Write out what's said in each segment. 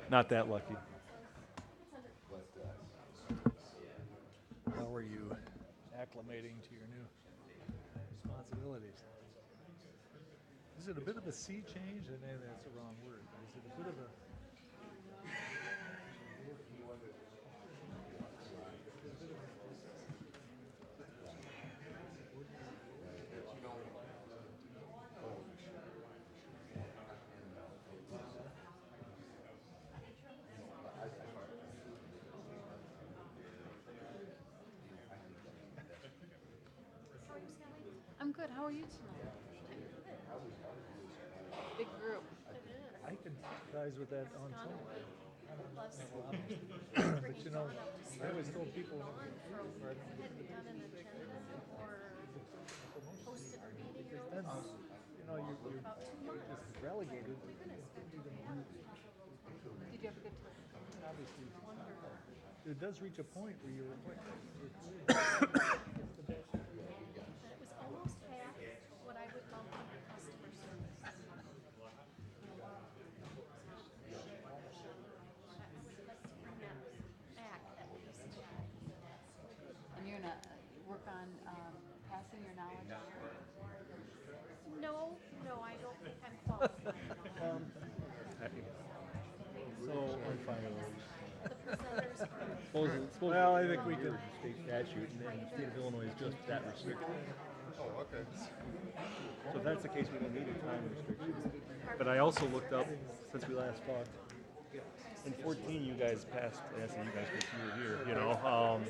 Not that lucky. How are you acclimating to your new responsibilities? Is it a bit of a sea change? And maybe that's the wrong word. But is it a bit of a I'm good. How are you tonight? Big group. I can sympathize with that on some level. Plus, But you know, I always told people for hadn't done an agenda or hosted a meeting or then, you know, you're about 2 months. just relegated. Did you have a good time? Obviously, it does reach a point where you're like, It was almost half what I would bump under customer service. And you're gonna work on passing your knowledge? No, I don't think I'm qualified. So I'm fine with those. The presenters are. Suppose well, I think we can. state statute, and the state of Illinois is just that restricted. Oh, okay. So if that's the case, we don't need a time restriction. But I also looked up, since we last talked, in 14 you guys passed, and I say you guys because you were here, you know,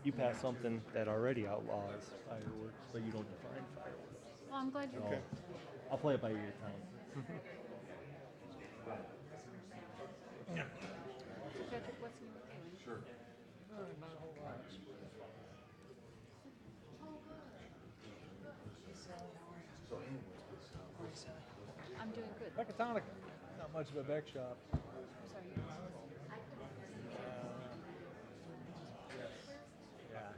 you passed something that already outlaws fireworks, but you don't define fireworks. Well, I'm glad you. So I'll play it by ear, Tom. Patrick, what's new? Sure. I'm doing good. Mechatronica, not much of a back shop. Sorry. Yeah.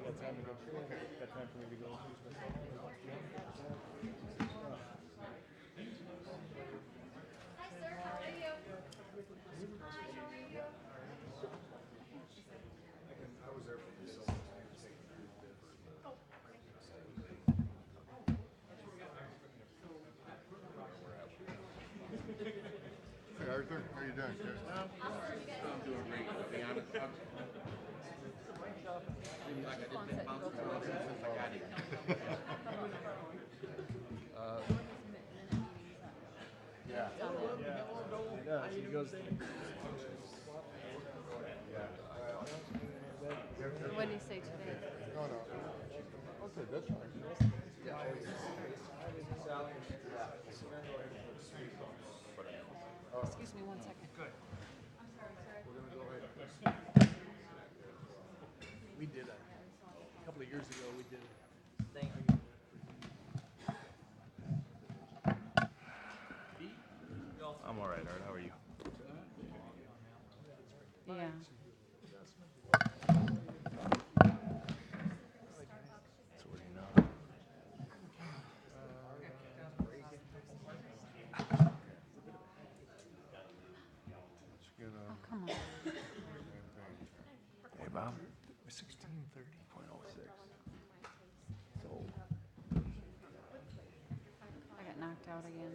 Got time to go through it? Got time for me to go through some stuff? Hi, sir. How are you? Hi, how are you? Hey Arthur, how you doing? Good. I'm doing great. To be honest, I got it. Yeah. He does. He goes. What did he say today? No, no. Okay, that's fine. Excuse me 1 second. Good. We did a couple of years ago. We did. I'm all right, Art. How are you? Yeah. So what do you know? Let's get Oh, come on. Hey, Bob. 1630.06. So I got knocked out again.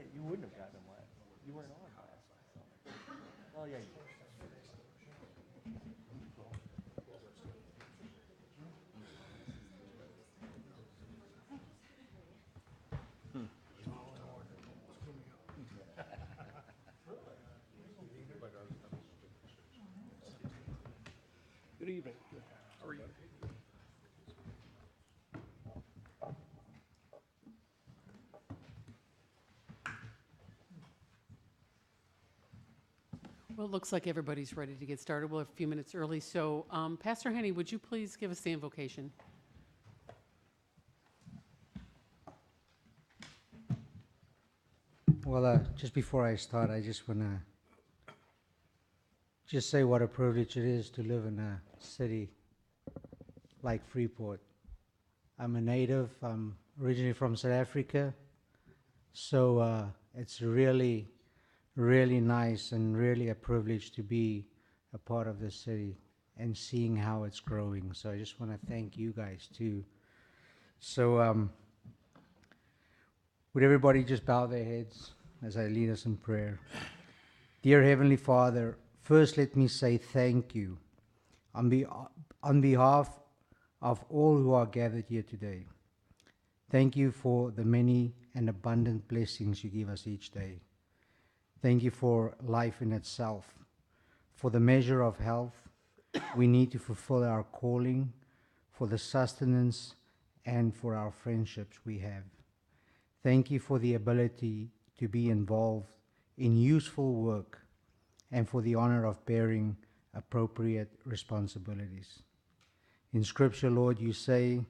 wait, you wouldn't have gotten him last. You weren't on last summer. Oh yeah. You Good evening. How are you? Well, it looks like everybody's ready to get started. We're a few minutes early. So, Pastor Henny, would you please give us the invocation? Well, just before I start, I just want to just say what a privilege it is to live in a city like Freeport. I'm a native. I'm originally from South Africa. So it's really, really nice and really a privilege to be a part of this city and seeing how it's growing. So I just want to thank you guys too. So would everybody just bow their heads as I lead us in prayer? Dear Heavenly Father, first let me say thank you on behalf of all who are gathered here today. Thank you for the many and abundant blessings you give us each day. Thank you for life in itself, for the measure of health we need to fulfill our calling, for the sustenance, and for our friendships we have. Thank you for the ability to be involved in useful work and for the honor of bearing appropriate responsibilities. In Scripture, Lord, you say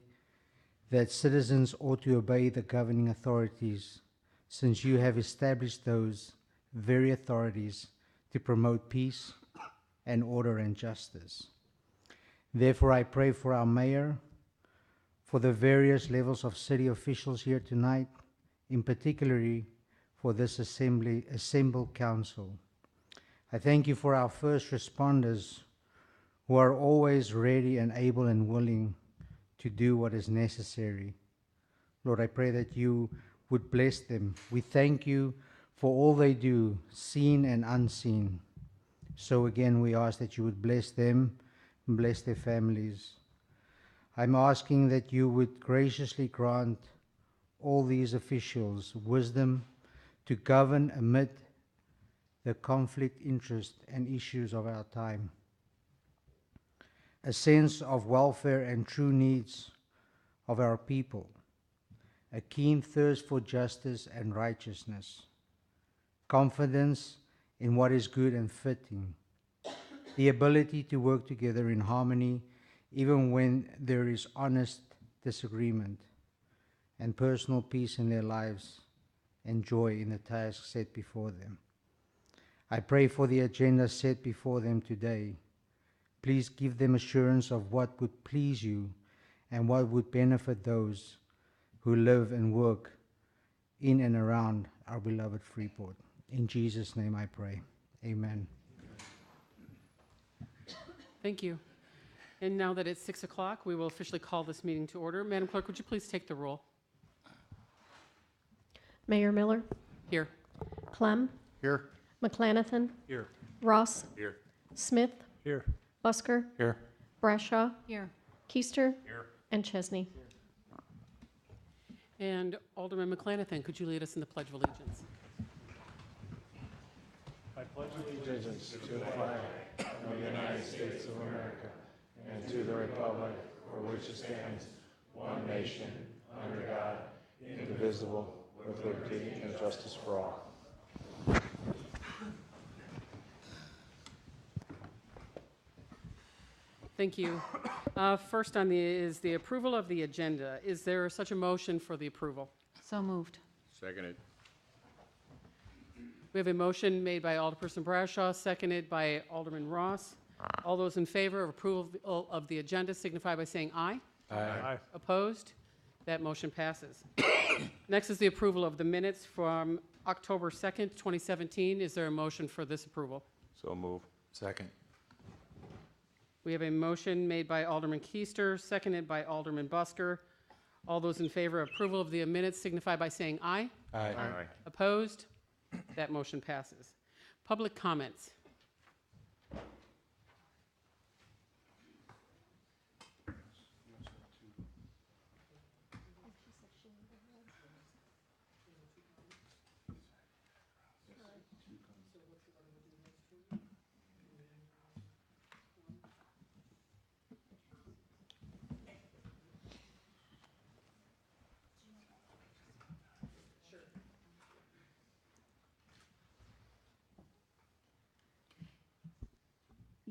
that citizens ought to obey the governing authorities, since you have established those very authorities to promote peace and order and justice. Therefore, I pray for our mayor, for the various levels of city officials here tonight, in particular for this assembled council. I thank you for our first responders who are always ready and able and willing to do what is necessary. Lord, I pray that you would bless them. We thank you for all they do, seen and unseen. So again, we ask that you would bless them and bless their families. I'm asking that you would graciously grant all these officials wisdom to govern amid the conflict, interest, and issues of our time, a sense of welfare and true needs of our people, a keen thirst for justice and righteousness, confidence in what is good and fitting, the ability to work together in harmony even when there is honest disagreement, and personal peace in their lives and joy in the tasks set before them. I pray for the agenda set before them today. Please give them assurance of what would please you and what would benefit those who live and work in and around our beloved Freeport. In Jesus' name I pray. Amen. Thank you. And now that it's 6 o'clock, we will officially call this meeting to order. Madam Clerk, would you please take the roll? Mayor Miller, Here. Clem, Here. McLanathan, Here. Ross, Here. Smith, Here. Busker, Here. Brashaw, Here. Keister, and Chesney. And Alderman McLanathan, could you lead us in the Pledge of Allegiance? I pledge allegiance to the flag of the United States of America and to the republic for which it stands, one nation, under God, indivisible, with liberty and justice for all. Thank you. First on is the approval of the agenda. Is there such a motion for the approval? So moved. Seconded. We have a motion made by Alderperson Brashaw, seconded by Alderman Ross. All those in favor of approval of the agenda signify by saying aye. Aye. Opposed? That motion passes. Next is the approval of the minutes from October 2nd, 2017. Is there a motion for this approval? So move. Second. We have a motion made by Alderman Keister, seconded by Alderman Busker. All those in favor of approval of the minutes signify by saying aye. Aye. Opposed? That motion passes. Public comments.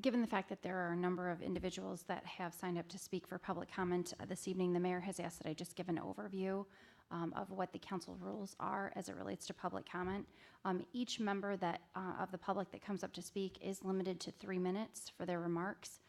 Given the fact that there are a number of individuals that have signed up to speak for public comment this evening, the mayor has asked that I just give an overview of what the council rules are as it relates to public comment. Each member that of the public that comes up to speak is limited to 3 minutes for their remarks.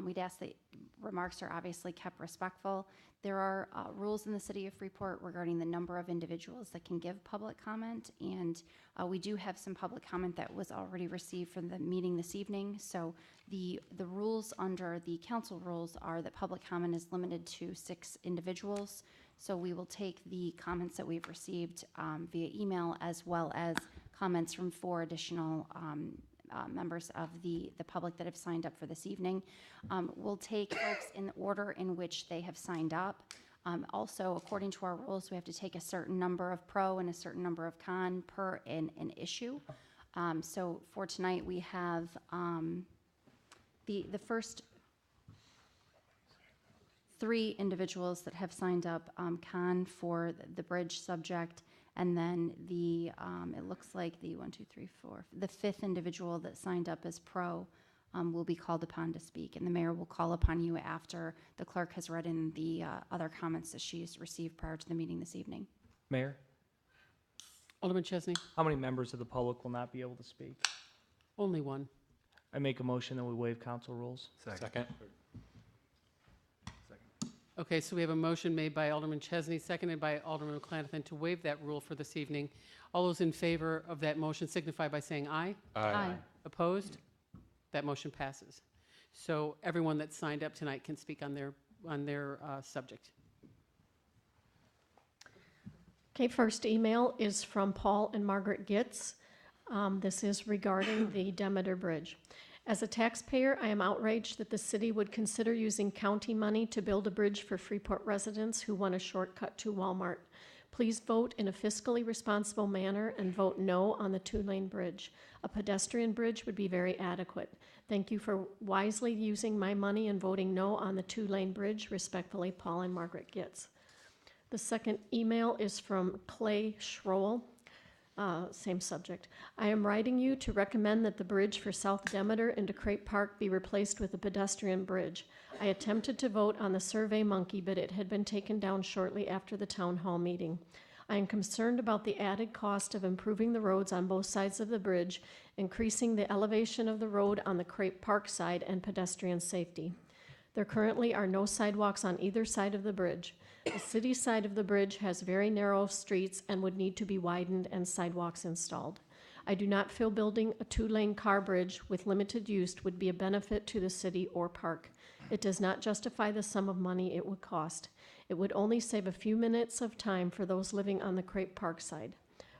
We'd ask that remarks are obviously kept respectful. There are rules in the city of Freeport regarding the number of individuals that can give public comment, and we do have some public comment that was already received from the meeting this evening. So the rules under the council rules are that public comment is limited to 6 individuals. So we will take the comments that we've received via email, as well as comments from 4 additional members of the public that have signed up for this evening. We'll take folks in the order in which they have signed up. Also, according to our rules, we have to take a certain number of pro and a certain number of con per an issue. So for tonight, we have the first 3 individuals that have signed up, con for the bridge subject, and then the, it looks like the 5th individual that signed up as pro will be called upon to speak, and the mayor will call upon you after the clerk has read in the other comments that she's received prior to the meeting this evening. Mayor, Alderman Chesney, how many members of the public will not be able to speak? only one. I make a motion that we waive council rules. Second. Okay, so we have a motion made by Alderman Chesney, seconded by Alderman McClanathan to waive that rule for this evening. All those in favor of that motion signify by saying aye. Aye. Opposed? That motion passes. So everyone that signed up tonight can speak on their subject. Okay, first email is from Paul and Margaret Gitz. This is regarding the Demeter Bridge. As a taxpayer, I am outraged that the city would consider using county money to build a bridge for Freeport residents who want a shortcut to Walmart. Please vote in a fiscally responsible manner and vote no on the 2-lane bridge. A pedestrian bridge would be very adequate. Thank you for wisely using my money and voting no on the 2-lane bridge. Respectfully, Paul and Margaret Gitz. The second email is from Clay Schroll. Same subject. I am writing you to recommend that the bridge for South Demeter into Crape Park be replaced with a pedestrian bridge. I attempted to vote on the Survey Monkey, but it had been taken down shortly after the town hall meeting. I am concerned about the added cost of improving the roads on both sides of the bridge, increasing the elevation of the road on the Crape Park side, and pedestrian safety. There currently are no sidewalks on either side of the bridge. The city side of the bridge has very narrow streets and would need to be widened and sidewalks installed. I do not feel building a 2-lane car bridge with limited use would be a benefit to the city or park. It does not justify the sum of money it would cost. It would only save a few minutes of time for those living on the Crape Park side.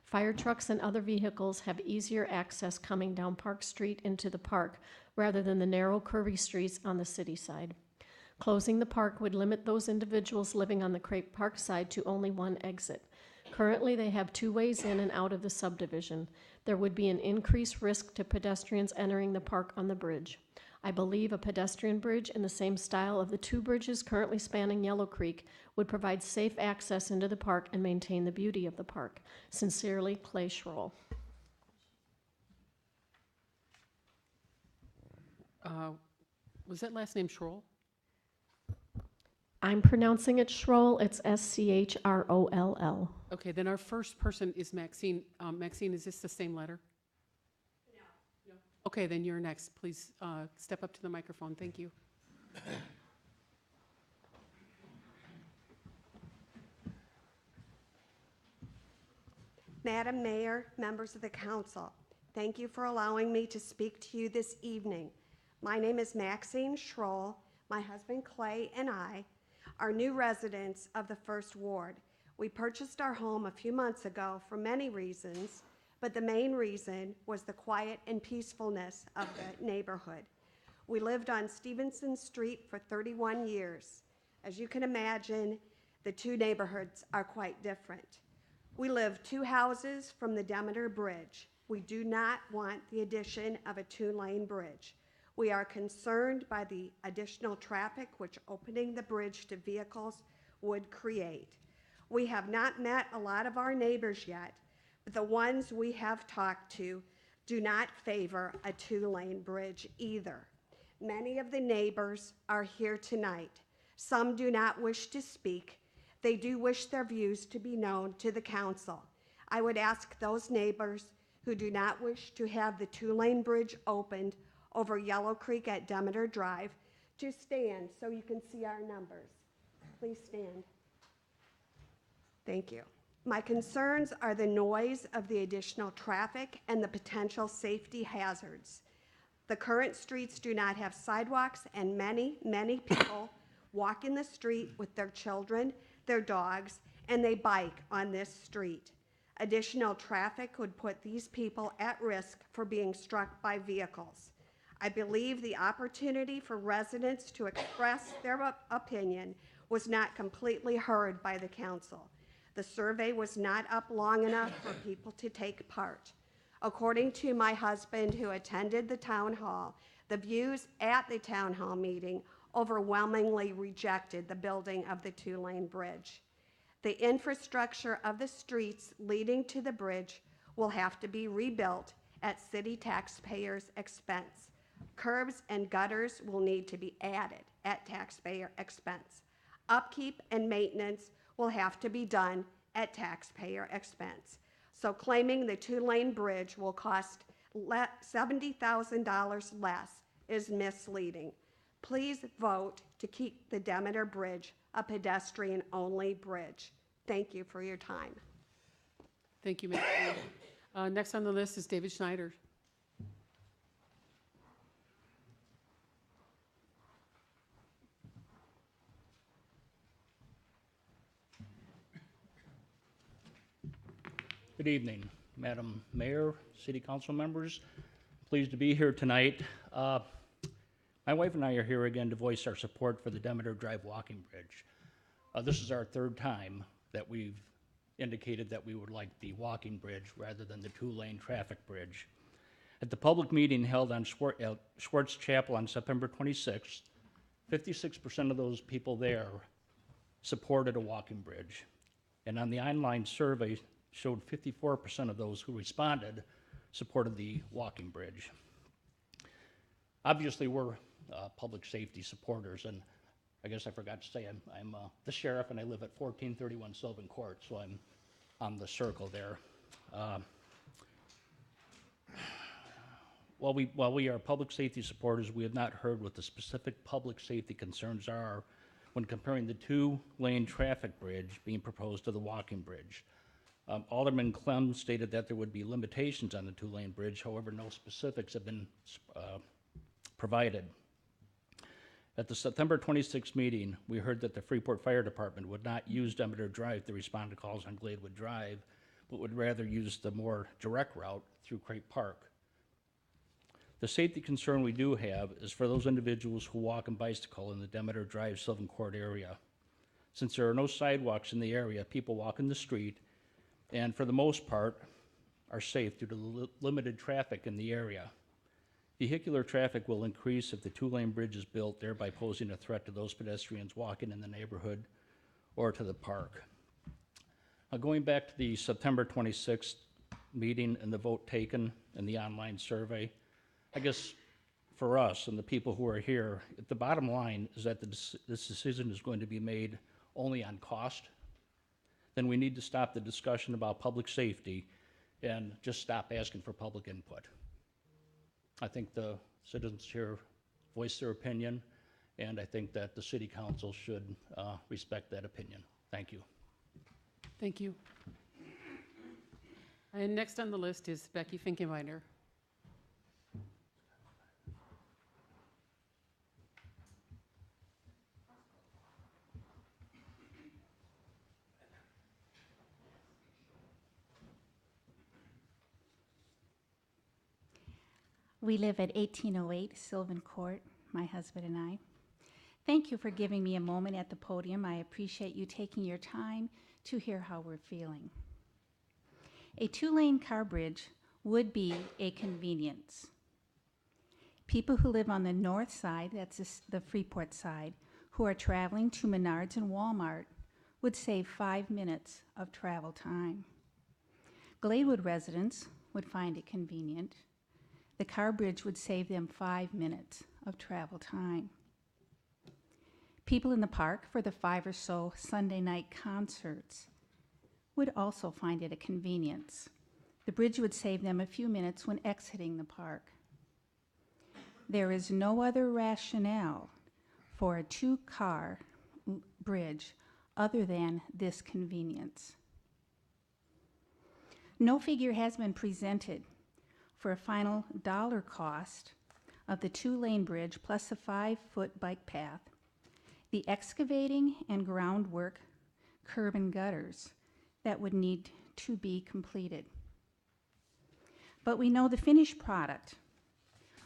Fire trucks and other vehicles have easier access coming down Park Street into the park rather than the narrow, curvy streets on the city side. Closing the park would limit those individuals living on the Crape Park side to only one exit. Currently, they have 2 ways in and out of the subdivision. There would be an increased risk to pedestrians entering the park on the bridge. I believe a pedestrian bridge in the same style of the 2 bridges currently spanning Yellow Creek would provide safe access into the park and maintain the beauty of the park. Sincerely, Clay Schroll. Was that last name Schroll? I'm pronouncing it Schroll. It's Schroll. Okay, then our first person is Maxine. Maxine, is this the same letter? No. Okay, then you're next. Please step up to the microphone. Thank you. Madam Mayor, members of the council, thank you for allowing me to speak to you this evening. My name is Maxine Schroll. My husband Clay and I are new residents of the First Ward. We purchased our home a few months ago for many reasons, but the main reason was the quiet and peacefulness of the neighborhood. We lived on Stevenson Street for 31 years. As you can imagine, the 2 neighborhoods are quite different. We live 2 houses from the Demeter Bridge. We do not want the addition of a 2-lane bridge. We are concerned by the additional traffic which opening the bridge to vehicles would create. We have not met a lot of our neighbors yet, but the ones we have talked to do not favor a 2-lane bridge either. Many of the neighbors are here tonight. Some do not wish to speak. They do wish their views to be known to the council. I would ask those neighbors who do not wish to have the two-lane bridge opened over Yellow Creek at Demeter Drive to stand so you can see our numbers. Please stand. Thank you. My concerns are the noise of the additional traffic and the potential safety hazards. The current streets do not have sidewalks, and many, many people walk in the street with their children, their dogs, and they bike on this street. Additional traffic would put these people at risk for being struck by vehicles. I believe the opportunity for residents to express their opinion was not completely heard by the council. The survey was not up long enough for people to take part. According to my husband, who attended the town hall, the views at the town hall meeting overwhelmingly rejected the building of the two-lane bridge. The infrastructure of the streets leading to the bridge will have to be rebuilt at city taxpayers' expense. Curbs and gutters will need to be added at taxpayer expense. Upkeep and maintenance will have to be done at taxpayer expense. So claiming the two-lane bridge will cost $70,000 less is misleading. Please vote to keep the Demeter Bridge a pedestrian-only bridge. Thank you for your time. Thank you, Ms. Next on the list is David Schneider. Good evening, Madam Mayor, City Council members. Pleased to be here tonight. My wife and I are here again to voice our support for the Demeter Drive walking bridge. This is our third time that we've indicated that we would like the walking bridge rather than the two-lane traffic bridge. At the public meeting held on Schwartz Chapel on September 26th, 56% of those people there supported a walking bridge. And on the online survey, showed 54% of those who responded supported the walking bridge. Obviously, we're public safety supporters, and I guess I forgot to say I'm the sheriff, and I live at 1431 Sylvan Court, so I'm on the circle there. While we are public safety supporters, we have not heard what the specific public safety concerns are when comparing the two-lane traffic bridge being proposed to the walking bridge. Alderman Clem stated that there would be limitations on the two-lane bridge. However, no specifics have been provided. At the September 26th meeting, we heard that the Freeport Fire Department would not use Demeter Drive to respond to calls on Gladewood Drive, but would rather use the more direct route through Crape Park. The safety concern we do have is for those individuals who walk and bicycle in the Demeter Drive Sylvan Court area. Since there are no sidewalks in the area, people walk in the street and for the most part are safe due to the limited traffic in the area. Vehicular traffic will increase if the two-lane bridge is built, thereby posing a threat to those pedestrians walking in the neighborhood or to the park. Now, going back to the September 26th meeting and the vote taken in the online survey, I guess for us and the people who are here, the bottom line is that this decision is going to be made only on cost. Then we need to stop the discussion about public safety and just stop asking for public input. I think the citizens here voice their opinion, and I think that the City Council should respect that opinion. Thank you. Thank you. And next on the list is Becky Finkenweiner. We live at 1808 Sylvan Court, my husband and I. Thank you for giving me a moment at the podium. I appreciate you taking your time to hear how we're feeling. A two-lane car bridge would be a convenience. People who live on the north side, that's the Freeport side, who are traveling to Menards and Walmart would save 5 minutes of travel time. Gladewood residents would find it convenient. The car bridge would save them 5 minutes of travel time. People in the park for the 5 or so Sunday night concerts would also find it a convenience. The bridge would save them a few minutes when exiting the park. There is no other rationale for a 2-car bridge other than this convenience. No figure has been presented for a final dollar cost of the 2-lane bridge plus a 5-foot bike path, the excavating and groundwork, curb and gutters that would need to be completed. But we know the finished product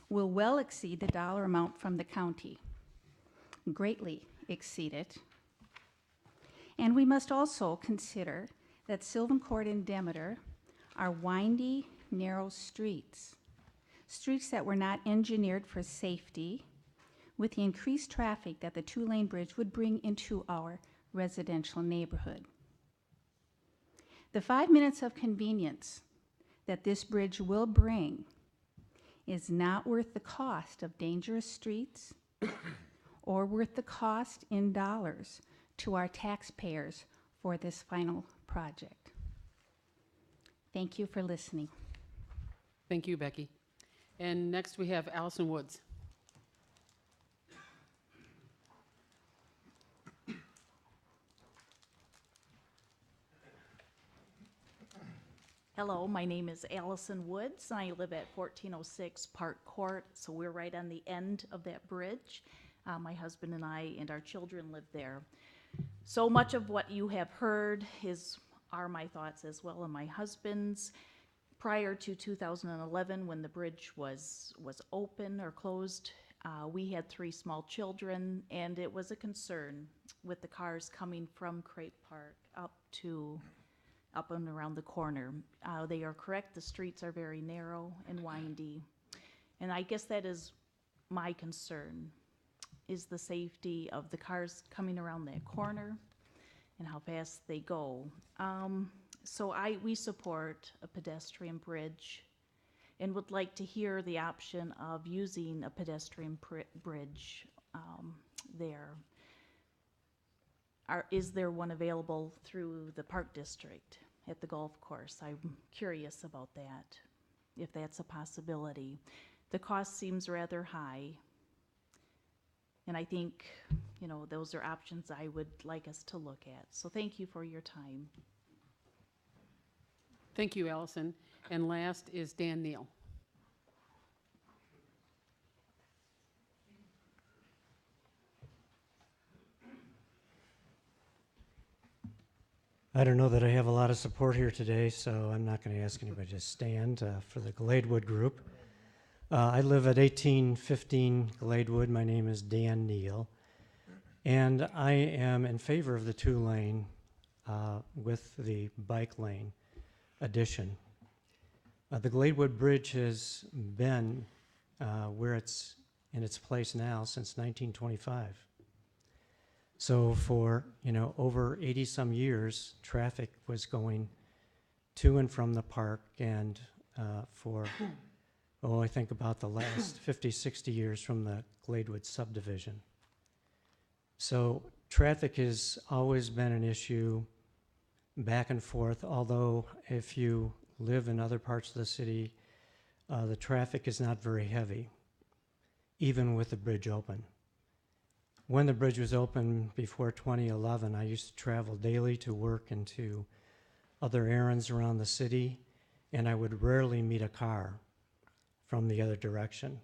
will well exceed the dollar amount from the county, greatly exceed it. And we must also consider that Sylvan Court and Demeter are windy, narrow streets that were not engineered for safety, with the increased traffic that the 2-lane bridge would bring into our residential neighborhood. The 5 minutes of convenience that this bridge will bring is not worth the cost of dangerous streets or worth the cost in dollars to our taxpayers for this final project. Thank you for listening. Thank you, Becky. And next we have Allison Woods. Hello, my name is Allison Woods. I live at 1406 Park Court, so we're right on the end of that bridge. My husband and I and our children live there. So much of what you have heard are my thoughts as well and my husband's. Prior to 2011, when the bridge was open or closed, we had 3 small children, and it was a concern with the cars coming from Crape Park up and around the corner. They are correct, the streets are very narrow and windy. And I guess that is my concern, is the safety of the cars coming around that corner and how fast they go. So we support a pedestrian bridge and would like to hear the option of using a pedestrian bridge there. Is there one available through the Park District at the golf course? I'm curious about that, if that's a possibility. The cost seems rather high, and I think, those are options I would like us to look at. So thank you for your time. Thank you, Allison. And last is Dan Neal. I don't know that I have a lot of support here today, so I'm not going to ask anybody to stand for the Gladewood group. I live at 1815 Gladewood. My name is Dan Neal, and I am in favor of the 2-lane with the bike lane addition. The Gladewood Bridge has been where it's in its place now since 1925. So for, over 80-some years, traffic was going to and from the park, and I think about the last 50, 60 years from the Gladewood subdivision. So traffic has always been an issue back and forth, although if you live in other parts of the city, the traffic is not very heavy, even with the bridge open. When the bridge was open before 2011, I used to travel daily to work and to other errands around the city, and I would rarely meet a car from the other direction.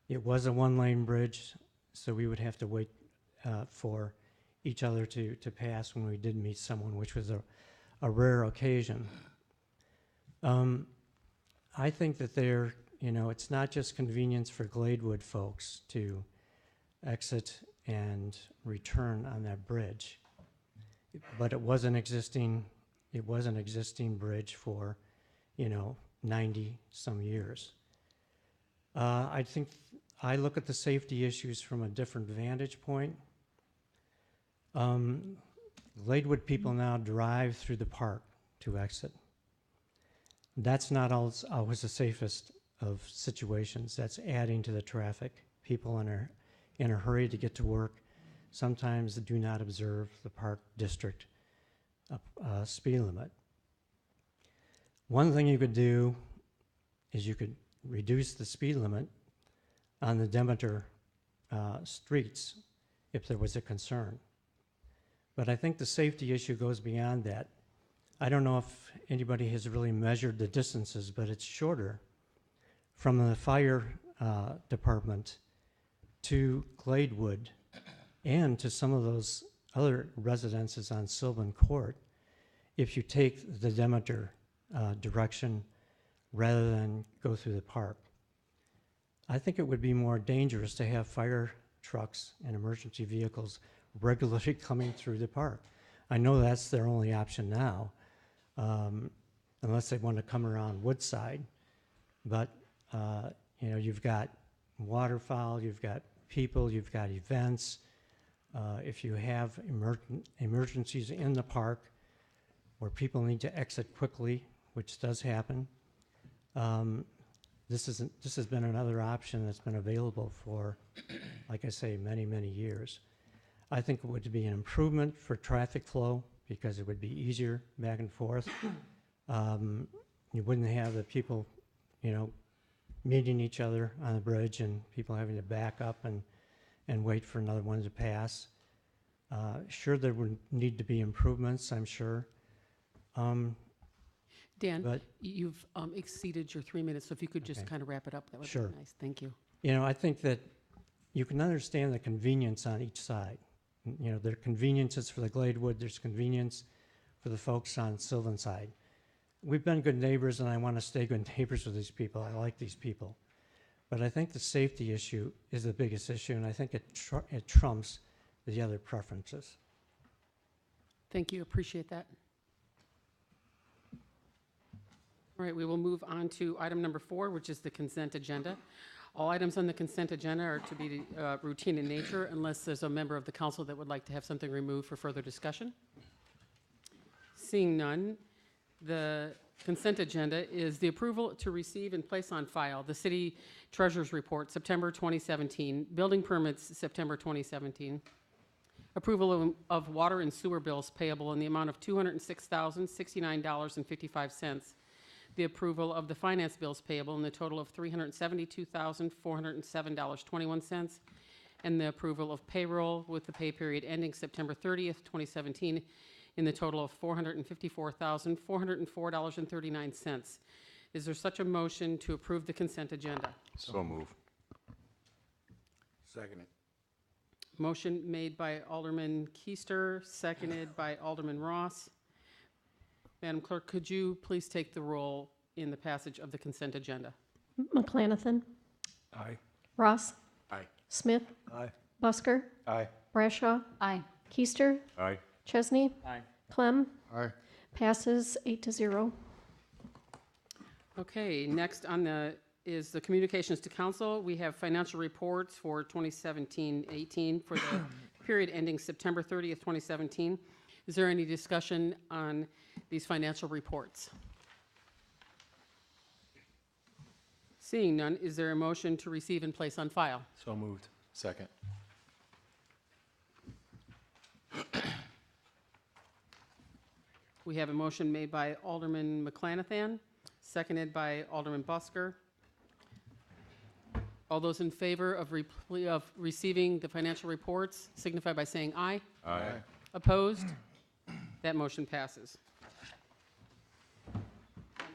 It was a 1-lane bridge, so we would have to wait for each other to pass when we did meet someone, which was a rare occasion. I think that it's not just convenience for Gladewood folks to exit and return on that bridge, but it was an existing bridge for 90-some years. I think I look at the safety issues from a different vantage point. Gladewood people now drive through the park to exit. That's not always the safest of situations. That's adding to the traffic. people in a hurry to get to work sometimes do not observe the park district speed limit. One thing you could do is you could reduce the speed limit on the Demeter streets if there was a concern. But I think the safety issue goes beyond that. I don't know if anybody has really measured the distances, but it's shorter from the fire department to Gladewood and to some of those other residences on Sylvan Court if you take the Demeter direction rather than go through the park. I think it would be more dangerous to have fire trucks and emergency vehicles regularly coming through the park. I know that's their only option now, unless they want to come around Woodside. But you know, you've got waterfowl, you've got people, you've got events. If you have emergencies in the park where people need to exit quickly, which does happen, this has been another option that's been available for, like I say, many, many years. I think it would be an improvement for traffic flow because it would be easier back and forth. You wouldn't have the people, you know, meeting each other on the bridge and people having to back up and wait for another one to pass. Sure, there would need to be improvements, I'm sure. Dan, but- you've exceeded your 3 minutes, so if you could just kind of wrap it up, that would Sure. be nice. Thank you. You know, I think that you can understand the convenience on each side. You know, there are conveniences for the Gladewood, there's convenience for the folks on Sylvan side. We've been good neighbors, and I want to stay good neighbors with these people. I like these people. But I think the safety issue is the biggest issue, and I think it trumps the other preferences. Thank you. Appreciate that. All right, we will move on to item number 4, which is the consent agenda. All items on the consent agenda are to be routine in nature unless there's a member of the council that would like to have something removed for further discussion. Seeing none, the consent agenda is the approval to receive and place on file the city treasurer's report, September 2017, building permits, September 2017, approval of water and sewer bills payable in the amount of $206,069.55, the approval of the finance bills payable in the total of $372,407.21, and the approval of payroll with the pay period ending September 30th, 2017, in the total of $454,404.39. Is there such a motion to approve the consent agenda? So move. Second it. Motion made by Alderman Keister, seconded by Alderman Ross. Madam Clerk, could you please take the roll in the passage of the consent agenda? McClanathan. Aye. Ross. Aye. Smith. Aye. Busker. Aye. Brashaw. Aye. Keister. Aye. Chesney. Aye. Clem. Aye. Passes 8-0. Okay, next on the is the communications to council. We have financial reports for 2017-18 for the period ending September 30th, 2017. Is there any discussion on these financial reports? Seeing none, is there a motion to receive and place on file? So moved. Second. We have a motion made by Alderman McClanathan, seconded by Alderman Busker. All those in favor of receiving the financial reports signify by saying aye. Aye. Opposed? That motion passes.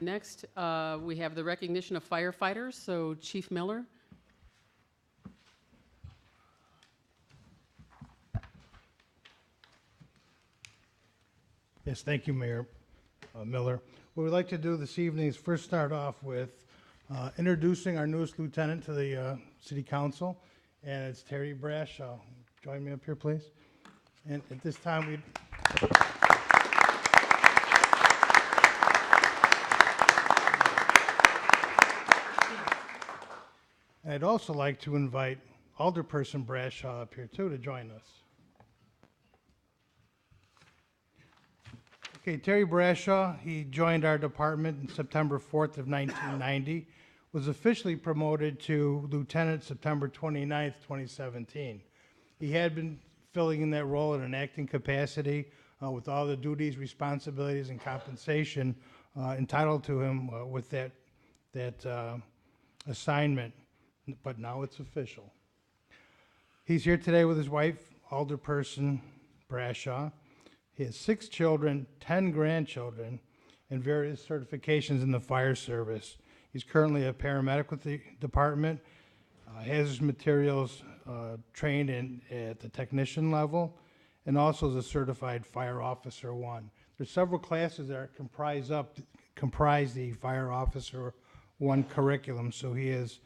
Next, we have the recognition of firefighters. So Chief Miller. Yes, thank you, Mayor Miller. What we'd like to do this evening is first start off with introducing our newest lieutenant to the City Council, and it's Terry Brashaw. Join me up here, please. And at this time, we'd... I'd also like to invite Alderperson Brashaw up here, too, to join us. Okay, Terry Brashaw, he joined our department in September 4th of 1990 was officially promoted to lieutenant September 29th, 2017. He had been filling in that role in an acting capacity with all the duties, responsibilities, and compensation entitled to him with that assignment, but now it's official. He's here today with his wife, Alderperson Brashaw. He has 6 children, 10 grandchildren, and various certifications in the fire service. He's currently a paramedic with the department, hazardous materials trained at the technician level, and also is a certified fire officer 1. There's several classes that comprise the fire officer 1 curriculum, so he has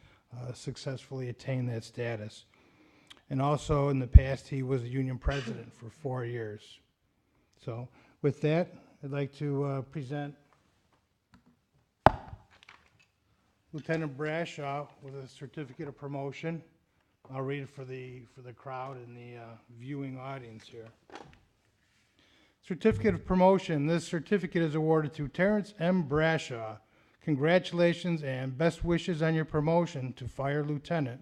successfully attained that status. And also in the past, he was a union president for 4 years. So with that, I'd like to present Lieutenant Brashaw with a certificate of promotion. I'll read it for the crowd and the viewing audience here. Certificate of promotion. This certificate is awarded to Terrence M. Brashaw. Congratulations and best wishes on your promotion to Fire Lieutenant.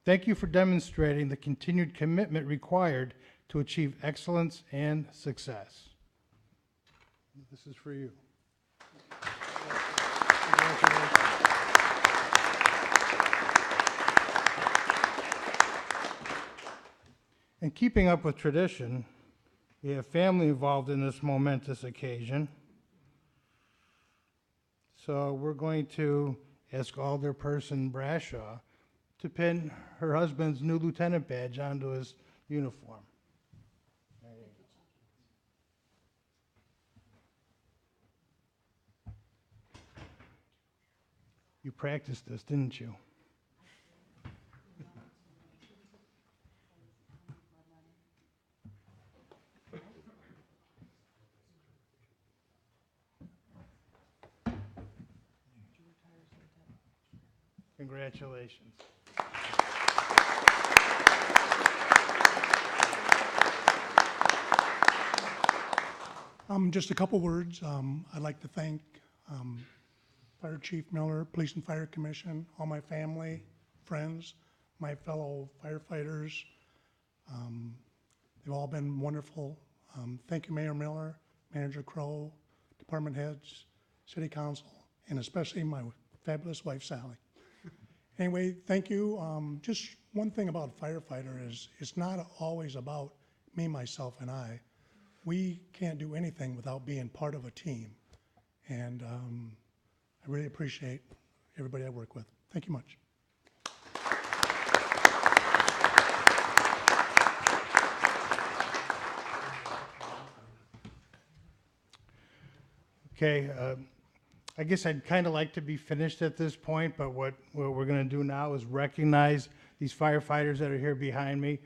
Thank you for demonstrating the continued commitment required to achieve excellence and success. This is for you. Congratulations. In keeping up with tradition, we have family involved in this momentous occasion. So we're going to ask Alderperson Brashaw to pin her husband's new lieutenant badge onto his uniform. There you go. You practiced this, didn't you? Congratulations. Just a couple words. I'd like to thank Fire Chief Miller, Police and Fire Commission, all my family, friends, my fellow firefighters. They've all been wonderful. Thank you, Mayor Miller, Manager Crow, department heads, City Council, and especially my fabulous wife, Sally. Anyway, thank you. Just one thing about firefighter is it's not always about me, myself, and I. We can't do anything without being part of a team. And I really appreciate everybody I work with. Thank you much. Okay, I guess I'd kind of like to be finished at this point, but what we're going to do now is recognize these firefighters that are here behind me.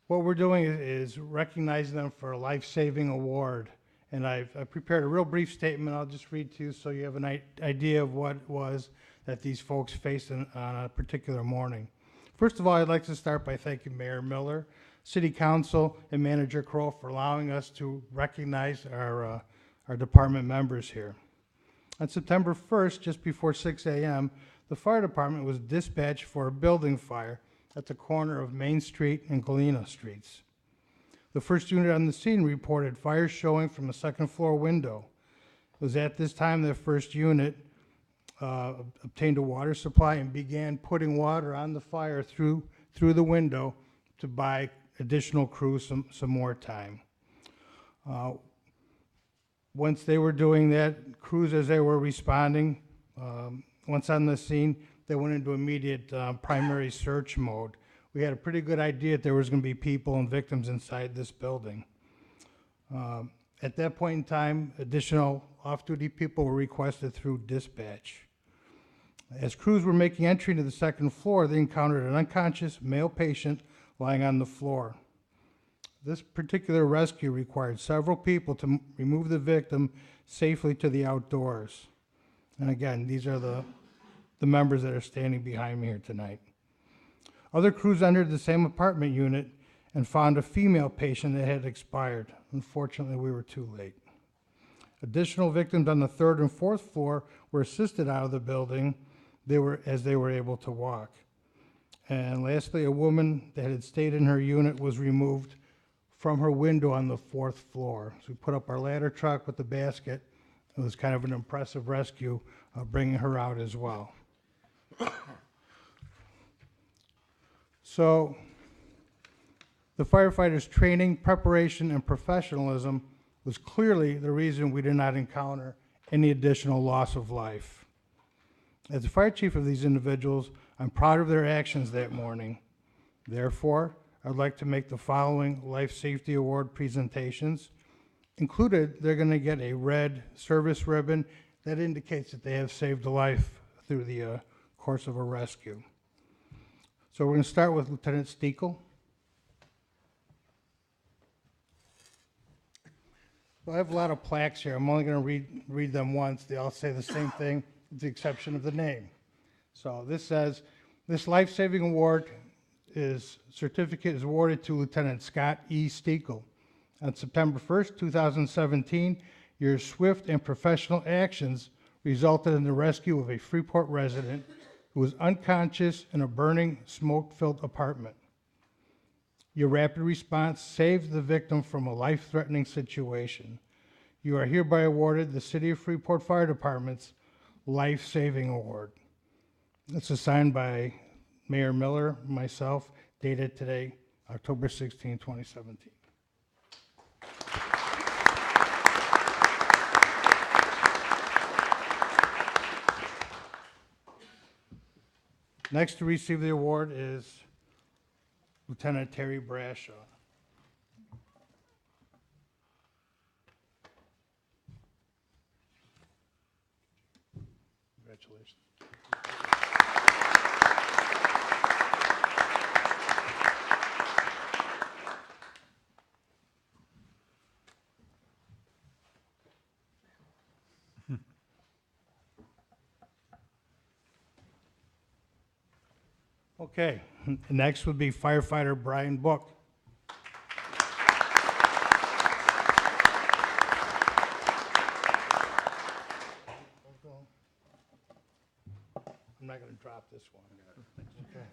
What we're doing is recognizing them for a life-saving award. And I've prepared a real brief statement I'll just read to you so you have an idea of what it was that these folks faced on a particular morning. First of all, I'd like to start by thanking Mayor Miller, City Council, and Manager Crow for allowing us to recognize our department members here. On September 1st, just before 6 a.m., the fire department was dispatched for a building fire at the corner of Main Street and Galena Streets. The first unit on the scene reported fire showing from a second floor window. It was at this time the first unit obtained a water supply and began putting water on the fire through the window to buy additional crew some more time. Once they were doing that, crews as they were responding, once on the scene, they went into immediate primary search mode. We had a pretty good idea that there was going to be people and victims inside this building. At that point in time, additional off-duty people were requested through dispatch. As crews were making entry to the second floor, they encountered an unconscious male patient lying on the floor. This particular rescue required several people to remove the victim safely to the outdoors. And again, these are the members that are standing behind me here tonight. Other crews entered the same apartment unit and found a female patient that had expired. Unfortunately, we were too late. Additional victims on the 3rd and 4th floor were assisted out of the building as they were able to walk. And lastly, a woman that had stayed in her unit was removed from her window on the 4th floor. So we put up our ladder truck with the basket. It was kind of an impressive rescue, bringing her out as well. So the firefighters' training, preparation, and professionalism was clearly the reason we did not encounter any additional loss of life. As the fire chief of these individuals, I'm proud of their actions that morning. Therefore, I'd like to make the following Life Safety Award presentations. Included, they're going to get a red service ribbon that indicates that they have saved a life through the course of a rescue. So we're going to start with Lieutenant Steekel. So I have a lot of plaques here. I'm only going to read them once. They all say the same thing, with the exception of the name. So this says, this life-saving award certificate is awarded to Lieutenant Scott E. Steekel. On September 1st, 2017, your swift and professional actions resulted in the rescue of a Freeport resident who was unconscious in a burning, smoke-filled apartment. Your rapid response saved the victim from a life-threatening situation. You are hereby awarded the City of Freeport Fire Department's Life Saving Award. It's assigned by Mayor Miller, myself, dated today, October 16, 2017. Next to receive the award is Lieutenant Terry Brashaw. Congratulations. Okay, next would be firefighter Brian Book. I'm not going to drop this one. Okay.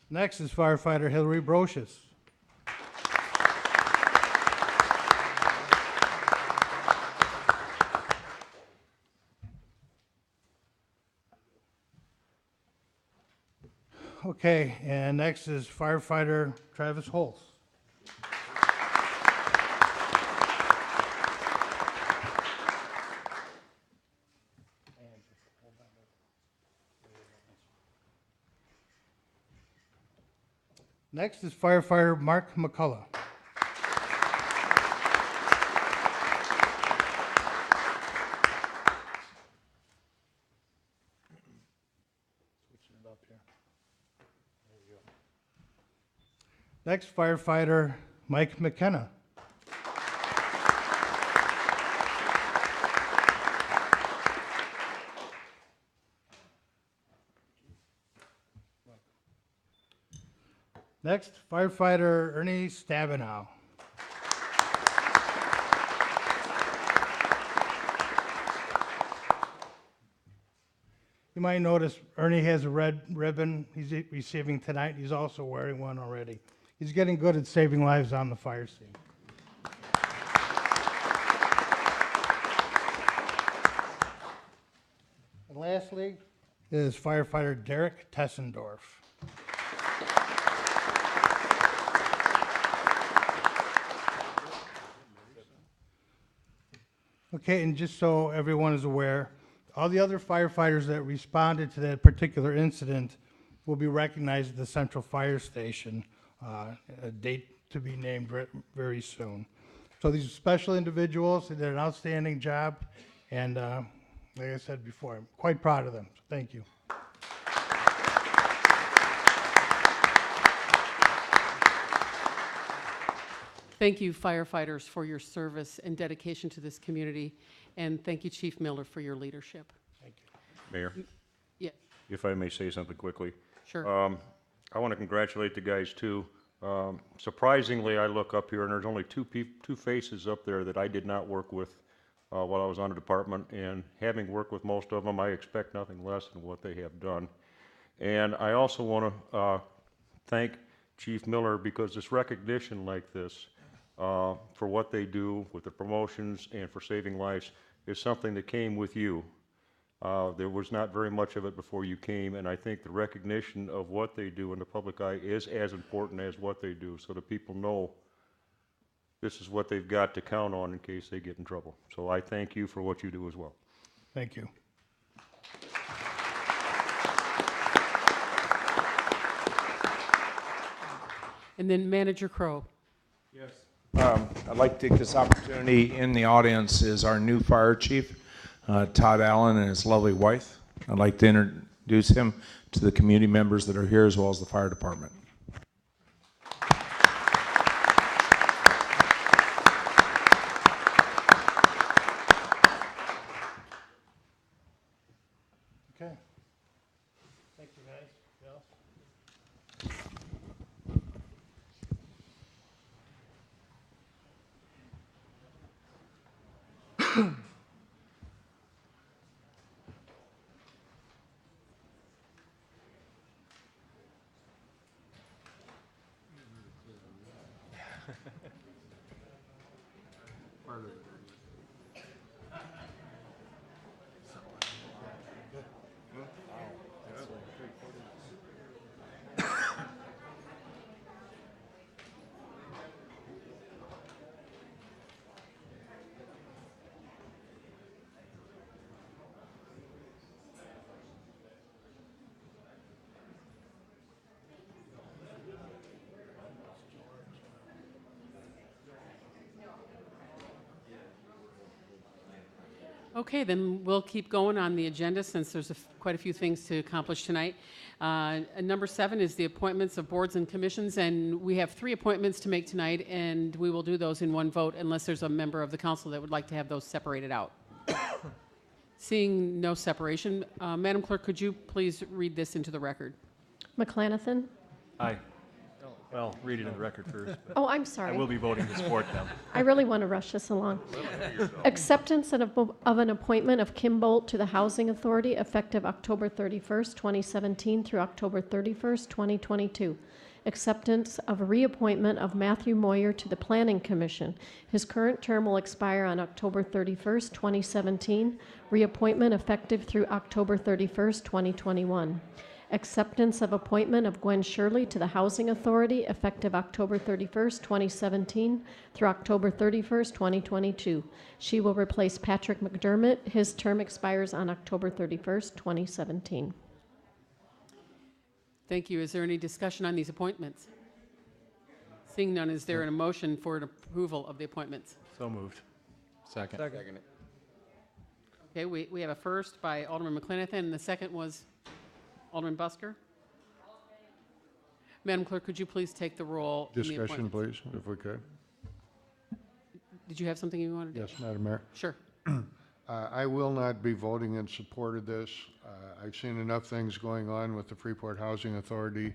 Next is firefighter Hillary Brocious. Okay, and next is firefighter Travis Holtz. Next is firefighter Mark McCullough. Switching it up here. There we go. Next, firefighter Mike McKenna. Next, firefighter Ernie Stabenow. You might notice Ernie has a red ribbon he's receiving tonight. He's also wearing one already. He's getting good at saving lives on the fire scene. And lastly is firefighter Derek Tessendorf. Okay, and just so everyone is aware, all the other firefighters that responded to that particular incident will be recognized at the Central Fire Station, a date to be named very soon. So these special individuals, they did an outstanding job, and like I said before, I'm quite proud of them, so thank you. Thank you, firefighters, for your service and dedication to this community. And thank you, Chief Miller, for your leadership. Thank you. Mayor, Yes. if I may say something quickly. Sure. I want to congratulate the guys too. Surprisingly, I look up here and there's only two faces up there that I did not work with while I was on the department, and having worked with most of them, I expect nothing less than what they have done. And I also want to thank Chief Miller, because this recognition like this for what they do with the promotions and for saving lives is something that came with you. There was not very much of it before you came, and I think the recognition of what they do in the public eye is as important as what they do, so that people know this is what they've got to count on in case they get in trouble. So I thank you for what you do as well. Thank you. And then Manager Crowe. Yes. I'd like to take this opportunity. In the audience is our new fire chief, Todd Allen, and his lovely wife. I'd like to introduce him to the community members that are here, as well as the fire department. Okay. Thank you, guys. Bill? Okay, then we'll keep going on the agenda since there's quite a few things to accomplish tonight. Number 7 is the appointments of boards and commissions, and we have 3 appointments to make tonight, and we will do those in one vote unless there's a member of the council that would like to have those separated out. Seeing no separation, Madam Clerk, could you please read this into the record? McClanathan? Aye. Well, read it in the record first. but Oh, I'm sorry. I will be voting to support them. I really want to rush this along. Acceptance of an appointment of Kim Bolt to the Housing Authority effective October 31st, 2017 through October 31st, 2022. Acceptance of a reappointment of Matthew Moyer to the Planning Commission. His current term will expire on October 31st, 2017. Reappointment effective through October 31st, 2021. Acceptance of appointment of Gwen Shirley to the Housing Authority effective October 31st, 2017 through October 31st, 2022. She will replace Patrick McDermott. His term expires on October 31st, 2017. Thank you. Is there any discussion on these appointments? Seeing none, is there a motion for an approval of the appointments? So moved. Second. Okay, we have a first by Alderman McClanathan, and the second was Alderman Busker. Madam Clerk, could you please take the roll? in the Discussion, appointments? please, if we could. Did you have something you wanted to? Yes, Madam Mayor. Sure. I will not be voting in support of this. I've seen enough things going on with the Freeport Housing Authority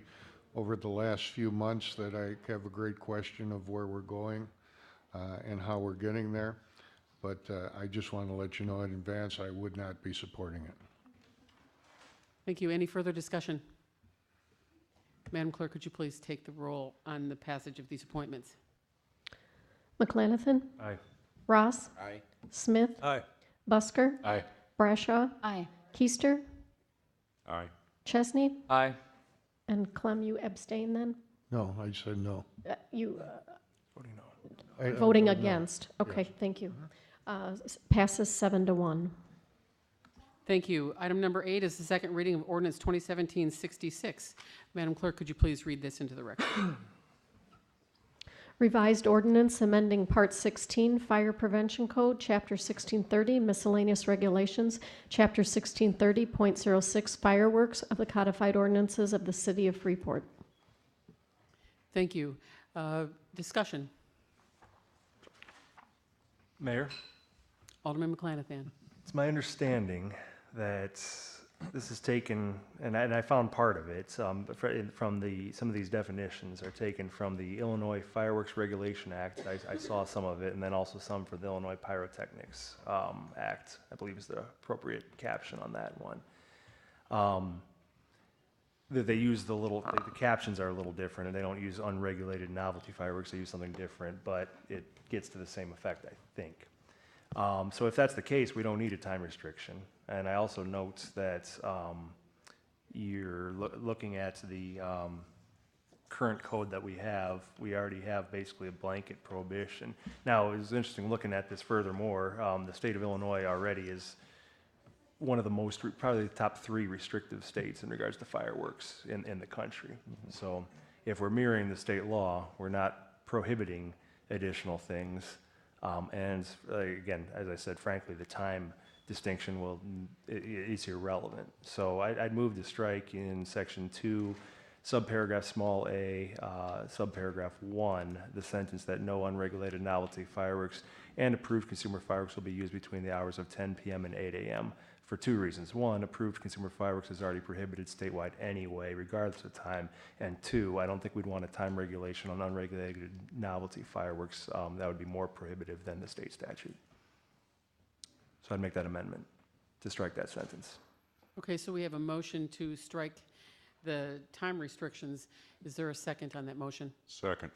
over the last few months that I have a great question of where we're going and how we're getting there. But I just want to let you know in advance, I would not be supporting it. Thank you. Any further discussion? Madam Clerk, could you please take the roll on the passage of these appointments? McClanathan? Aye. Ross? Aye. Smith? Aye. Busker? Aye. Brashaw? Aye. Keister? Aye. Chesney? Aye. And Clem, you abstain then? No, I said no. You I- voting no. against? Okay, Yes. thank you. Passes 7-1. Thank you. Item number 8 is the second reading of ordinance 2017-66. Madam Clerk, could you please read this into the record? Revised ordinance amending Part 16 Fire Prevention Code, Chapter 1630 Miscellaneous Regulations, Chapter 1630.06 Fireworks of the Codified Ordinances of the City of Freeport. Thank you. Discussion. Mayor, Alderman McClanathan. it's my understanding that this is taken, and I found part of it, some of these definitions are taken from the Illinois Fireworks Regulation Act. I saw some of it, and then also some for the Illinois Pyrotechnics Act, I believe is the appropriate caption on that one. They use the captions are a little different, and they don't use unregulated novelty fireworks, they use something different, but it gets to the same effect, I think. So if that's the case, we don't need a time restriction. And I also note that you're looking at the current code that we already have basically a blanket prohibition. Now, it was interesting looking at this furthermore. The state of Illinois already is one of the most, probably the top 3 restrictive states in regards to fireworks in the country. Mm-hmm. So if we're mirroring the state law, we're not prohibiting additional things. And again, as I said, frankly, the time distinction is irrelevant. So I'd move to strike in section 2, subparagraph small a, subparagraph 1, the sentence that no unregulated novelty fireworks and approved consumer fireworks will be used between the hours of 10 p.m. and 8 a.m. for 2 reasons. 1, approved consumer fireworks is already prohibited statewide anyway, regardless of time. And 2, I don't think we'd want a time regulation on unregulated novelty fireworks. That would be more prohibitive than the state statute. So I'd make that amendment to strike that sentence. Okay, so we have a motion to strike the time restrictions. Is there a second on that motion? Second.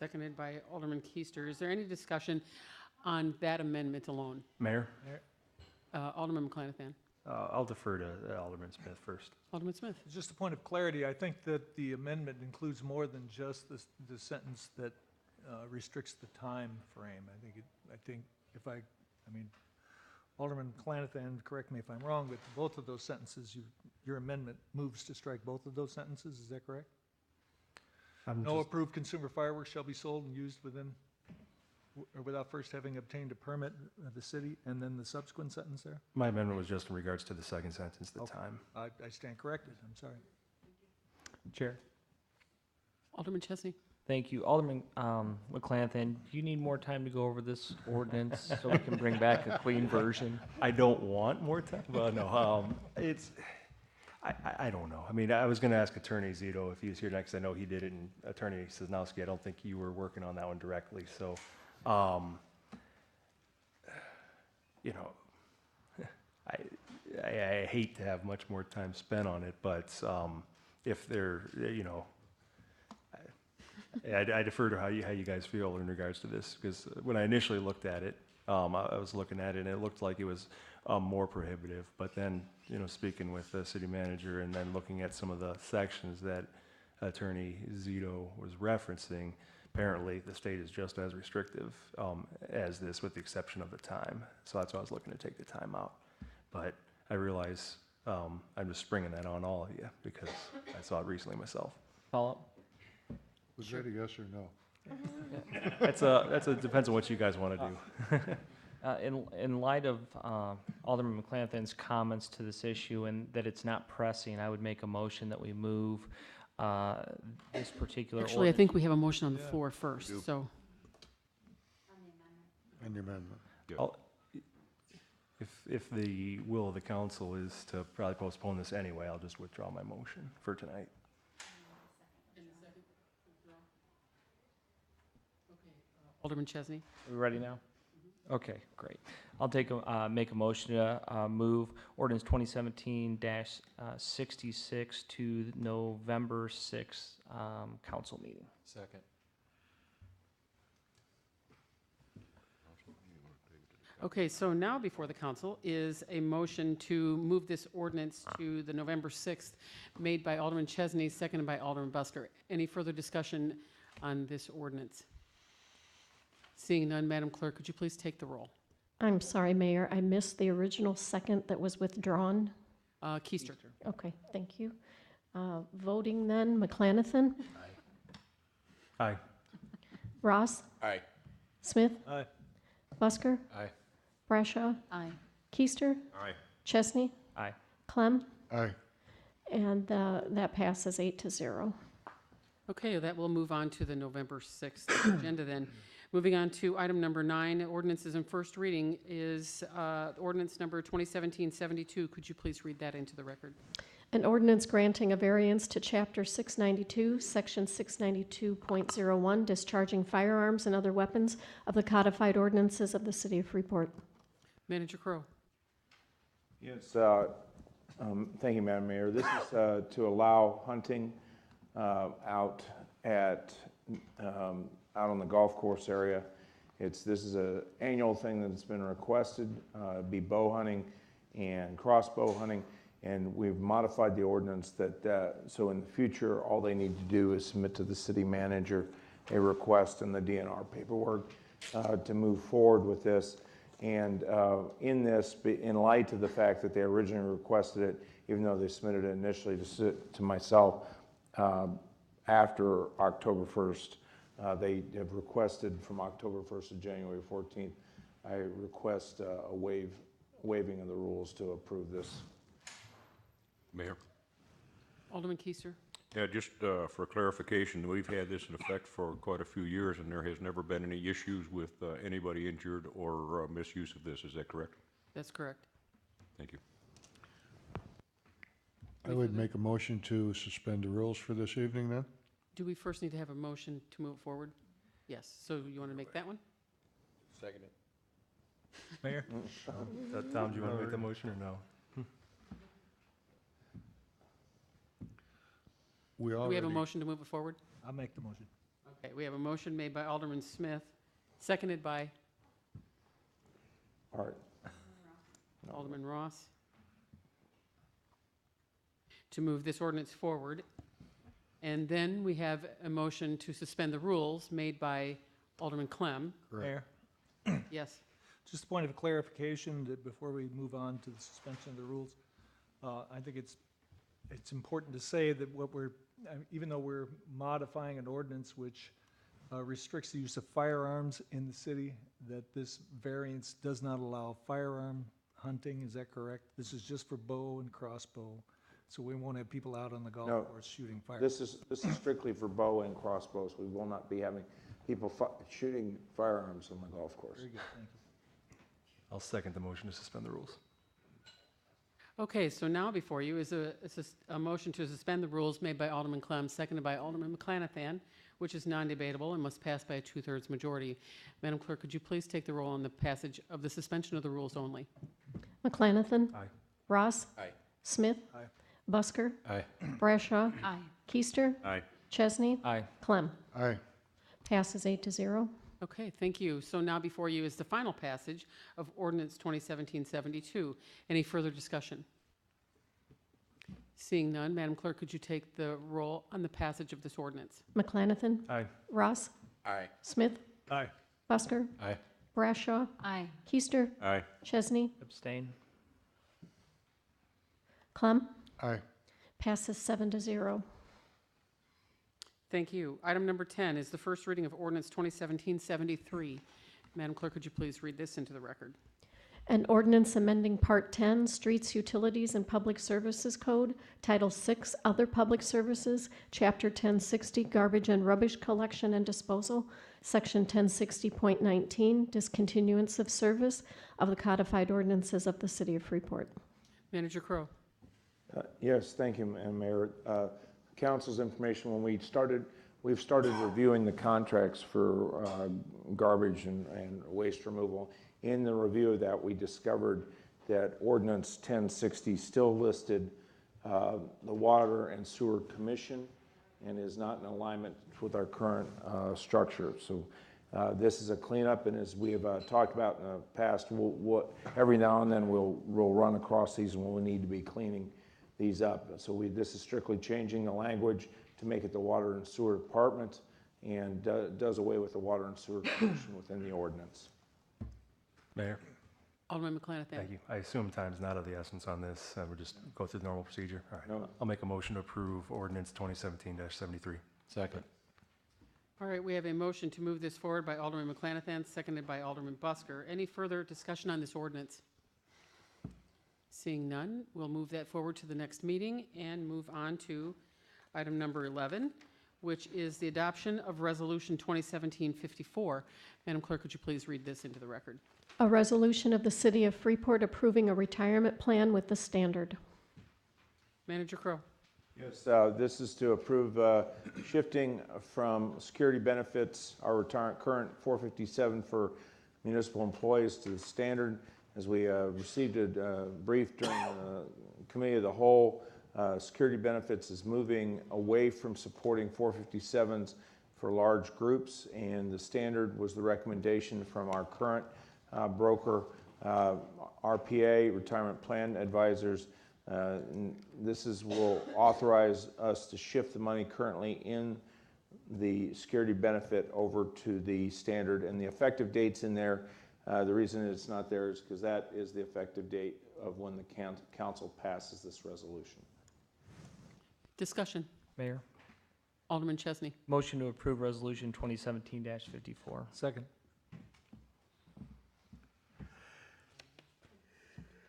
Seconded by Alderman Keister. Is there any discussion on that amendment alone? Mayor? Alderman McClanathan. I'll defer to Alderman Smith first. Alderman Smith. Just a point of clarity, I think that the amendment includes more than just the sentence that restricts the time frame. I mean, Alderman McClanathan, correct me if I'm wrong, but both of those sentences, your amendment moves to strike both of those sentences, is that correct? No approved consumer fireworks shall be sold and used within or without first having obtained a permit of the city, and then the subsequent sentence there? My amendment was just in regards to the second sentence, the time. I stand corrected, I'm sorry. Chair. Alderman Chesney. Thank you. Alderman McClanathan, do you need more time to go over this ordinance so we can bring back a clean version? I don't want more time. Well, no, I don't know. I mean, I was going to ask Attorney Zito if he was here next. I know he did it, and Attorney Sosnowski, I don't think you were working on that one directly. So, you know, I hate to have much more time spent on it, but if they're, you know, I defer to how you guys feel in regards to this, because when I initially looked at it, I was looking at it and it looked like it was more prohibitive. But then, you know, speaking with the city manager and then looking at some of the sections that Attorney Zito was referencing, apparently the state is just as restrictive as this, with the exception of the time. So that's why I was looking to take the time out. But I realize I'm just springing that on all of you because I saw it recently myself. Follow up? Was that a yes or no? That's a depends on what you guys want to do. In light of Alderman McClanathan's comments to this issue and that it's not pressing, I would make a motion that we move this particular. Actually, I think we have a motion on the floor first, so. On the amendment. If the will of the council is to probably postpone this anyway, I'll just withdraw my motion for tonight. Alderman Chesney. Are we ready now? Okay, great. I'll make a motion to move ordinance 2017-66 to the November 6th council meeting. Second. Okay, so now before the council is a motion to move this ordinance to the November 6th, made by Alderman Chesney, seconded by Alderman Busker. Any further discussion on this ordinance? Seeing none, Madam Clerk, could you please take the roll? I'm sorry, Mayor, I missed the original second that was withdrawn. Keister. Okay, thank you. Voting then, McClanathan? Aye. Ross? Aye. Smith? Aye. Busker? Aye. Brashaw? Aye. Keister? Aye. Chesney? Aye. Clem? Aye. And that passes 8-0. Okay, that will move on to the November 6th agenda then. Moving on to item number 9, ordinances in first reading is ordinance number 2017-72. Could you please read that into the record? An ordinance granting a variance to Chapter 692, Section 692.01, discharging firearms and other weapons of the codified ordinances of the City of Freeport. Manager Crowe. Yes, thank you, Madam Mayor. This is to allow hunting out on the golf course area. This is an annual thing that's been requested, be bow hunting and crossbow hunting, and we've modified the ordinance that so in the future, all they need to do is submit to the city manager a request and the DNR paperwork to move forward with this. And in this, in light of the fact that they originally requested it, even though they submitted it initially to myself after October 1st, they have requested from October 1st to January 14th, I request a waiving of the rules to approve this. Mayor? Alderman Keister. Yeah, just for clarification, we've had this in effect for quite a few years, and there has never been any issues with anybody injured or misuse of this. Is that correct? That's correct. Thank you. I would make a motion to suspend the rules for this evening then. Do we first need to have a motion to move forward? Yes. So you want to make that one? Second it. Mayor? Tom, do you want to make the motion or no? Do we have a motion to move it forward? I'll make the motion. Okay, we have a motion made by Alderman Smith, seconded by All right. Alderman Ross, to move this ordinance forward. And then we have a motion to suspend the rules made by Alderman Clem. Mayor, Yes. just a point of clarification that before we move on to the suspension of the rules, I think it's important to say that even though we're modifying an ordinance which restricts the use of firearms in the city, that this variance does not allow firearm hunting. Is that correct? This is just for bow and crossbow. So we won't have people out on the golf No, course shooting fire. This is strictly for bow and crossbows. We will not be having people shooting firearms on the golf course. Very good, thank you. I'll second the motion to suspend the rules. Okay, so now before you is a motion to suspend the rules made by Alderman Clem, seconded by Alderman McClanathan, which is non-debatable and must pass by a 2/3 majority. Madam Clerk, could you please take the roll on the passage of the suspension of the rules only? McClanathan. Aye. Ross. Aye. Smith. Aye. Busker. Aye. Brashaw. Aye. Keister. Aye. Chesney. Aye. Clem. Aye. Passes 8-0. Okay, thank you. So now before you is the final passage of ordinance 2017-72. Any further discussion? Seeing none, Madam Clerk, could you take the roll on the passage of this ordinance? McClanathan. Aye. Ross. Aye. Smith. Aye. Busker. Aye. Brashaw. Aye. Keister. Aye. Chesney. Abstain. Clem. Aye. Passes 7-0. Thank you. Item number 10 is the first reading of ordinance 2017-73. Madam Clerk, could you please read this into the record? An ordinance amending Part 10, Streets, Utilities, and Public Services Code, Title 6, Other Public Services, Chapter 1060, Garbage and Rubbish Collection and Disposal, Section 1060.19, Discontinuance of Service of the codified ordinances of the City of Freeport. Manager Crowe. Yes, thank you, Madam Mayor. Council's information, when we've started reviewing the contracts for garbage and waste removal. In the review of that, we discovered that Ordinance 1060 still listed the Water and Sewer Commission and is not in alignment with our current structure. So this is a cleanup, and as we have talked about in the past, every now and then we'll run across these and we'll need to be cleaning these up. So this is strictly changing the language to make it the Water and Sewer Department and does away with the Water and Sewer Commission within the ordinance. Mayor? Alderman McClanathan. Thank you. I assume time's not of the essence on this. We'll just go through the normal procedure. All right. No. I'll make a motion to approve ordinance 2017-73. Second. All right, we have a motion to move this forward by Alderman McClanathan, seconded by Alderman Busker. Any further discussion on this ordinance? Seeing none, we'll move that forward to the next meeting and move on to item number 11, which is the adoption of Resolution 2017-54. Madam Clerk, could you please read this into the record? A resolution of the City of Freeport approving a retirement plan with the Standard. Manager Crowe. Yes, this is to approve shifting from security benefits, our current 457 for municipal employees, to the Standard. As we received a brief during the Committee of the Whole, security benefits is moving away from supporting 457s for large groups, and the Standard was the recommendation from our current broker, RPA, Retirement Plan Advisors. Will authorize us to shift the money currently in the security benefit over to the Standard, and the effective date's in there. The reason it's not there is because that is the effective date of when the council passes this resolution. Discussion. Mayor, Alderman Chesney. motion to approve Resolution 2017-54. Second.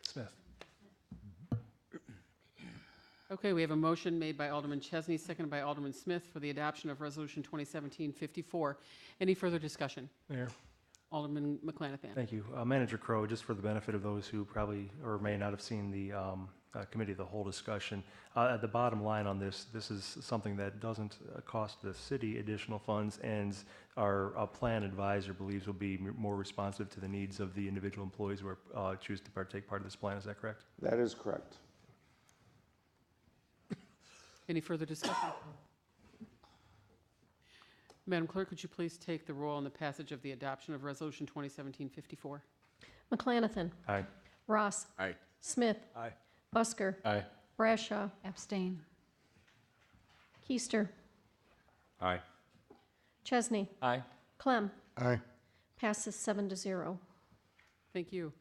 Smith. Okay, we have a motion made by Alderman Chesney, seconded by Alderman Smith for the adoption of Resolution 2017-54. Any further discussion? Mayor. Alderman McClanathan. Thank you. Manager Crowe, just for the benefit of those who probably or may not have seen the Committee of the Whole discussion, at the bottom line on this is something that doesn't cost the city additional funds, and our plan advisor believes will be more responsive to the needs of the individual employees who choose to partake part of this plan. Is that correct? That is correct. Any further discussion? Madam Clerk, could you please take the roll on the passage of the adoption of Resolution 2017-54? McClanathan. Aye. Ross. Aye. Smith. Aye. Busker. Aye. Brashaw. Abstain. Keister. Aye. Chesney. Aye. Clem. Aye. Passes 7-0. Thank you.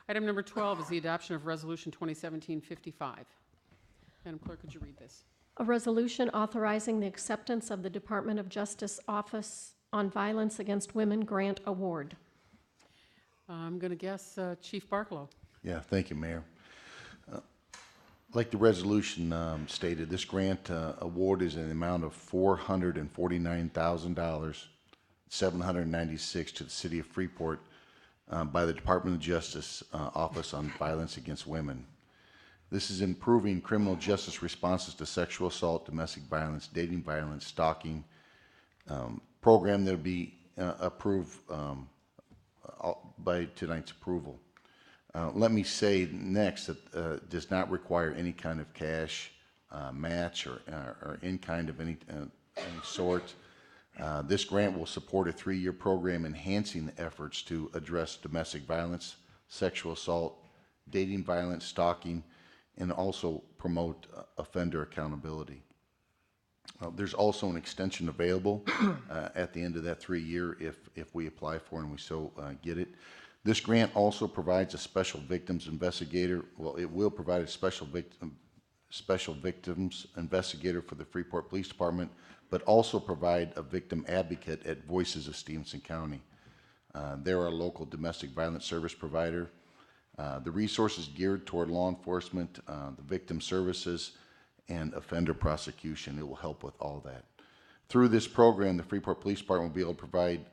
Item number 12 is the adoption of Resolution 2017-55. Madam Clerk, could you read this? A resolution authorizing the acceptance of the Department of Justice Office on Violence Against Women Grant Award. I'm going to guess Chief Barklow. Yeah, thank you, Mayor. Like the resolution stated, this grant award is in the amount of $449,000, $796 to the City of Freeport by the Department of Justice Office on Violence Against Women. This is improving criminal justice responses to sexual assault, domestic violence, dating violence, stalking, program that will be approved by tonight's approval. Let me say next that does not require any kind of cash match or in kind of any sort. This grant will support a 3-year program enhancing the efforts to address domestic violence, sexual assault, dating violence, stalking, and also promote offender accountability. There's also an extension available at the end of that 3-year if we apply for it and we so get it. This grant also provides a special victims investigator. Well, it will provide a special victims investigator for the Freeport Police Department, but also provide a victim advocate at Voices of Stevenson County. They're our local domestic violence service provider. The resources geared toward law enforcement, the victim services, and offender prosecution. It will help with all that. Through this program, the Freeport Police Department will be able to provide,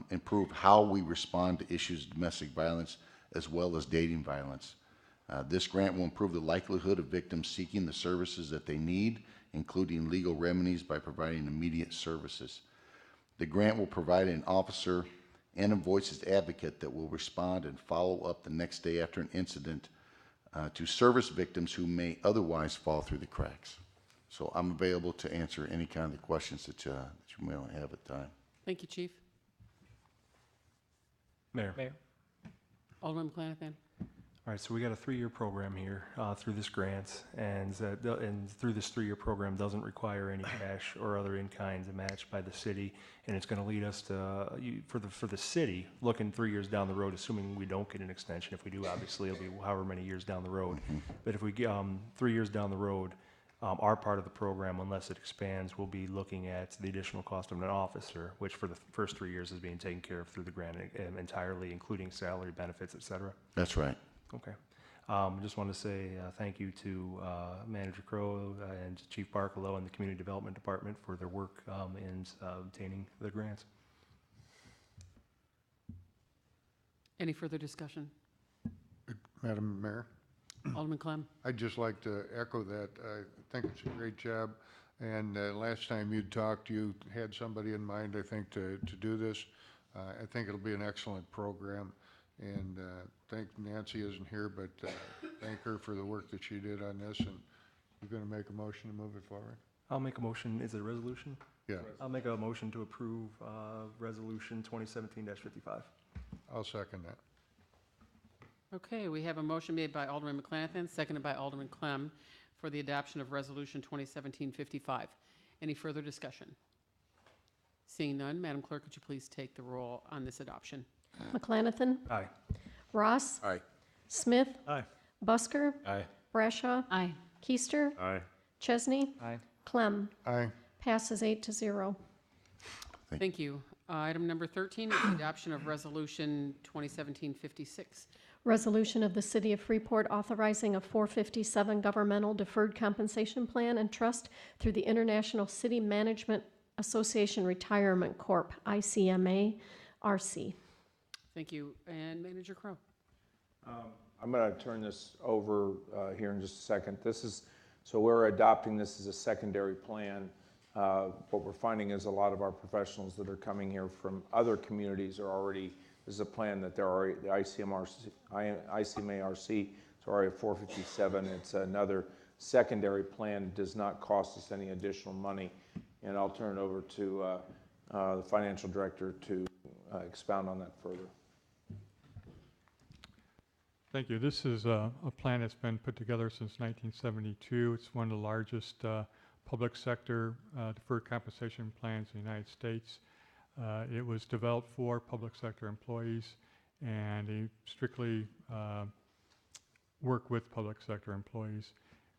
improve how we respond to issues of domestic violence as well as dating violence. This grant will improve the likelihood of victims seeking the services that they need, including legal remedies, by providing immediate services. The grant will provide an officer and a Voices advocate that will respond and follow up the next day after an incident to service victims who may otherwise fall through the cracks. So I'm available to answer any kind of questions that you may have at the time. Thank you, Chief. Mayor. Alderman McClanathan. All right, so we got a 3-year program here through this grant, and through this 3-year program doesn't require any cash or other in-kind match by the city, and it's going to lead us to for the city looking 3 years down the road, assuming we don't get an extension. If we do, obviously it'll be however many years down the road. But if we get 3 years down the road, our part of the program, unless it expands, will be looking at the additional cost of an officer, which for the first 3 years is being taken care of through the grant entirely, including salary, benefits, et cetera. That's right. Okay. I just want to say thank you to Manager Crowe and Chief Barkalow and the Community Development Department for their work in obtaining the grants. Any further discussion? Madam Mayor? Alderman Clem? I'd just like to echo that. I think it's a great job. And last time you'd talked, you had somebody in mind, I think, to do this. I think it'll be an excellent program. And thank Nancy isn't here, but thank her for the work that she did on this. And you're going to make a motion to move it forward? I'll make a motion. Is it a resolution? Yeah. I'll make a motion to approve Resolution 2017-55. I'll second that. Okay, we have a motion made by Alderman McClanathan, seconded by Alderman Clem for the adoption of Resolution 2017-55. Any further discussion? Seeing none, Madam Clerk, could you please take the roll on this adoption? McClanathan. Aye. Ross. Aye. Smith. Aye. Busker. Aye. Brashaw. Aye. Keister. Aye. Chesney. Aye. Clem. Aye. Passes 8-0. Thank you. Item number 13 is the adoption of Resolution 2017-56. Resolution of the City of Freeport authorizing a 457 governmental deferred compensation plan and trust through the International City Management Association Retirement Corp., ICMA, RC. Thank you. And Manager Crowe. I'm going to turn this over here in just a second. So we're adopting this as a secondary plan. What we're finding is a lot of our professionals that are coming here from other communities are already, this is a plan that they're already, the ICMA-RC is already at 457. It's another secondary plan. It does not cost us any additional money. And I'll turn it over to the financial director to expound on that further. Thank you. This is a plan that's been put together since 1972. It's one of the largest public sector deferred compensation plans in the United States. It was developed for public sector employees, and they strictly work with public sector employees.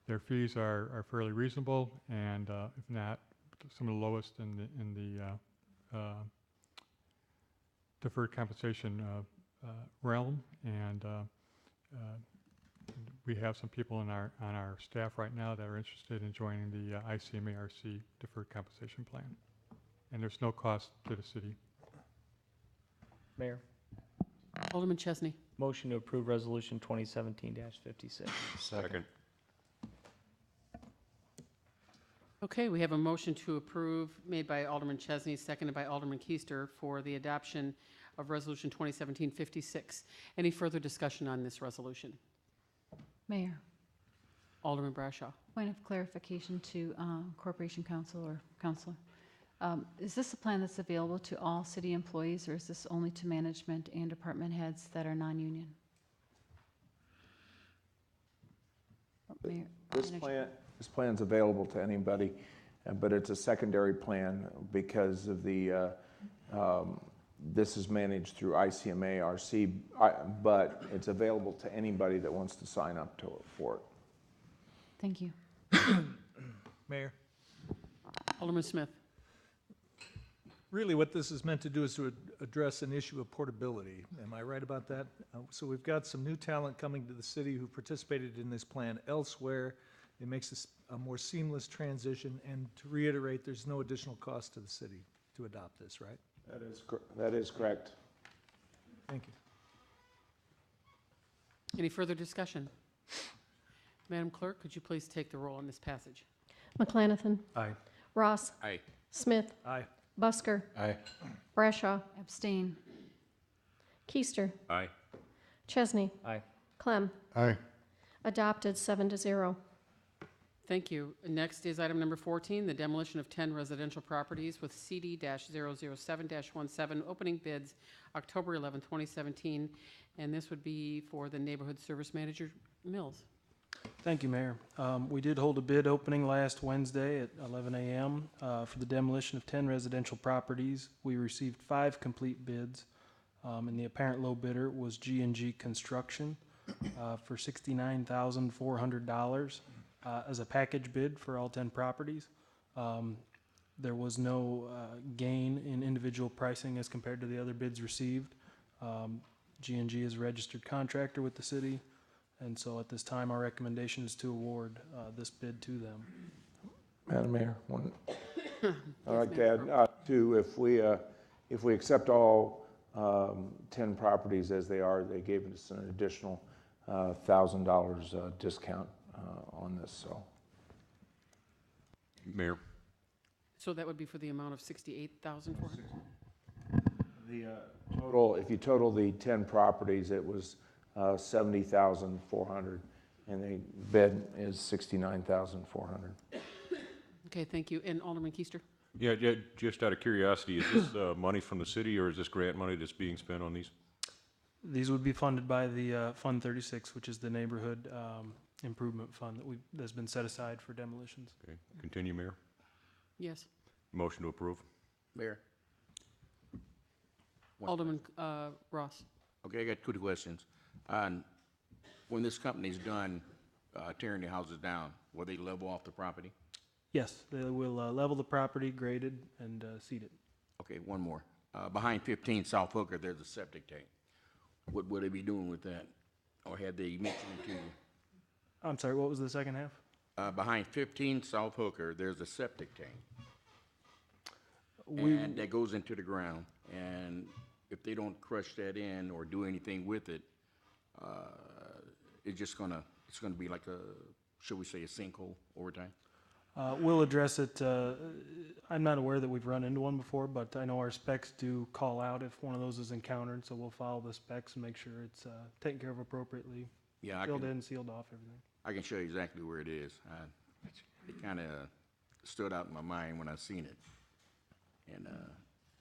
Their fees are fairly reasonable, and if not, some of the lowest in the deferred compensation realm. And we have some people on our staff right now that are interested in joining the ICMA-RC deferred compensation plan. And there's no cost to the city. Mayor, Alderman Chesney. motion to approve Resolution 2017-56. Second. Okay, we have a motion to approve made by Alderman Chesney, seconded by Alderman Keister for the adoption of Resolution 2017-56. Any further discussion on this resolution? Mayor, Alderman Brashaw. point of clarification to Corporation Counsel or Counselor. Is this a plan that's available to all city employees, or is this only to management and department heads that are non-union? Mayor, This Manager. plan's available to anybody, but it's a secondary plan because of the, this is managed through ICMA-RC, but it's available to anybody that wants to sign up for it. Thank you. Mayor, Alderman Smith. really what this is meant to do is to address an issue of portability. Am I right about that? So we've got some new talent coming to the city who participated in this plan elsewhere. It makes this a more seamless transition, and to reiterate, there's no additional cost to the city to adopt this, right? That is correct. Thank you. Any further discussion? Madam Clerk, could you please take the roll on this passage? McClanathan. Aye. Ross. Aye. Smith. Aye. Busker. Aye. Brashaw. Abstain. Keister. Aye. Chesney. Aye. Clem. Aye. Adopted 7-0. Thank you. Next is item number 14, the demolition of 10 residential properties with CD-007-17, opening bids October 11, 2017, and this would be for the Neighborhood Service Manager, Mills. Thank you, Mayor. We did hold a bid opening last Wednesday at 11 a.m. For the demolition of 10 residential properties. We received 5 complete bids, and the apparent low bidder was G&G Construction for $69,400 as a package bid for all 10 properties. There was no gain in individual pricing as compared to the other bids received. G&G is a registered contractor with the city, And so at this time, our recommendation is to award this bid to them. Madam Mayor, I'd like to add, too, if we accept all 10 properties as they are, they gave us an additional $1,000 discount on this, so. Mayor? So that would be for the amount of $68,400? The total, if you total the 10 properties, it was $70,400, and the bid is $69,400. Okay, thank you. And Alderman Keister? Yeah, just out of curiosity, is this money from the city, or is this grant money that's being spent on these? These would be funded by the Fund 36, which is the neighborhood improvement fund that's been set aside for demolitions. Okay, continue, Mayor. Yes. Motion to approve. Mayor? Alderman Ross? Okay, I got two questions. When this company's done tearing the houses down, will they level off the property? Yes, they will level the property, grade it, and seed it. Okay, one more. Behind 15 South Hooker, there's a septic tank. What will they be doing with that? Or had they mentioned it to you? I'm sorry, what was the second half? Behind 15 South Hooker, there's a septic tank. And that goes into the ground. And if they don't crush that in or do anything with it, it's gonna be like a, should we say, a sinkhole over time? We'll address it. I'm not aware that we've run into one before, but I know our specs do call out if one of those is encountered, so we'll follow the specs and make sure it's taken care of appropriately. Yeah, filled in, sealed off, everything. I can show you exactly where it is. It kind of stood out in my mind when I seen it. And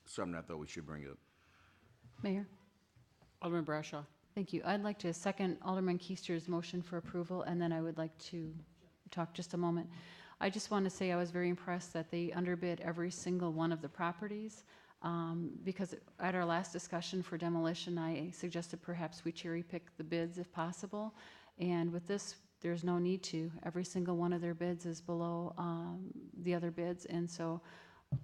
something I thought we should bring up. Mayor? Alderman Brashaw? Thank you. I'd like to second Alderman Keister's motion for approval, and then I would like to talk just a moment. I just want to say I was very impressed that they underbid every single one of the properties, because at our last discussion for demolition, I suggested perhaps we cherry pick the bids if possible. And with this, there's no need to. Every single one of their bids is below the other bids, and so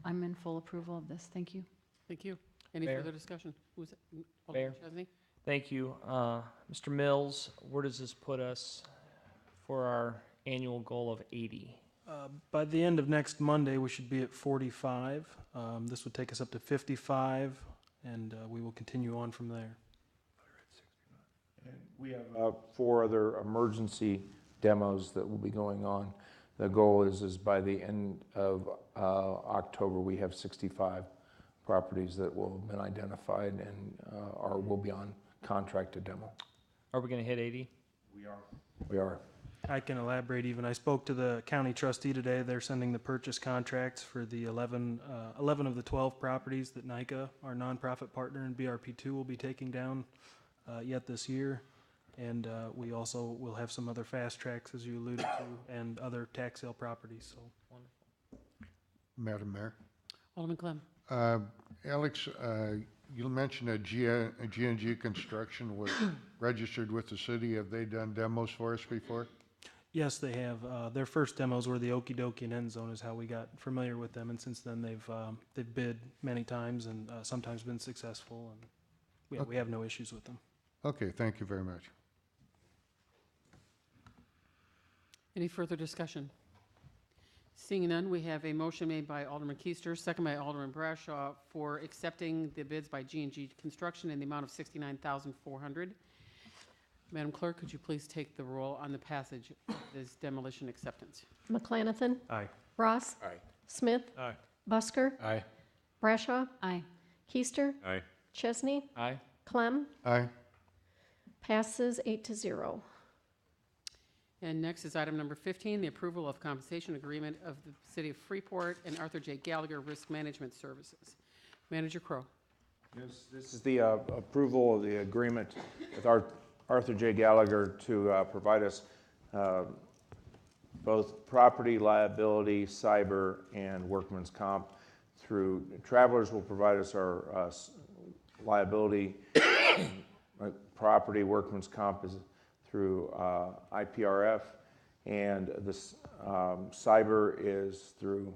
I'm in full approval of this. Thank you. Thank you. Any Mayor? further discussion? Who's it? Mayor? Alderman Chesney? Thank you. Mr. Mills, where does this put us for our annual goal of 80? By the end of next Monday, we should be at 45. This would take us up to 55, and we will continue on from there. And we have 4 other emergency demos that will be going on. The goal is by the end of October, we have 65 properties that will have been identified and will be on contract to demo. Are we going to hit 80? We are. I can elaborate even. I spoke to the county trustee today. They're sending the purchase contracts for the 11 of the 12 properties that NICA, our nonprofit partner in BRP2, will be taking down yet this year. And we also will have some other fast tracks, as you alluded to, and other tax sale properties. So wonderful. Madam Mayor. Alderman Clem. Alex, you mentioned that G&G Construction was registered with the city. Have they done demos for us before? yes, they have. Their first demos were the Okie Dokie and End Zone is how we got familiar with them, and since then they've bid many times and sometimes been successful, and we have no issues with them. Okay, thank you very much. Any further discussion? Seeing none, we have a motion made by Alderman Keister, second by Alderman Brashaw, for accepting the bids by G&G Construction in the amount of $69,400. Madam Clerk, could you please take the roll on the passage of this demolition acceptance? McClanathan. Aye. Ross. Aye. Smith. Aye. Busker. Aye. Brashaw. Aye. Keister. Aye. Chesney. Aye. Clem. Aye. Passes 8-0. And next is item number 15, the approval of compensation agreement of the City of Freeport and Arthur J. Gallagher Risk Management Services. Manager Crow. Yes, this is the approval of the agreement with Arthur J. Gallagher to provide us both property liability, cyber, and workman's comp. Through Travelers will provide us our liability, property, workman's comp is through IPRF, and this cyber is through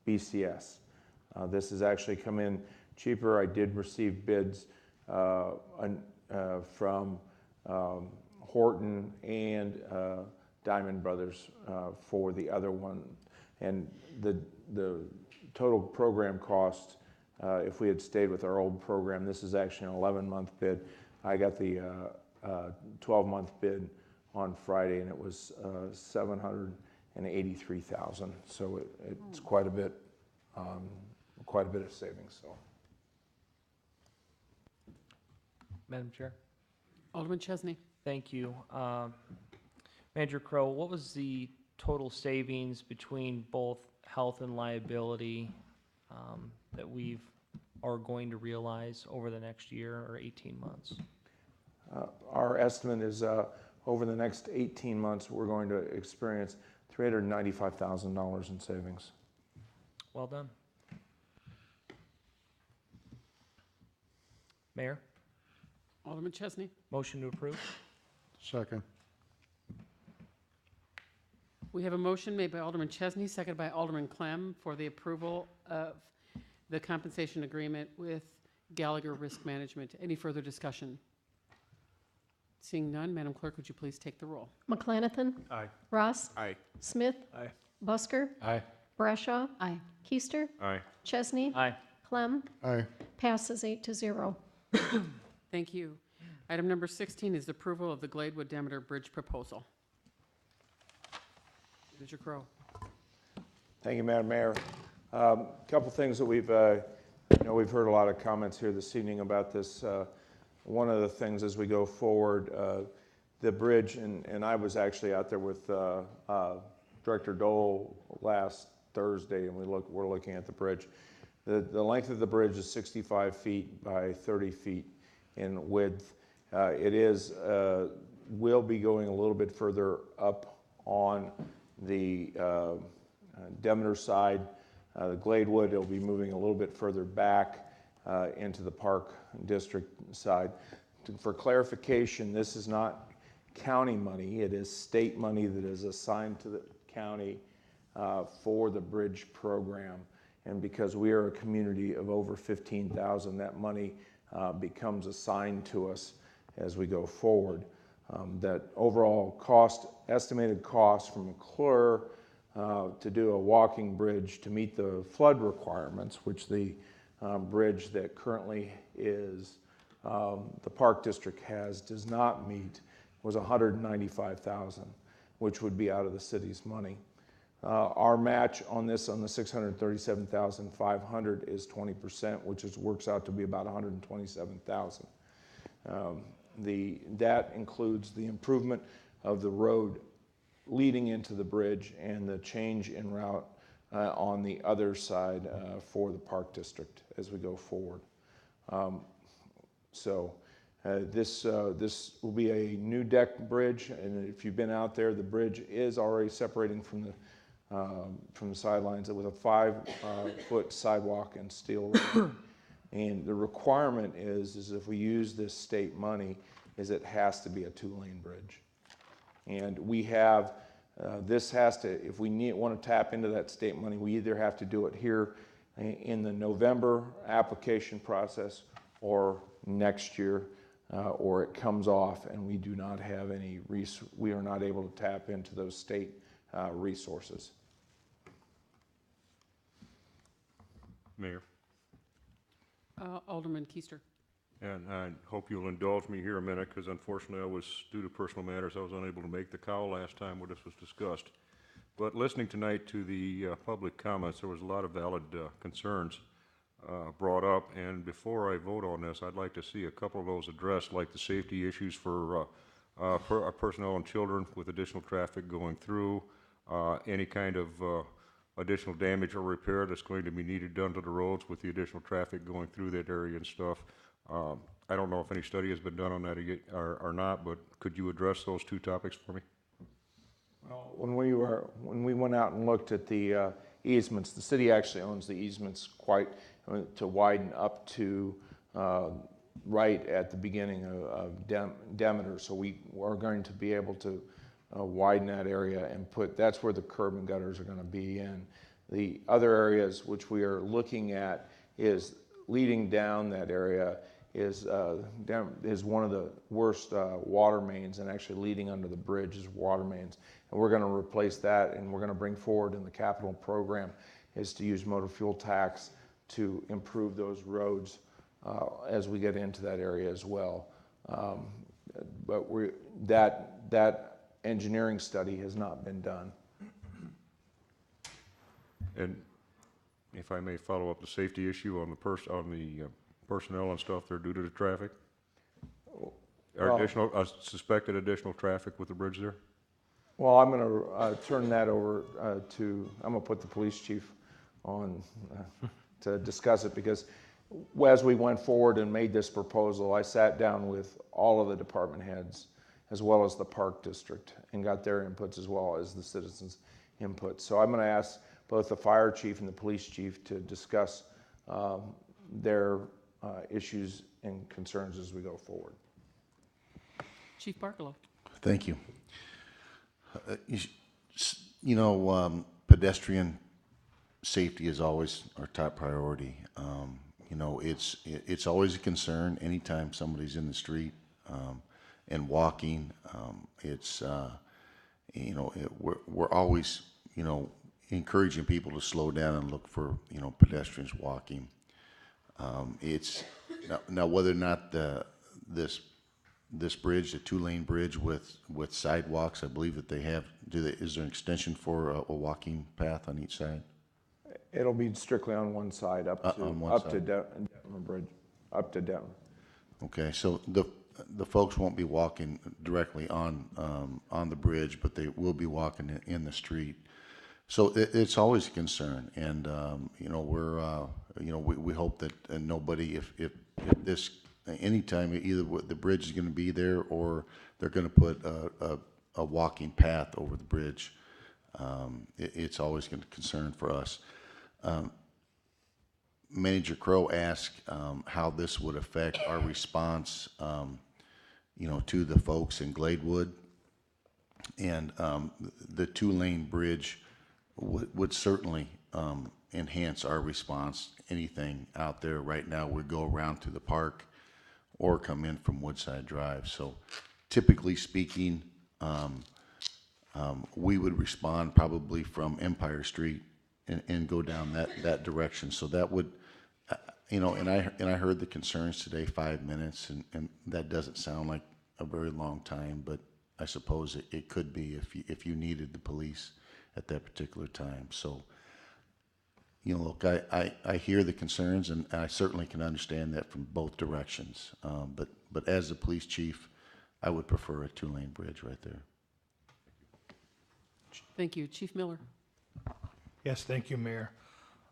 BCS. This has actually come in cheaper. I did receive bids from Horton and Diamond Brothers for the other one. And the total program cost, if we had stayed with our old program, this is actually an 11-month bid. I got the 12-month bid on Friday, and it was $783,000. So it's quite a bit of savings. So, Madam Chair. Alderman Chesney. Thank you. Manager Crowe, what was the total savings between both health and liability that we are going to realize over the next year or 18 months? Our estimate is over the next 18 months, we're going to experience $395,000 in savings. Well done. Mayor? Alderman Chesney. Motion to approve? Second. We have a motion made by Alderman Chesney, seconded by Alderman Clem for the approval of the compensation agreement with Gallagher Risk Management. Any further discussion? Seeing none, Madam Clerk, would you please take the roll? McClanathan. Aye. Ross. Aye. Smith. Aye. Busker. Aye. Brashaw. Aye. Keister. Aye. Chesney. Aye. Clem. Aye. Passes 8-0. Thank you. Item number 16 is approval of the Gladewood Demeter Bridge proposal. Manager Crowe. Thank you, Madam Mayor. Couple things that we've heard a lot of comments here this evening about this. One of the things as we go forward, the bridge, and I was actually out there with Director Dole last Thursday, and we're looking at the bridge. The length of the bridge is 65 feet by 30 feet in width. It will be going a little bit further up on the Demeter side. The Gladewood, it'll be moving a little bit further back into the Park District side. For clarification, this is not county money. It is state money that is assigned to the county for the bridge program. And because we are a community of over 15,000, that money becomes assigned to us as we go forward. That overall cost, estimated cost from McClure to do a walking bridge to meet the flood requirements, which the bridge that currently is the Park District does not meet, was $195,000, which would be out of the city's money. Our match on this, on the $637,500, is 20%, which works out to be about $127,000. That includes the improvement of the road leading into the bridge and the change in route on the other side for the Park District as we go forward. This will be a new deck bridge, and if you've been out there, the bridge is already separating from the sidelines with a 5-foot sidewalk and steel road. And the requirement is if we use this state money, is it has to be a 2-lane bridge. And we have, this has to, if we want to tap into that state money, we either have to do it here in the November application process or next year, or it comes off and we do not have any, we are not able to tap into those state resources. Mayor. Alderman Keister. And I hope you'll indulge me here a minute, because unfortunately due to personal matters, I was unable to make the call last time where this was discussed. But listening tonight to the public comments, there was a lot of valid concerns brought up. And before I vote on this, I'd like to see a couple of those addressed, like the safety issues for our personnel and children with additional traffic going through, any kind of additional damage or repair that's going to be needed done to the roads with the additional traffic going through that area and stuff. I don't know if any study has been done on that or not, but could you address those two topics for me? Well, when we went out and looked at the easements, the city actually owns the easements to widen up to right at the beginning of Demeter. So we are going to be able to widen that area and that's where the curb and gutters are going to be in. The other areas which we are looking at is leading down that area is one of the worst water mains, and actually leading under the bridge is water mains. And we're going to replace that, and we're going to bring forward in the capital program is to use motor fuel tax to improve those roads as we get into that area as well. But that engineering study has not been done. And if I may follow up the safety issue on the personnel and stuff there due to the traffic? Are suspected additional traffic with the bridge there? Well, I'm going to turn that over I'm going to put the police chief on to discuss it, because as we went forward and made this proposal, I sat down with all of the department heads as well as the park district and got their inputs as well as the citizens' input. So I'm going to ask both the fire chief and the police chief to discuss their issues and concerns as we go forward. Chief Barkalow. Thank you. Pedestrian safety is always our top priority. It's always a concern anytime somebody's in the street and walking. We're always, encouraging people to slow down and look for, pedestrians walking. Now whether or not this bridge, the 2-lane bridge with sidewalks, I believe that they have. Is there an extension for a walking path on each side? It'll be strictly on one side, up to Detmer Bridge, up to Detmer. Okay, so the folks won't be walking directly on the bridge, but they will be walking in the street. So it's always a concern, and we hope that nobody, if this anytime either the bridge is going to be there or they're going to put a walking path over the bridge, it's always going to be a concern for us. Manager Crow asked how this would affect our response, to the folks in Gladewood, and the 2-lane bridge would certainly enhance our response. Anything out there right now would go around to the park or come in from Woodside Drive. So typically speaking, we would respond probably from Empire Street and go down that direction. So that would, and I heard the concerns today, 5 minutes, and that doesn't sound like a very long time, but I suppose it could be if you needed the police at that particular time. So, look, I hear the concerns, and I certainly can understand that from both directions. But as the police chief, I would prefer a 2-lane bridge right there. Thank you. Chief Miller. Yes, thank you, Mayor.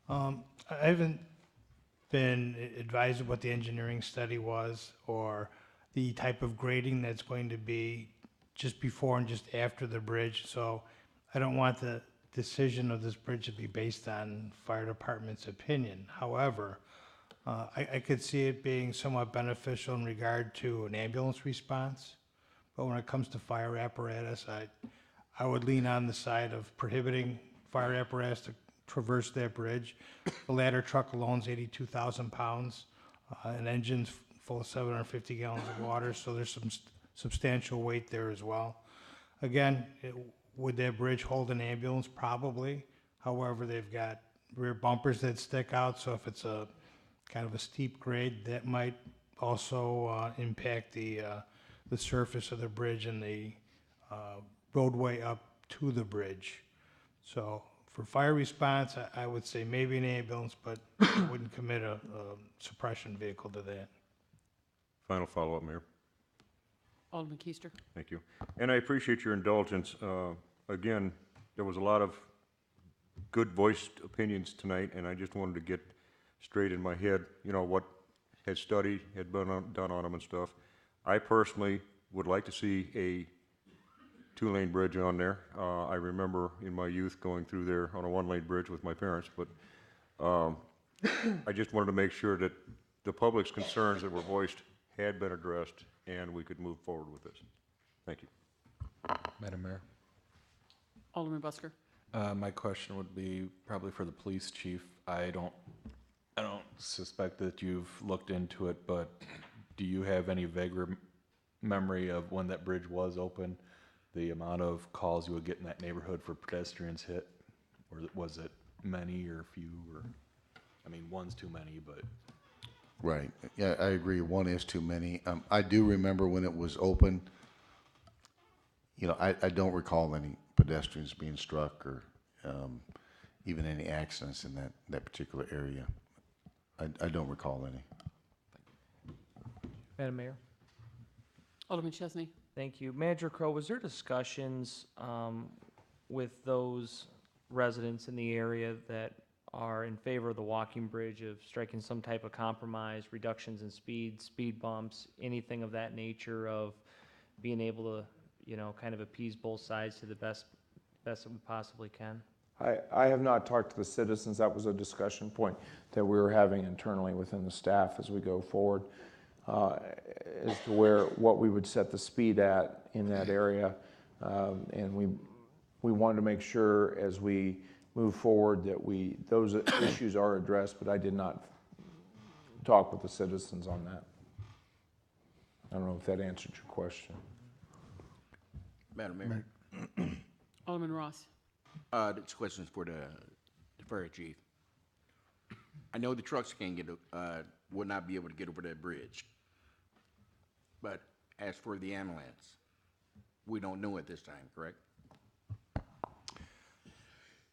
I haven't been advised of what the engineering study was or the type of grading that's going to be just before and just after the bridge. So I don't want the decision of this bridge to be based on fire department's opinion. However, I could see it being somewhat beneficial in regard to an ambulance response. But when it comes to fire apparatus, I would lean on the side of prohibiting fire apparatus to traverse that bridge. The ladder truck alone is 82,000 pounds. An engine's full of 750 gallons of water, so there's some substantial weight there as well. Again, would that bridge hold an ambulance? Probably. However, they've got rear bumpers that stick out, so if it's a kind of a steep grade, that might also impact the surface of the bridge and the roadway up to the bridge. So for fire response, I would say maybe an ambulance, but I wouldn't commit a suppression vehicle to that. Final follow-up, Mayor. Alderman Keister. Thank you. And I appreciate your indulgence. Again, there was a lot of good voiced opinions tonight, and I just wanted to get straight in my head, what had studied, had been done on them and stuff. I personally would like to see a 2-lane bridge on there. I remember in my youth going through there on a 1-lane bridge with my parents, but I just wanted to make sure that the public's concerns that were voiced had been addressed and we could move forward with this. Thank you. Madam Mayor. Alderman Busker. My question would be probably for the police chief. I don't suspect that you've looked into it, but do you have any vague memory of when that bridge was open, the amount of calls you would get in that neighborhood for pedestrians hit? Or was it many or few, or, I mean, one's too many, but. Right. Yeah, I agree. One is too many. I do remember when it was open. You know, I don't recall any pedestrians being struck or even any accidents in that particular area. I don't recall any. Madam Mayor? Alderman Chesney. Thank you. Manager Crowe, was there discussions with those residents in the area that are in favor of the walking bridge of striking some type of compromise, reductions in speed bumps, anything of that nature, of being able to, you know, kind of appease both sides to the best that we possibly can? I have not talked to the citizens. That was a discussion point that we were having internally within the staff as we go forward, as to what we would set the speed at in that area. And we wanted to make sure as we move forward that those issues are addressed, but I did not talk with the citizens on that. I don't know if that answered your question. Madam Mayor. Alderman Ross. This question is for the fire chief. I know the trucks can't will not be able to get over that bridge. But as for the ambulance, we don't know at this time, correct?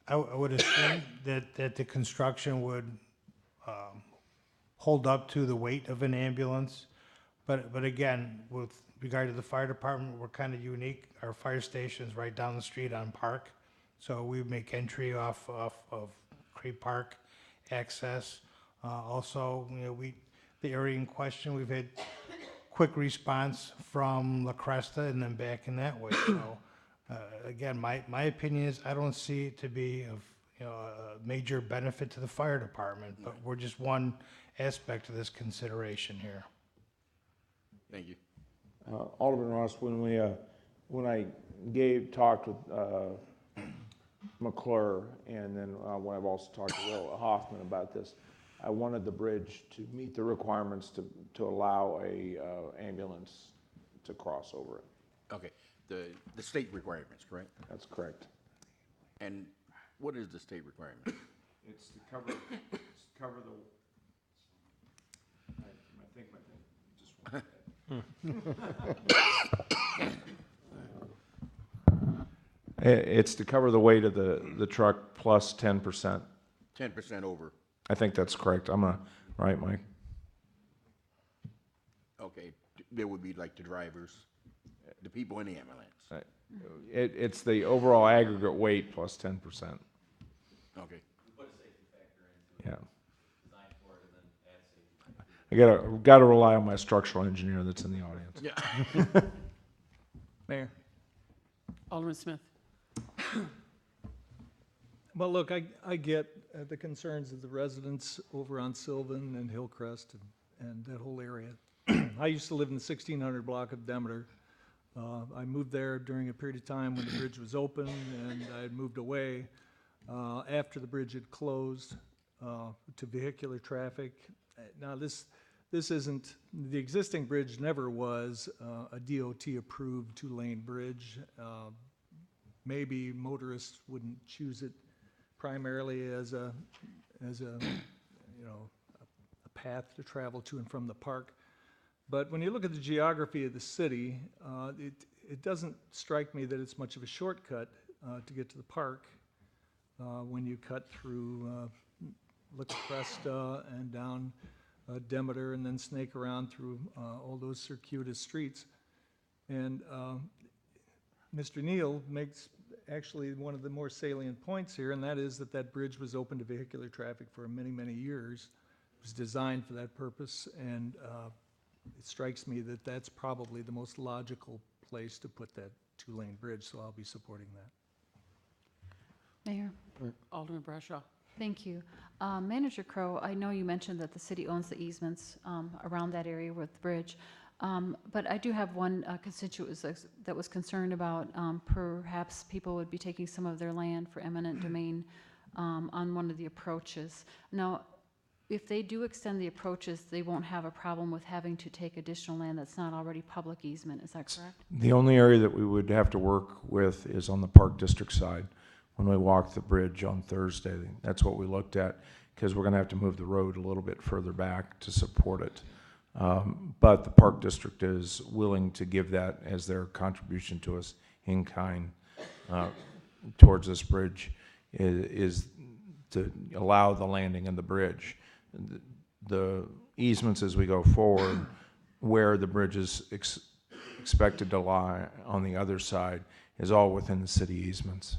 I would assume that the construction would hold up to the weight of an ambulance. But again, with regard to the fire department, we're kind of unique. Our fire station's right down the street on Park. So we make entry off of Cray Park access. Also, you know, the area in question, we've had quick response from La Cresta and then back in that way. So again, my opinion is I don't see it to be of, you know, a major benefit to the fire department, but we're just one aspect of this consideration here. Thank you. Alderman Ross, when I talked with McClure, and then when I've also talked to Will Hoffman about this, I wanted the bridge to meet the requirements to allow a ambulance to cross over it. Okay. The state requirements, correct? That's correct. And what is the state requirement? It's to cover the. I think my thing just It's to cover the weight of the truck plus 10%. 10% over. I think that's correct. Right, Mike? Okay. There would be like the drivers, the people in the ambulance. It's the overall aggregate weight plus 10%. Okay. Yeah. I gotta rely on my structural engineer that's in the audience. Yeah. Mayor. Alderman Smith. Well, look, I get the concerns of the residents over on Sylvan and Hillcrest and that whole area. I used to live in the 1600 block of Demeter. I moved there during a period of time when the bridge was open, and I had moved away after the bridge had closed to vehicular traffic. Now, this isn't, the existing bridge never was a DOT-approved two-lane bridge. Maybe motorists wouldn't choose it primarily as a path to travel to and from the park. But when you look at the geography of the city, it doesn't strike me that it's much of a shortcut to get to the park when you cut through La Cresta and down Demeter and then snake around through all those circuitous streets. And Mr. Neal makes actually one of the more salient points here, and that is that bridge was open to vehicular traffic for many, many years. It was designed for that purpose, and it strikes me that that's probably the most logical place to put that two-lane bridge, so I'll be supporting that. Mayor. Alderman Bradshaw. Thank you. Manager Crowe, I know you mentioned that the city owns the easements around that area with the bridge, but I do have one constituent that was concerned about perhaps people would be taking some of their land for eminent domain on one of the approaches. Now, if they do extend the approaches, they won't have a problem with having to take additional land that's not already public easement, is that correct? The only area that we would have to work with is on the Park District side. When we walked the bridge on Thursday, that's what we looked at, because we're gonna have to move the road a little bit further back to support it. But the Park District is willing to give that as their contribution to us in kind towards this bridge, is to allow the landing of the bridge. The easements as we go forward, where the bridge is expected to lie on the other side, is all within the city easements.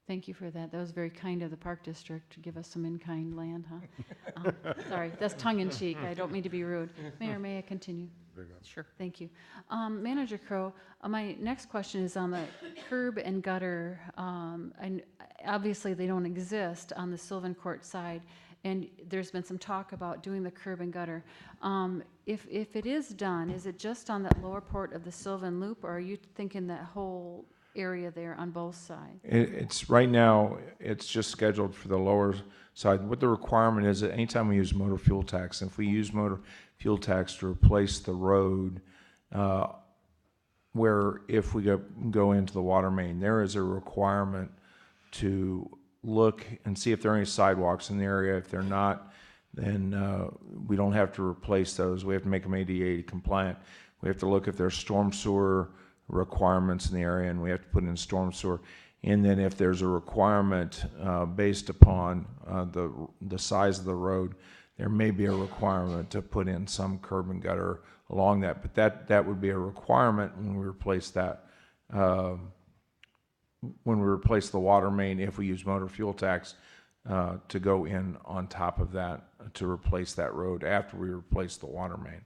Thank you for that. That was very kind of the Park District to give us some in-kind land, huh? Sorry, that's tongue-in-cheek. I don't mean to be rude. Mayor, may I continue? Sure. Thank you. Manager Crow, my next question is on the curb and gutter. And obviously, they don't exist on the Sylvan Court side, and there's been some talk about doing the curb and gutter. If it is done, is it just on that lower part of the Sylvan Loop, or are you thinking that whole area there on both sides? It's right now, it's just scheduled for the lower side. What the requirement is that anytime we use motor fuel tax, if we use motor fuel tax to replace the road, where if we go into the water main, there is a requirement to look and see if there are any sidewalks in the area. If they're not, then we don't have to replace those. We have to make them ADA compliant. We have to look if there's storm sewer requirements in the area, and we have to put in storm sewer. And then if there's a requirement based upon the size of the road, there may be a requirement to put in some curb and gutter along that. But that would be a requirement when we replace that, when we replace the water main, if we use motor fuel tax to go in on top of that to replace that road after we replace the water main.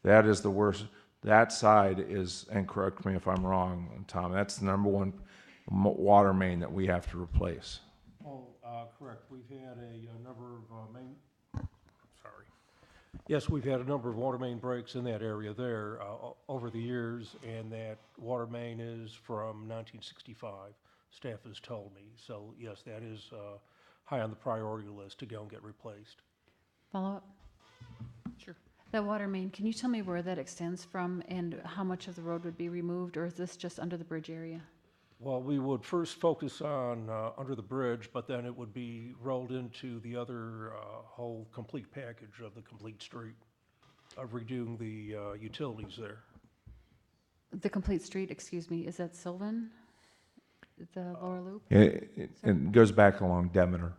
That is the worst. That side is, and correct me if I'm wrong, Tom, that's the number one water main that we have to replace. Oh, correct. We've had a number of Yes, we've had a number of water main breaks in that area there over the years, and that water main is from 1965, staff has told me. So yes, that is high on the priority list to go and get replaced. Follow up? Sure. That water main, can you tell me where that extends from and how much of the road would be removed, or is this just under the bridge area? Well, we would first focus on under the bridge, but then it would be rolled into the other whole complete package of the complete street, of redoing the utilities there. The complete street, excuse me, is that Sylvan? The lower loop? It goes back along Demeter.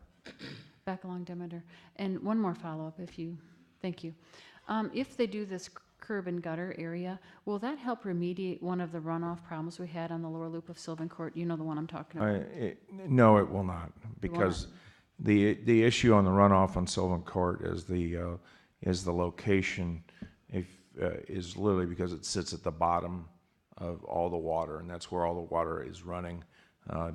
Back along Demeter. And one more follow-up, thank you. If they do this curb and gutter area, will that help remediate one of the runoff problems we had on the lower loop of Sylvan Court? You know the one I'm talking about. No, it will not, because the issue on the runoff on Sylvan Court is the location. Is literally because it sits at the bottom of all the water, and that's where all the water is running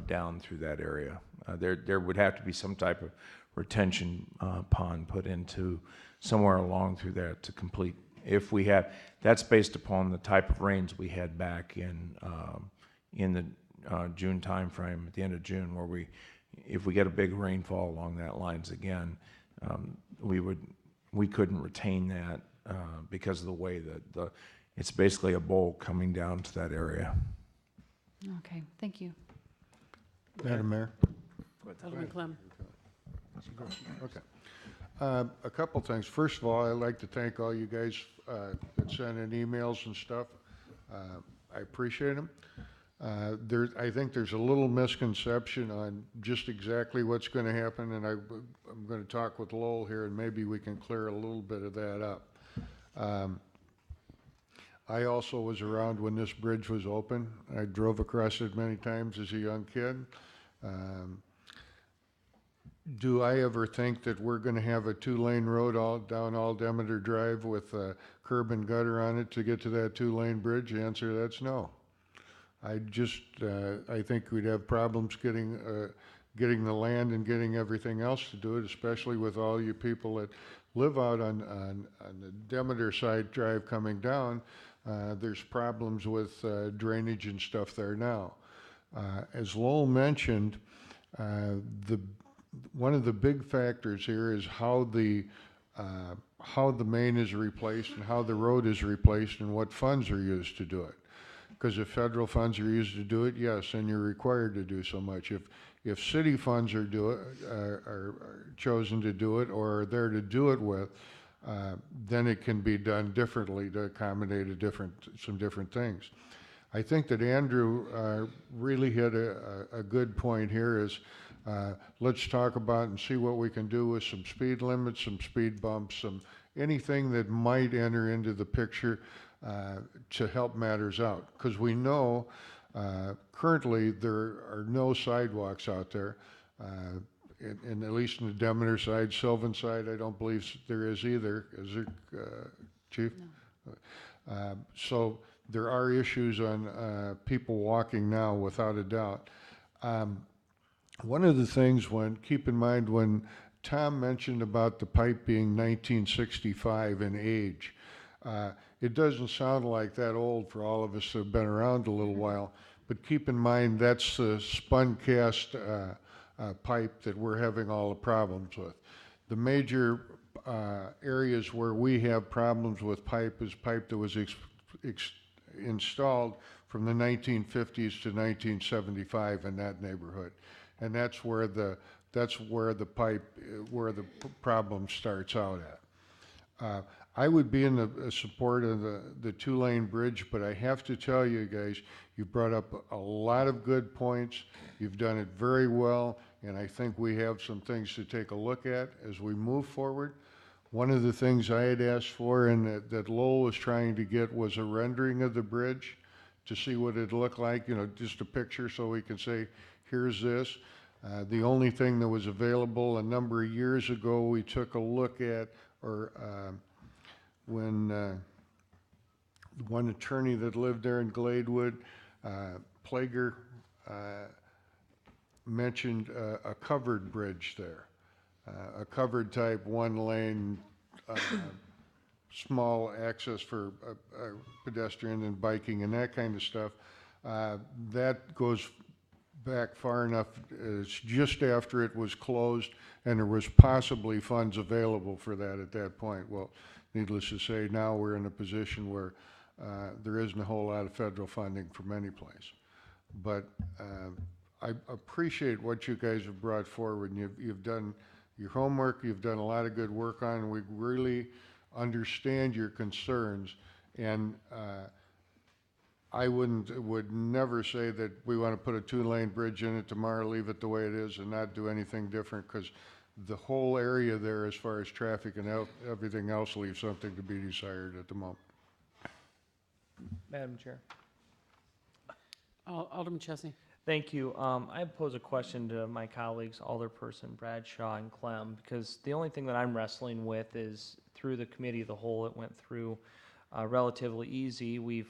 down through that area. There would have to be some type of retention pond put into somewhere along through there to complete. If we have, that's based upon the type of rains we had back in the June timeframe, at the end of June, where if we get a big rainfall along that lines again, we couldn't retain that because of the way that it's basically a bowl coming down to that area. Okay, thank you. Madam Mayor? Alderman Clem. Okay. A couple things. First of all, I'd like to thank all you guys that sent in emails and stuff. I appreciate them. I think there's a little misconception on just exactly what's going to happen, and I'm going to talk with Lowell here, and maybe we can clear a little bit of that up. I also was around when this bridge was open. I drove across it many times as a young kid. Do I ever think that we're going to have a two-lane road down all Demeter Drive with a curb and gutter on it to get to that two-lane bridge? The answer to that's no. I think we'd have problems getting the land and getting everything else to do it, especially with all you people that live out on the Demeter side drive coming down. There's problems with drainage and stuff there now. As Lowell mentioned, one of the big factors here is how the how the main is replaced and how the road is replaced and what funds are used to do it. Because if federal funds are used to do it, yes, then you're required to do so much. If city funds are chosen to do it or are there to do it with, then it can be done differently to accommodate some different things. I think that Andrew really hit a good point here is let's talk about and see what we can do with some speed limits, some speed bumps, anything that might enter into the picture to help matters out. Because we know currently there are no sidewalks out there. And at least in the Demeter side, Sylvan side, I don't believe there is either. Is there, Chief? No. So there are issues on people walking now, without a doubt. One of the things keep in mind when Tom mentioned about the pipe being 1965 in age, it doesn't sound like that old for all of us that have been around a little while, but keep in mind that's the spun cast pipe that we're having all the problems with. The major areas where we have problems with pipe is pipe that was installed from the 1950s to 1975 in that neighborhood, and that's where the problem starts out at. I would be in the support of the two-lane bridge, but I have to tell you guys, you brought up a lot of good points. You've done it very well, and I think we have some things to take a look at as we move forward. One of the things I had asked for and that Lowell was trying to get was a rendering of the bridge to see what it looked like, just a picture so we can say, here's this. The only thing that was available a number of years ago, we took a look at, when one attorney that lived there in Gladewood, Plager, mentioned a covered bridge there, a covered type, one lane, small access for pedestrian and biking and that kind of stuff. That goes back far enough. It's just after it was closed and there was possibly funds available for that at that point. Well, needless to say, now we're in a position where there isn't a whole lot of federal funding from any place. But I appreciate what you guys have brought forward, and you've done your homework, you've done a lot of good work on it. We really understand your concerns, and I would never say that we want to put a two-lane bridge in it tomorrow, leave it the way it is, and not do anything different, because the whole area there, as far as traffic and everything else, leaves something to be desired at the moment. Madam Chair. Alderman Chesney. Thank you. I pose a question to my colleagues, Alderperson Bradshaw and Clem, because the only thing that I'm wrestling with is through the committee of the whole, it went through relatively easy. We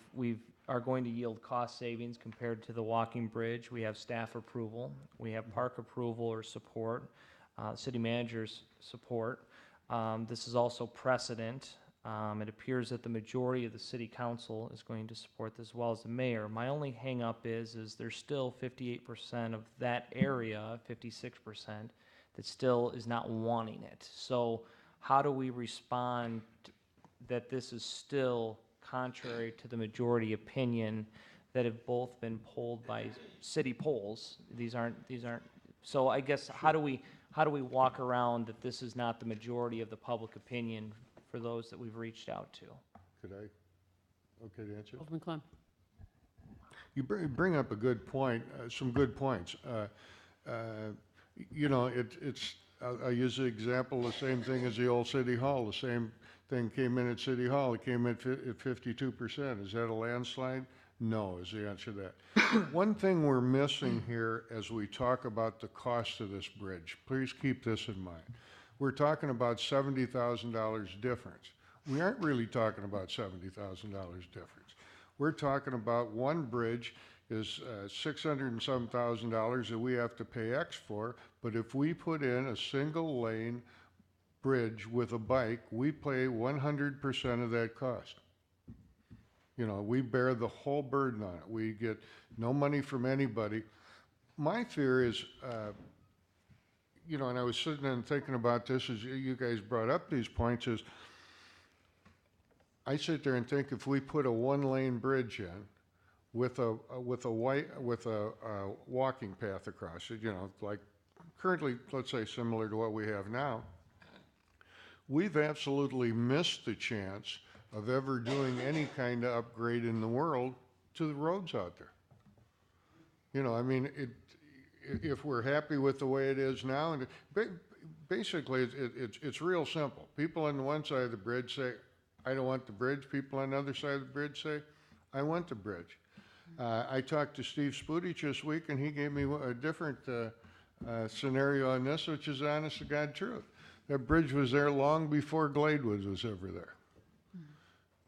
are going to yield cost savings compared to the walking bridge. We have staff approval. We have park approval or support, city manager's support. This is also precedent. It appears that the majority of the city council is going to support this, as well as the mayor. My only hang-up is there's still 58% of that area, 56%, that still is not wanting it. So how do we respond that this is still contrary to the majority opinion that have both been polled by city polls? These aren't. So I guess how do we walk around that this is not the majority of the public opinion for those that we've reached out to? Could I, okay to answer? Alderman Clem. You bring up a good point, some good points. I'll use the example, the same thing as the old City Hall. The same thing came in at City Hall. It came in at 52%. Is that a landslide? No, is the answer to that. One thing we're missing here as we talk about the cost of this bridge, please keep this in mind. We're talking about $70,000 difference. We aren't really talking about $70,000 difference. We're talking about one bridge is $600 and some thousand that we have to pay X for, but if we put in a single lane bridge with a bike, we pay 100% of that cost. We bear the whole burden on it. We get no money from anybody. My fear is, you know, and I was sitting and thinking about this as you guys brought up these points, is I sit there and think if we put a one-lane bridge in with a walking path across it, you know, like currently, let's say similar to what we have now, we've absolutely missed the chance of ever doing any kind of upgrade in the world to the roads out there. You know, I mean, if we're happy with the way it is now, and basically it's real simple. People on the one side of the bridge say, I don't want the bridge. People on the other side of the bridge say, I want the bridge. I talked to Steve Spudich this week, and he gave me a different scenario on this, which is honest to God truth. That bridge was there long before Gladewood was ever there.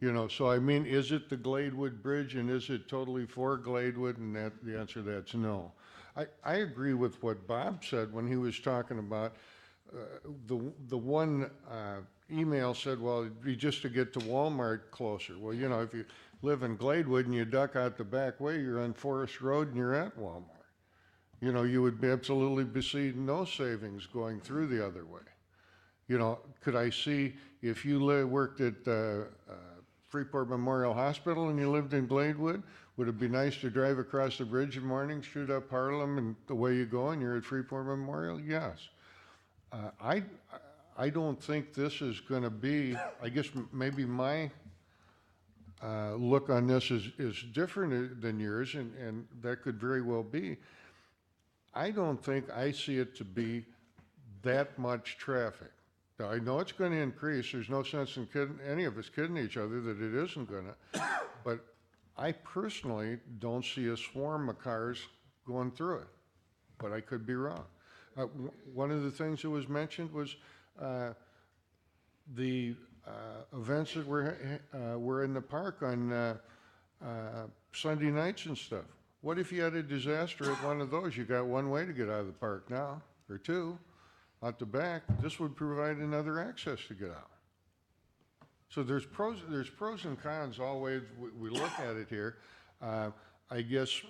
You know, so I mean, is it the Gladewood Bridge, and is it totally for Gladewood? And the answer to that's no. I agree with what Bob said when he was talking about the one email said, well, it'd be just to get to Walmart closer. Well, you know, if you live in Gladewood and you duck out the back way, you're on Forest Road and you're at Walmart. You know, you would be absolutely be seeing no savings going through the other way. You know, could I see if you worked at Freeport Memorial Hospital and you lived in Gladewood, would it be nice to drive across the bridge in the morning, shoot up Harlem, and away you go and you're at Freeport Memorial? Yes. I don't think this is going to be, I guess maybe my look on this is different than yours, and that could very well be. I don't think I see it to be that much traffic. Now, I know it's going to increase. There's no sense in any of us kidding each other that it isn't going to. But I personally don't see a swarm of cars going through it. But I could be wrong. One of the things that was mentioned was the events that were in the park on Sunday nights and stuff. What if you had a disaster at one of those? You got one way to get out of the park now, or two. Out the back, this would provide another access to get out. So there's pros and cons all ways we look at it here. I guess,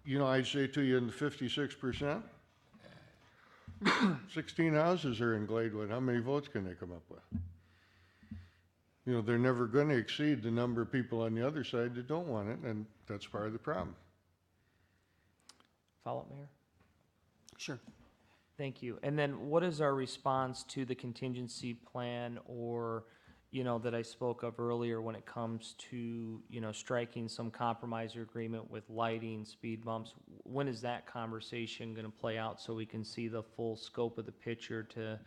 you know, I'd say to you in the 56%, 16 houses are in Gladewood. How many votes can they come up with? You know, they're never going to exceed the number of people on the other side that don't want it, and that's part of the problem. Follow-up, Mayor? Sure. Thank you. And then what is our response to the contingency plan, or, you know, that I spoke of earlier when it comes to, you know, striking some compromise or agreement with lighting, speed bumps? When is that conversation going to play out so we can see the full scope of the picture to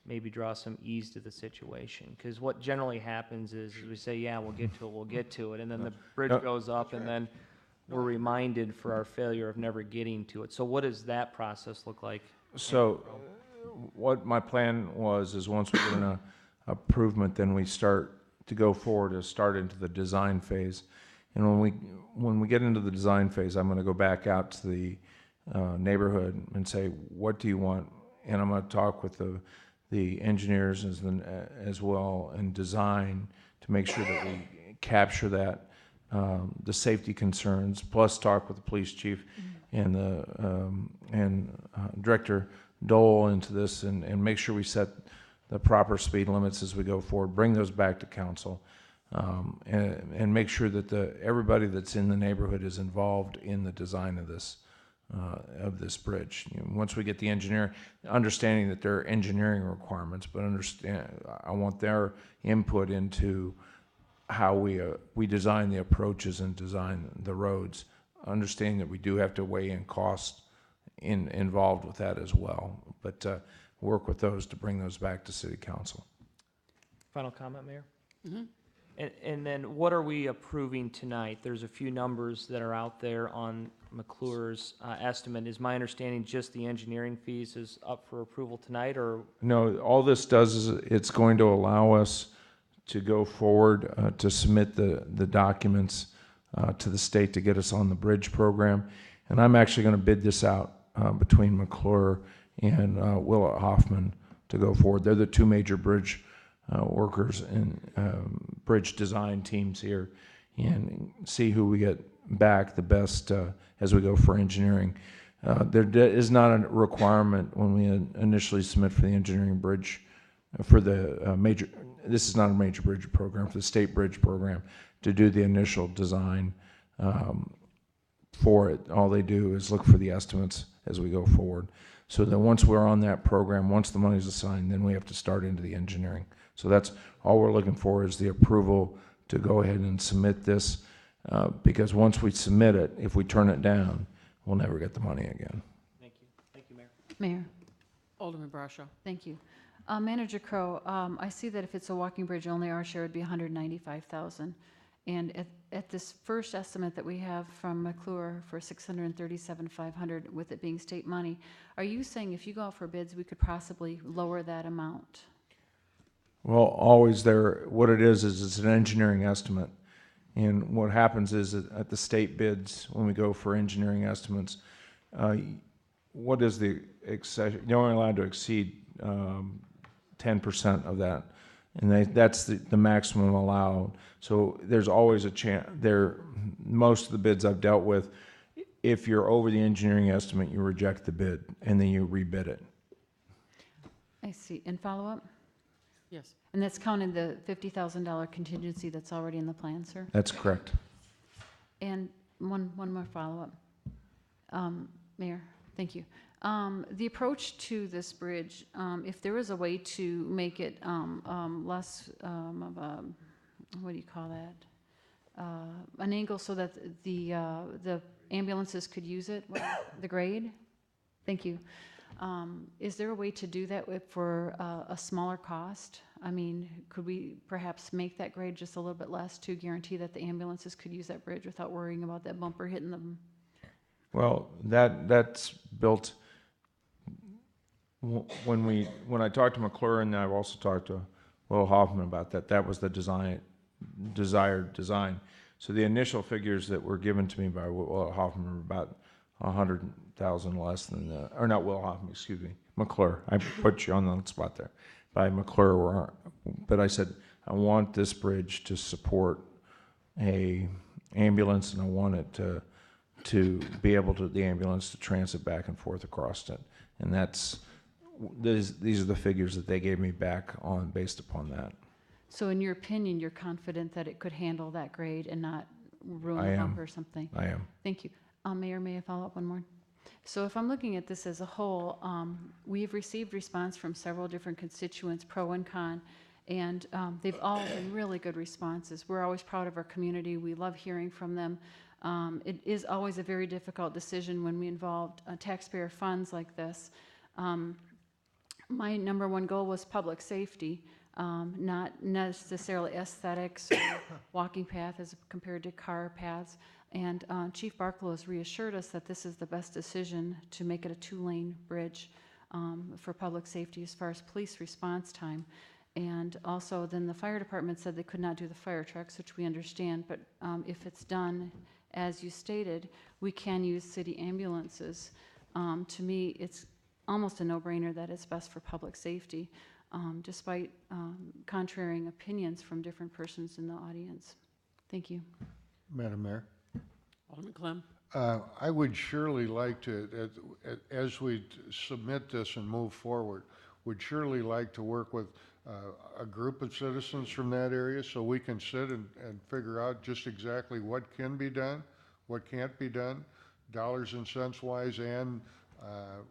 maybe draw some ease to the situation? Because what generally happens is we say, yeah, we'll get to it, and then the bridge goes up, and then we're reminded for our failure of never getting to it. So what does that process look like? So what my plan was is once we get an improvement, then we start to go forward to start into the design phase. And when we get into the design phase, I'm going to go back out to the neighborhood and say, what do you want? And I'm going to talk with the engineers as well and design to make sure that we capture that, the safety concerns, plus talk with the police chief and Director Dole into this and make sure we set the proper speed limits as we go forward, bring those back to council, and make sure that everybody that's in the neighborhood is involved in the design of this bridge. You know, once we get the understanding that there are engineering requirements, but I want their input into how we design the approaches and design the roads, understanding that we do have to weigh in cost involved with that as well, but work with those to bring those back to City Council. Final comment, Mayor? Mm-hmm. And then what are we approving tonight? There's a few numbers that are out there on McClure's estimate. Is my understanding just the engineering fees is up for approval tonight, or? No, all this does is it's going to allow us to go forward to submit the documents to the state to get us on the bridge program. And I'm actually going to bid this out between McClure and Willett Hoffman to go forward. They're the two major bridge workers and bridge design teams here, and see who we get back the best as we go for engineering. is not a requirement when we initially submit for the engineering bridge, for the major, this is not a major bridge program, for the state bridge program, to do the initial design for it. All they do is look for the estimates as we go forward. So that once we're on that program, once the money's assigned, then we have to start into the engineering. So that's all we're looking for, is the approval to go ahead and submit this, because once we submit it, if we turn it down, we'll never get the money again. Thank you. Thank you, Mayor. Mayor. Alderman Brashaw. Thank you. Manager Crow, I see that if it's a walking bridge only, our share would be $195,000. And at this first estimate that we have from McClure for $637,500, with it being state money, are you saying if you go out for bids, we could possibly lower that amount? Well, always there, what it is it's an engineering estimate. And what happens is that at the state bids, when we go for engineering estimates, what is the excess? You're only allowed to exceed 10% of that. And that's the maximum allowed. So there's always a chance. Most of the bids I've dealt with, if you're over the engineering estimate, you reject the bid and then you rebid it. I see. And follow up? Yes. And that's counting the $50,000 contingency that's already in the plan, sir? That's correct. And one more follow-up. Mayor, thank you. The approach to this bridge, if there is a way to make it less of a, what do you call that? An angle so that the ambulances could use it, the grade? Thank you. Is there a way to do that for a smaller cost? I mean, could we perhaps make that grade just a little bit less to guarantee that the ambulances could use that bridge without worrying about that bumper hitting them? Well, that's built. When I talked to McClure, and I've also talked to Will Hoffman about that, that was the desired design. So the initial figures that were given to me by Will Hoffman were about 100,000 less than the, or not Will Hoffman, excuse me, McClure. I put you on the spot there. By McClure, but I said, I want this bridge to support a ambulance, and I want it to be able to, the ambulance to transit back and forth across it. And these are the figures that they gave me back on, based upon that. So in your opinion, you're confident that it could handle that grade and not ruin the bumper or something? I am. Thank you. Mayor, may I follow up one more? So if I'm looking at this as a whole, we've received response from several different constituents, pro and con, and they've all been really good responses. We're always proud of our community. We love hearing from them. It is always a very difficult decision when we involve taxpayer funds like this. My number one goal was public safety, not necessarily aesthetics or walking path as compared to car paths. And Chief Barklow has reassured us that this is the best decision to make it a 2-lane bridge for public safety as far as police response time. And also then the fire department said they could not do the fire trucks, which we understand, but if it's done as you stated, we can use city ambulances. To me, it's almost a no-brainer that it's best for public safety, despite contrarian opinions from different persons in the audience. Thank you. Madam Mayor? Alderman Clem. I would surely like to, as we submit this and move forward, would surely like to work with a group of citizens from that area so we can sit and figure out just exactly what can be done, what can't be done, dollars and cents wise and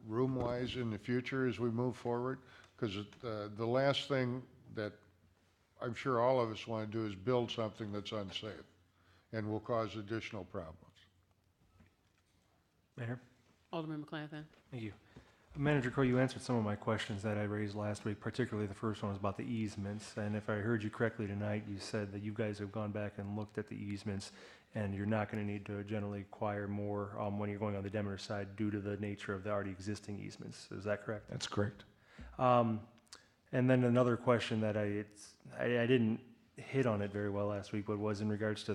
room wise in the future as we move forward. Because the last thing that I'm sure all of us want to do is build something that's unsafe and will cause additional problems. Mayor? Alderman McClathan. Thank you. Manager Crow, you answered some of my questions that I raised last week, particularly the first one was about the easements. And if I heard you correctly tonight, you said that you guys have gone back and looked at the easements and you're not going to need to generally acquire more when you're going on the Demeter side due to the nature of the already existing easements. Is that correct? That's correct. And then another question that I didn't hit on it very well last week, but was in regards to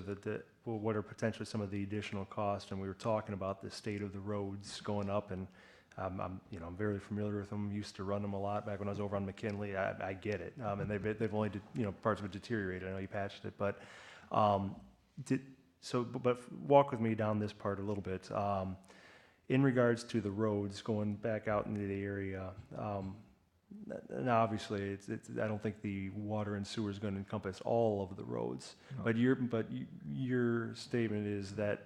what are potentially some of the additional costs. And we were talking about the state of the roads going up, and I'm very familiar with them. Used to run them a lot back when I was over on McKinley. I get it, and they've only parts of it deteriorated. I know you patched it, but walk with me down this part a little bit. in regards to the roads going back out into the area, and obviously, I don't think the water and sewer is going to encompass all of the roads. No. But your statement is that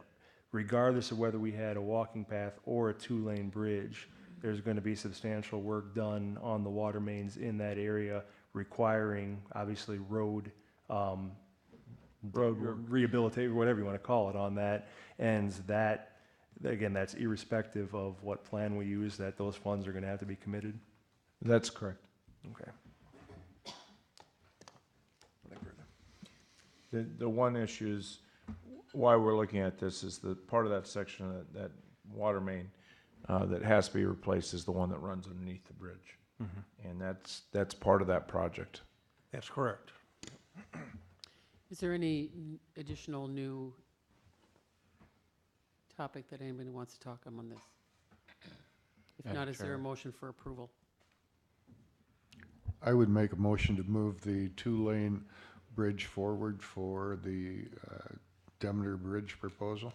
regardless of whether we had a walking path or a two-lane bridge, there's going to be substantial work done on the water mains in that area, requiring obviously road rehabilitation, whatever you want to call it, on that. And that, again, that's irrespective of what plan we use, that those funds are going to have to be committed. That's correct. Okay. The one issue is, why we're looking at this is that part of that section of that water main that has to be replaced is the one that runs underneath the bridge. And that's part of that project. That's correct. Is there any additional new topic that anybody wants to talk on this? If Madam not, is there a Chairman. motion for approval? I would make a motion to move the two-lane bridge forward for the Demeter Bridge proposal.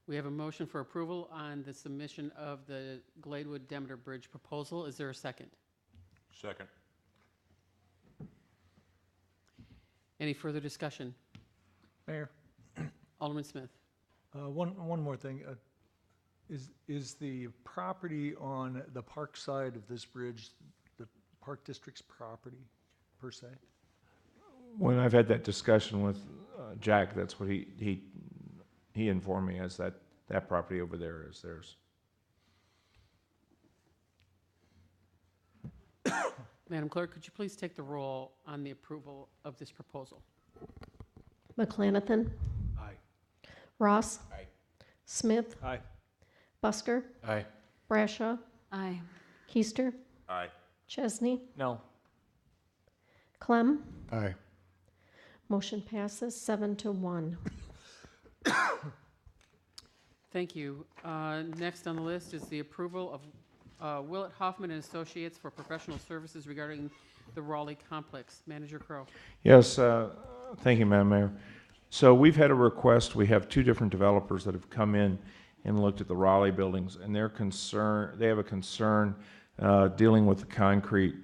We have a motion for approval on the submission of the Gladewood Demeter Bridge proposal. Is there a second? Second. Any further discussion? Mayor, Alderman Smith. one more thing. Is the property on the park side of this bridge the Park District's property, per se? When I've had that discussion with Jack, that's what he informed me, as that property over there is theirs. Madam Clerk, could you please take the roll on the approval of this proposal? McClanathan. Aye. Ross. Aye. Smith. Aye. Busker. Aye. Brashaw. Aye. Keister. Aye. Chesney. No. Clem. Aye. Motion passes 7-1. Thank you. Next on the list is the approval of Willett Hoffman and Associates for professional services regarding the Raleigh complex. Manager Crowe. Yes, thank you, Madam Mayor. So we've had a request. We have two different developers that have come in and looked at the Raleigh buildings, and they have a concern dealing with the concrete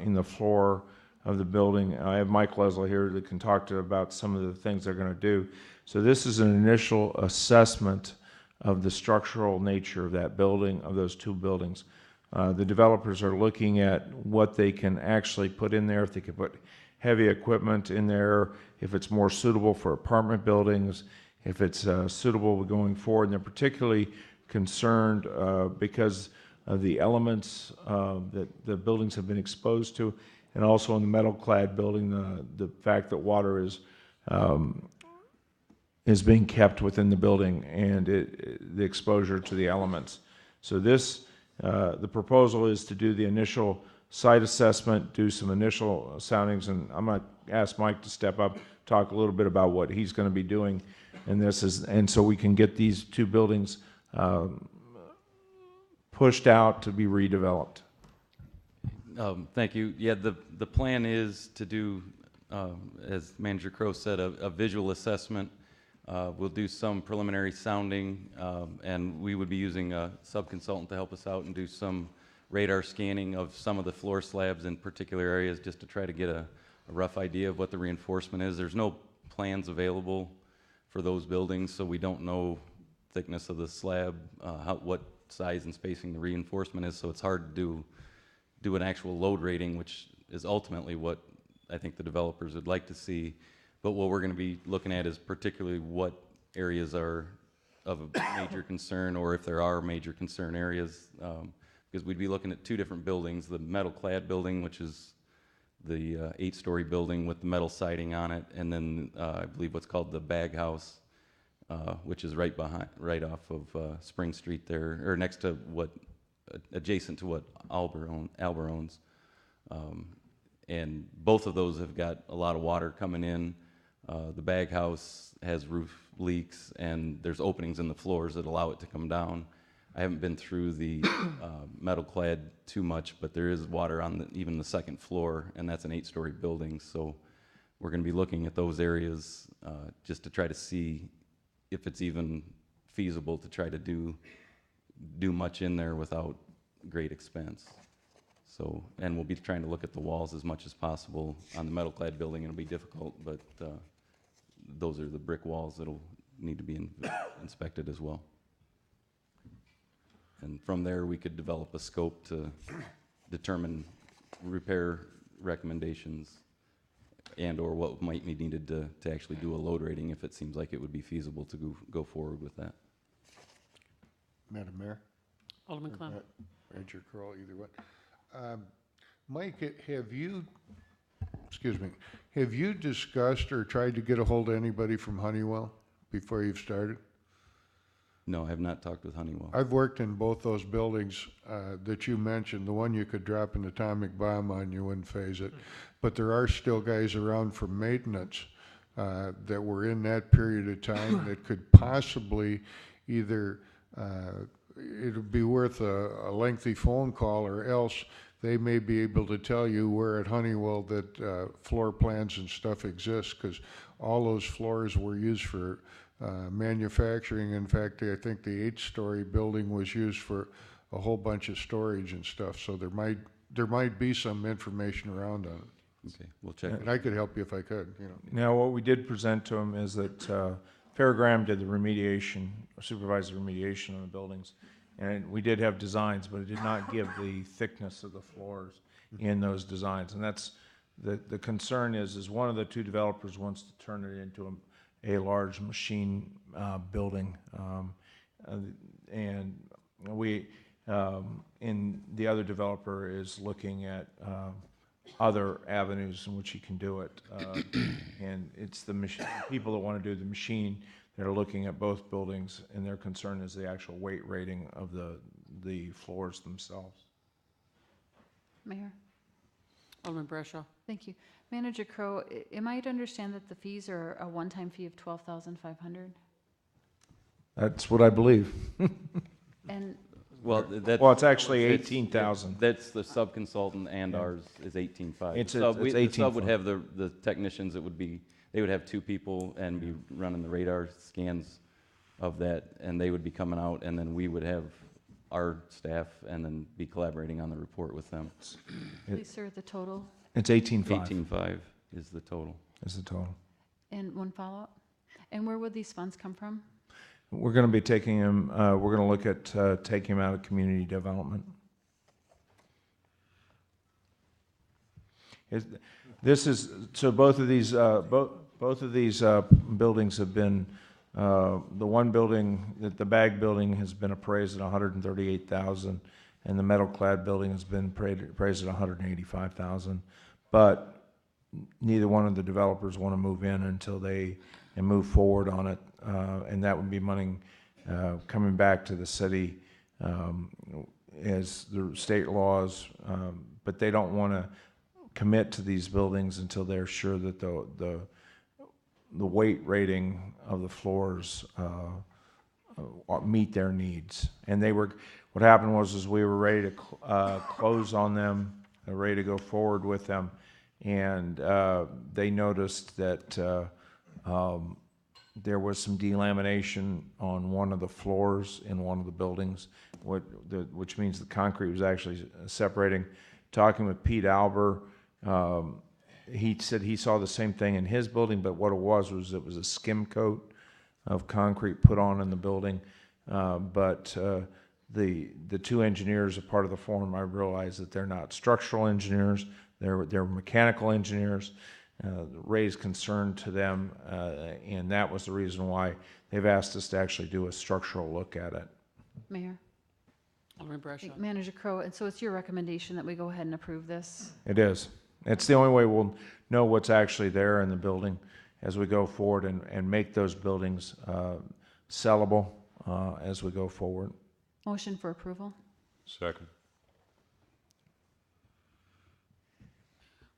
in the floor of the building. I have Mike Leslie here that can talk to about some of the things they're going to do. So this is an initial assessment of the structural nature of that building, of those two buildings. The developers are looking at what they can actually put in there, if they can put heavy equipment in there, if it's more suitable for apartment buildings, if it's suitable going forward. And they're particularly concerned because of the elements that the buildings have been exposed to, and also in the metal-clad building, the fact that water is being kept within the building, and the exposure to the elements. So this, the proposal is to do the initial site assessment, do some initial soundings, and I'm going to ask Mike to step up, talk a little bit about what he's going to be doing in this, and so we can get these two buildings pushed out to be redeveloped. Thank you. Yeah, the plan is to do, as Manager Crowe said, a visual assessment. We'll do some preliminary sounding, and we would be using a sub-consultant to help us out and do some radar scanning of some of the floor slabs in particular areas, just to try to get a rough idea of what the reinforcement is. There's no plans available for those buildings, so we don't know thickness of the slab, what size and spacing the reinforcement is, so it's hard to do an actual load rating, which is ultimately what I think the developers would like to see. But what we're going to be looking at is particularly what areas are of a major concern, or if there are major concern areas, because we'd be looking at two different buildings: the metal-clad building, which is the 8-story building with the metal siding on it, and then I believe what's called the bag house, which is right off of Spring Street there, or next to adjacent to what Albert owns. And both of those have got a lot of water coming in. The bag house has roof leaks, and there's openings in the floors that allow it to come down. I haven't been through the metal clad too much, but there is water on even the second floor, and that's an 8-story building. So we're going to be looking at those areas just to try to see if it's even feasible to try to do much in there without great expense. So, and we'll be trying to look at the walls as much as possible. On the metal clad building, it'll be difficult, but those are the brick walls that'll need to be inspected as well. And from there, we could develop a scope to determine repair recommendations and/or what might be needed to actually do a load rating if it seems like it would be feasible to go forward with that. Madam Mayor? Alderman Clem. Manager Kroll, either one. Mike, have you, have you discussed or tried to get a hold of anybody from Honeywell before you've started? No, I have not talked with Honeywell. I've worked in both those buildings that you mentioned. The one you could drop an atomic bomb on, you wouldn't phase it. But there are still guys around for maintenance that were in that period of time that could possibly either, it would be worth a lengthy phone call, or else they may be able to tell you where at Honeywell that floor plans and stuff exist, because all those floors were used for manufacturing. In fact, I think the 8-story building was used for a whole bunch of storage and stuff. So there might be some information around on it. Okay, we'll check. And I could help you if I could, you know. Now, what we did present to him is that Fairgram did the remediation, supervised the remediation on the buildings. And we did have designs, but it did not give the thickness of the floors in those designs. And that's, the concern is one of the two developers wants to turn it into a large machine building. And we, in the other developer is looking at other avenues in which he can do it. And it's the people that want to do the machine that are looking at both buildings, and their concern is the actual weight rating of the floors themselves. Mayor? Alderman Bradshaw. Thank you. Manager Crowe, am I to understand that the fees are a one-time fee of $12,500? That's what I believe. And Well, that's, Well, it's actually 18,000. That's the sub-consultant, and ours is 18.5. It's The sub would 18.5. have the technicians that would be, they would have 2 people and be running the radar scans of that, and they would be coming out, and then we would have our staff and then be collaborating on the report with them. please, sir, the total? It's 18.5. 18.5 is the total. Is the total. And one follow-up? And where would these funds come from? We're going to be taking him, we're going to look at taking him out of community development. This is, so both of these buildings have been, the one building, the bag building has been appraised at $138,000, and the metal clad building has been appraised at $185,000. But neither one of the developers want to move in until they and move forward on it, and that would be money coming back to the city as the state laws, but they don't want to commit to these buildings until they're sure that the weight rating of the floors meet their needs. And they were, what happened was we were ready to close on them, ready to go forward with them, and they noticed that there was some delamination on one of the floors in one of the buildings, which means the concrete was actually separating. Talking with Pete Alber, he said he saw the same thing in his building, but what it was it was a skim coat of concrete put on in the building. But the two engineers, a part of the forum, I realized that they're not structural engineers, they're mechanical engineers. Raised concern to them, and that was the reason why they've asked us to actually do a structural look at it. Mayor? Alderman Bradshaw. Manager Crowe, and so it's your recommendation that we go ahead and approve this? It is. It's the only way we'll know what's actually there in the building as we go forward and make those buildings sellable as we go forward. Motion for approval? Second.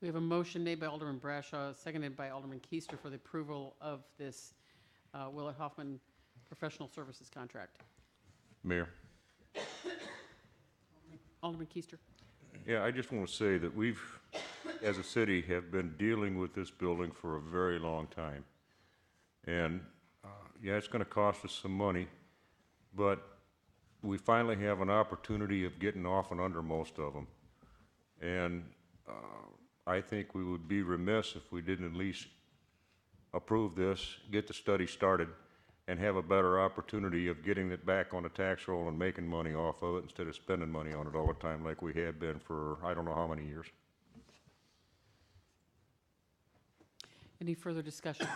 We have a motion made by Alderman Bradshaw, seconded by Alderman Keister for the approval of this Willett Hoffman professional services contract. Mayor. Alderman Keister. Yeah, I just want to say that we've, as a city, have been dealing with this building for a very long time. And yeah, it's gonna cost us some money, but we finally have an opportunity of getting off and under most of them. And I think we would be remiss if we didn't at least approve this, get the study started, and have a better opportunity of getting it back on the tax roll and making money off of it instead of spending money on it all the time like we have been for I don't know how many years. Any further discussion?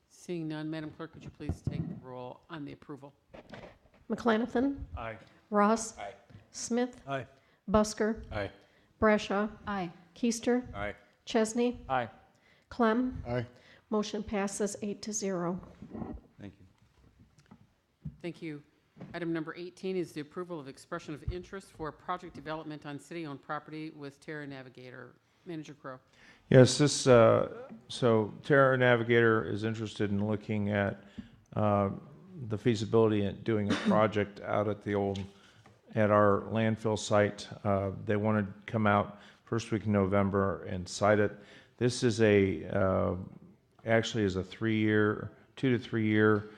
Seeing none, Madam Clerk, would you please take the roll on the approval? McClanathan. Aye. Ross. Aye. Smith. Aye. Busker. Aye. Brashaw. Aye. Keister. Aye. Chesney. Aye. Clem. Aye. Motion passes 8-0. Thank you. Thank you. Item number 18 is the approval of expression of interest for project development on city-owned property with Terra Navigator. Manager Crowe. Yes, this, so Terra Navigator is interested in looking at the feasibility in doing a project out at at our landfill site. They want to come out first week in November and site it. This is actually is a 2 to 3 year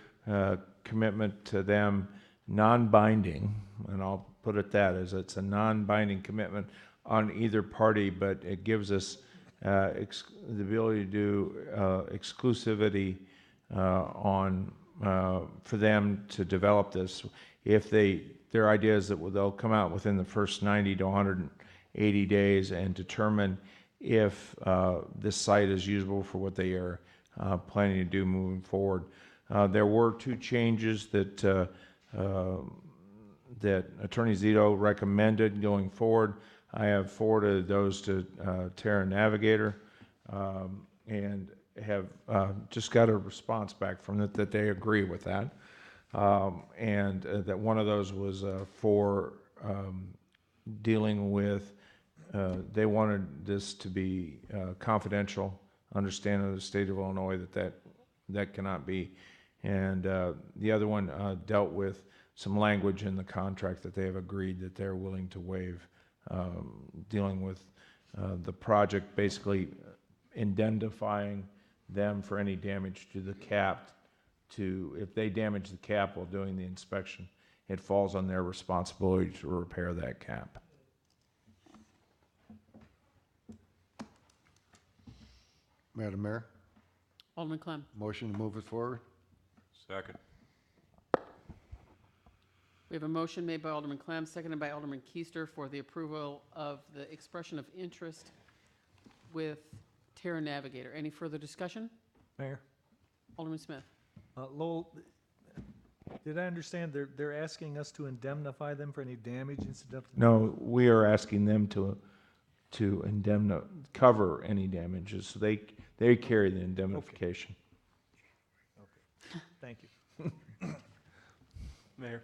commitment to them, non-binding, and I'll put it that as it's a non-binding commitment on either party, but it gives us the ability to do exclusivity for them to develop this. If their idea is that they'll come out within the first 90 to 180 days and determine if this site is usable for what they are planning to do moving forward. There were 2 changes that Attorney Zito recommended going forward. I have forwarded those to Terra Navigator and have just got a response back from it that they agree with that. And that one of those was for dealing with, they wanted this to be confidential, understanding of the state of Illinois that cannot be. And the other one dealt with some language in the contract that they have agreed that they're willing to waive, dealing with the project, basically indemnifying them for any damage to the cap. If they damage the cap while doing the inspection, it falls on their responsibility to repair that cap. Madam Mayor, Alderman Clem. motion to move it forward? Second. We have a motion made by Alderman Clem, seconded by Alderman Keister for the approval of the expression of interest with Terra Navigator. Any further discussion? Mayor? Alderman Smith. Lowell, did I understand they're asking us to indemnify them for any damage incidental? No, we are asking them to cover any damages, so they carry the indemnification. Okay. Thank you. Mayor?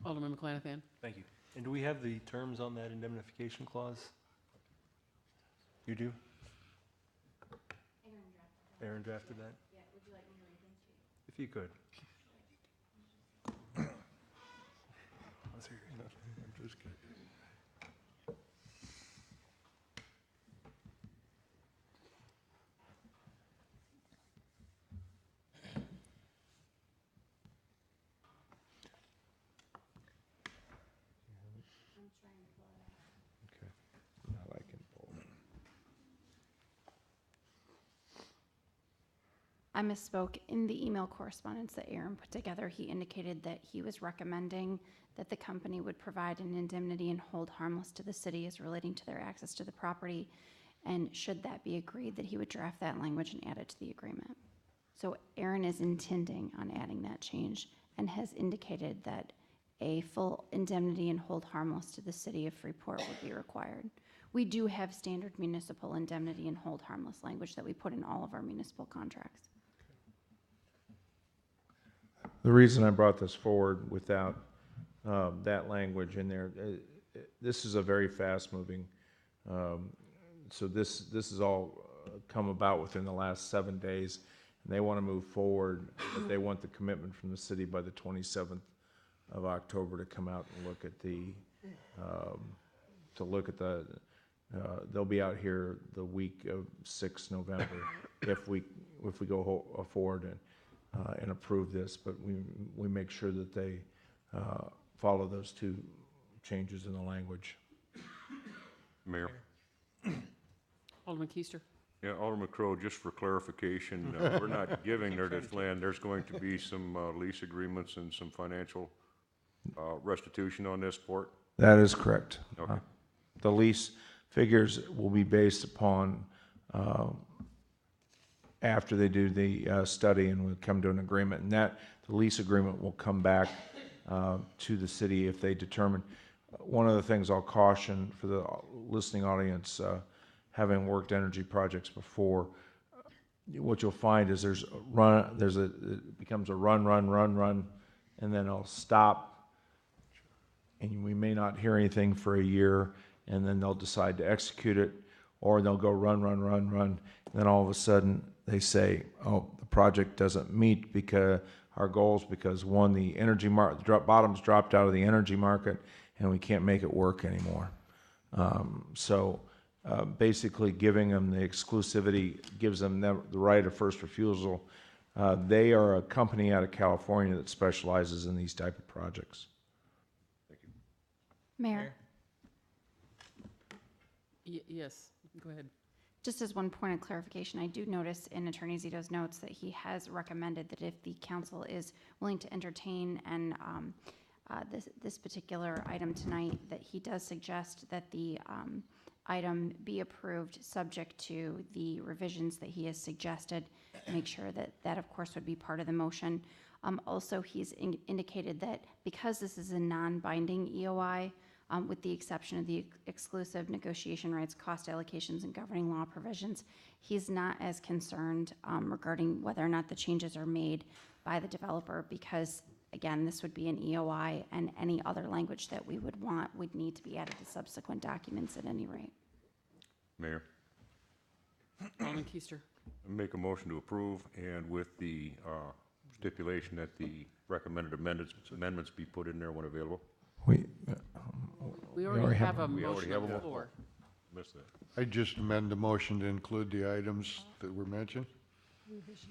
Alderman McClanathan. Thank you. And do we have the terms on that indemnification clause? You do? Aaron drafted that? Yeah, would you like me to read them to you? If you could. I'm just kidding. Okay. Now I can pull it. I misspoke. In the email correspondence that Aaron put together, he indicated that he was recommending that the company would provide an indemnity and hold harmless to the city as relating to their access to the property. And should that be agreed, that he would draft that language and add it to the agreement. So Aaron is intending on adding that change and has indicated that a full indemnity and hold harmless to the city of Freeport would be required. We do have standard municipal indemnity and hold harmless language that we put in all of our municipal contracts. The reason I brought this forward without that language in there, this is a very fast-moving, so this has all come about within the last 7 days, and they want to move forward, but they want the commitment from the city by the 27th of October to come out and look at they'll be out here the week of 6 November if we go forward. And and approve this, but we make sure that they follow those two changes in the language. Mayor? Alderman Keister. Yeah, Alderman Crowe, just for clarification, we're not giving her this land. There's going to be some lease agreements and some financial restitution on this port? That is correct. Okay. The lease figures will be based upon after they do the study and we come to an agreement. And that, the lease agreement will come back to the city if they determine. One of the things I'll caution for the listening audience, having worked energy projects before, what you'll find is it becomes a run, and then it'll stop, and we may not hear anything for a year, and then they'll decide to execute it, or they'll go run, and then all of a sudden they say, oh, the project doesn't meet because our goals, because one, the energy bottom's dropped out of the energy market, and we can't make it work anymore. Basically giving them the exclusivity gives them the right of first refusal. They are a company out of California that specializes in these type of projects. Thank you. Mayor, Yes, go ahead. just as one point of clarification, I do notice in Attorney Zito's notes that he has recommended that if the council is willing to entertain and this particular item tonight, that he does suggest that the item be approved subject to the revisions that he has suggested. Make sure that that, of course, would be part of the motion. Also, he's indicated that because this is a non-binding EOI, with the exception of the exclusive negotiation rights, cost allocations, and governing law provisions, he's not as concerned regarding whether or not the changes are made by the developer because, again, this would be an EOI, and any other language that we would want would need to be added to subsequent documents at any rate. Mayor? Alderman Keister. Make a motion to approve, and with the stipulation that the recommended amendments be put in there when available. We already have a We motion already have on the them? floor. Missed that. I just amend the motion to include the items that were mentioned.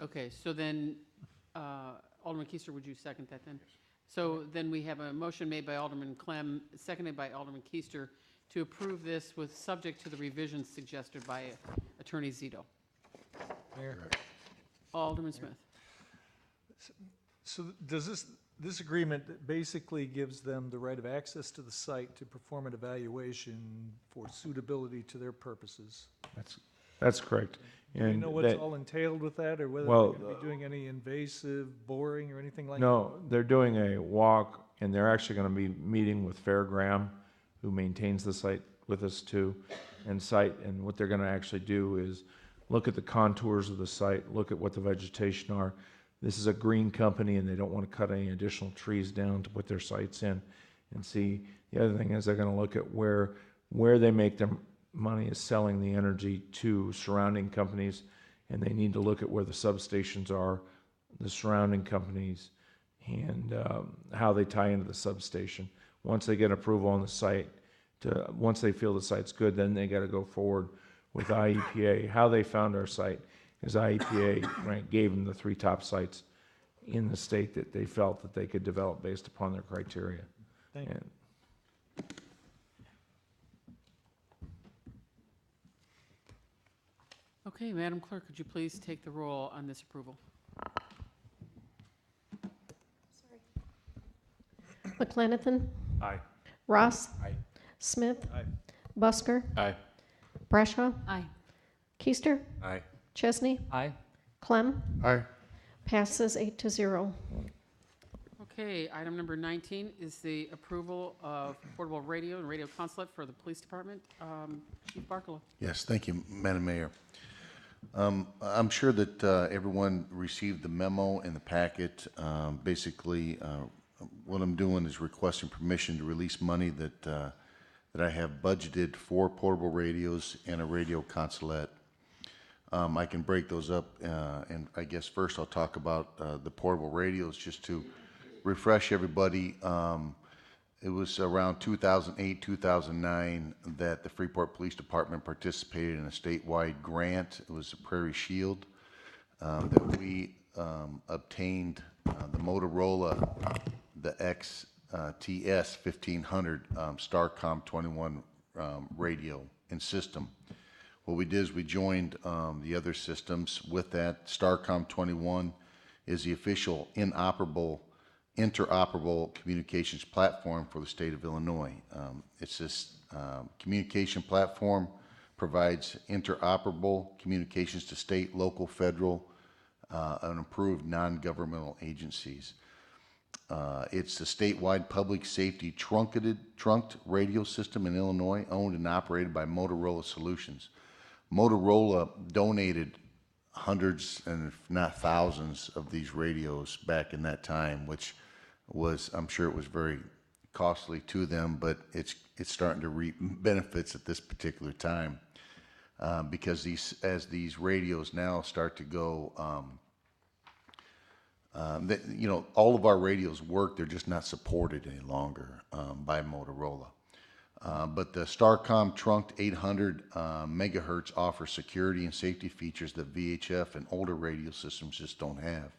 Okay, so then, Alderman Keister, would you second that then? So then we have a motion made by Alderman Clem, seconded by Alderman Keister, to approve this with subject to the revisions suggested by Attorney Zito. Mayor. Alderman Smith. So does this agreement basically gives them the right of access to the site to perform an evaluation for suitability to their purposes? That's correct. Do you know what's all entailed with that, or whether they're going to be doing any invasive boring or anything like that? No, they're doing a walk, and they're actually going to be meeting with Fairgram, who maintains the site with us too, and what they're going to actually do is look at the contours of the site, look at what the vegetation are. This is a green company, and they don't want to cut any additional trees down to put their sites in, and see. The other thing is they're going to look at where they make their money is selling the energy to surrounding companies, and they need to look at where the substations are, the surrounding companies, and how they tie into the substation. Once they get approval on the site, once they feel the site's good, then they got to go forward with IEPA. How they found our site is IEPA gave them the 3 top sites in the state that they felt that they could develop based upon their criteria. Thank you. Okay, Madam Clerk, could you please take the roll on this approval? McClanathan. Aye. Ross. Aye. Smith. Aye. Busker. Aye. Brashaw. Aye. Keister. Aye. Chesney. Aye. Clem. Aye. Passes 8-0. Okay, item number 19 is the approval of portable radio and radio consulate for the police department. Chief Barkalow. Yes, thank you, Madam Mayor. I'm sure that everyone received the memo in the packet. Basically, what I'm doing is requesting permission to release money that I have budgeted for portable radios and a radio consulate. I can break those up, and I guess first I'll talk about the portable radios just to refresh everybody. It was around 2008, 2009 that the Freeport Police Department participated in a statewide grant. It was the Prairie Shield that we obtained the Motorola, the XTS 1500 Starcom 21 radio and system. What we did is we joined the other systems with that. Starcom 21 is the official interoperable communications platform for the state of Illinois. It's this communication platform provides interoperable communications to state, local, federal, and approved non-governmental agencies. It's the statewide public safety trunked radio system in Illinois, owned and operated by Motorola Solutions. Motorola donated hundreds and if not thousands of these radios back in that time, which was, I'm sure it was very costly to them, but it's starting to reap benefits at this particular time, because as these radios now start to go, all of our radios work, they're just not supported any longer by Motorola. But the Starcom trunked 800 megahertz offers security and safety features that VHF and older radio systems just don't have.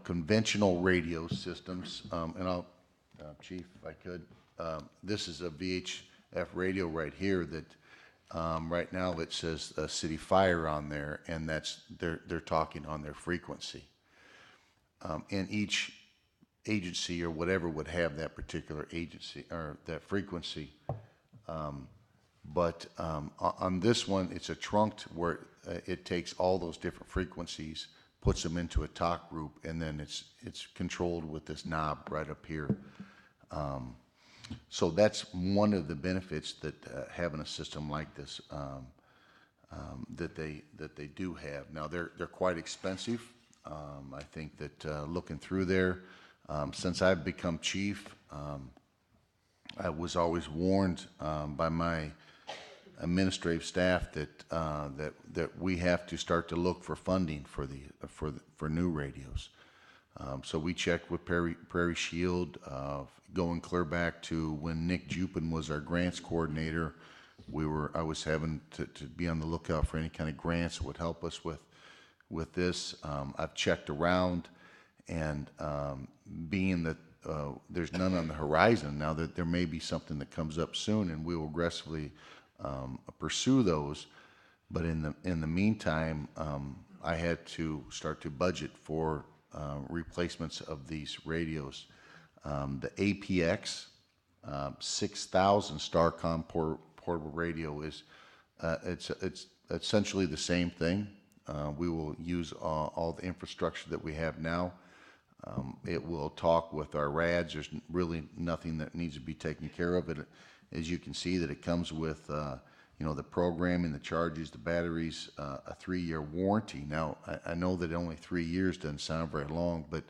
Conventional radio systems, and I'll, Chief, if I could, this is a VHF radio right here that right now it says City Fire on there, and that's they're talking on their frequency. And each agency or whatever would have that particular agency or that frequency. But on this one, it's a trunked where it takes all those different frequencies, puts them into a talk group, and then it's controlled with this knob right up here. So that's one of the benefits that having a system like this that they do have. Now they're quite expensive. I think that looking through there, since I've become chief, I was always warned by my administrative staff that we have to start to look for funding for new radios. So we checked with Prairie Shield, going clear back to when Nick Jupin was our grants coordinator. I was having to be on the lookout for any kind of grants that would help us with this. I've checked around, and being that there's none on the horizon now, that there may be something that comes up soon, and we will aggressively pursue those. But in the meantime, I had to start to budget for replacements of these radios. The APX 6000 Starcom portable radio is it's essentially the same thing. We will use all the infrastructure that we have now. It will talk with our RADs. There's really nothing that needs to be taken care of. It, as you can see, that it comes with the programming, the charges, the batteries, a 3-year warranty. Now, I know that only 3 years doesn't sound very long, but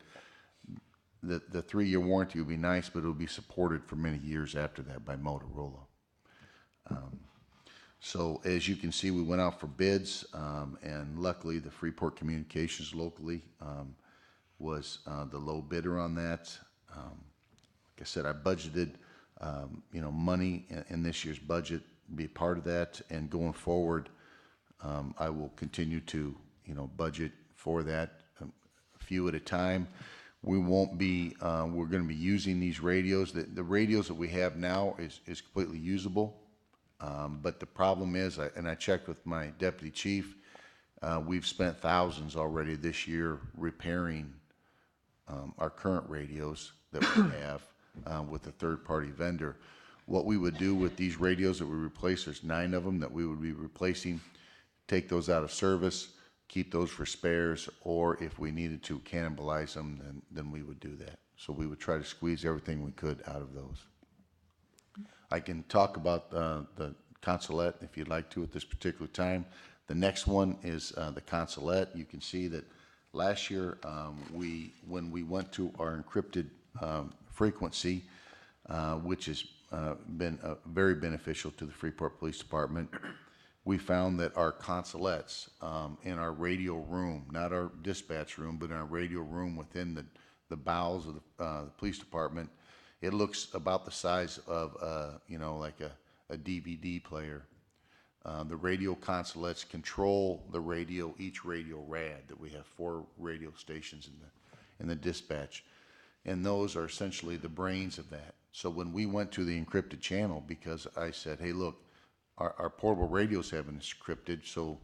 the 3-year warranty would be nice, but it will be supported for many years after that by Motorola. So as you can see, we went out for bids, and luckily the Freeport Communications locally was the low bidder on that. Like I said, I budgeted money in this year's budget, be a part of that, and going forward, I will continue to budget for that, a few at a time. We won't be, we're going to be using these radios. The radios that we have now is completely usable. But the problem is, and I checked with my deputy chief, we've spent thousands already this year repairing our current radios that we have with a third-party vendor. What we would do with these radios that we replace, there's 9 of them that we would be replacing, take those out of service, keep those for spares, or if we needed to cannibalize them, then we would do that. So we would try to squeeze everything we could out of those. I can talk about the Consulate if you'd like to at this particular time. The next one is the Consulate. You can see that last year when we went to our encrypted frequency, which has been very beneficial to the Freeport Police Department, we found that our consulates in our radio room, not our dispatch room, but in our radio room within the bowels of the police department, it looks about the size of like a DVD player. The radio consulates control the radio, each radio rad, that we have 4 radio stations in the dispatch. And those are essentially the brains of that. So when we went to the encrypted channel, because I said, hey, look, our portable radios have been encrypted, so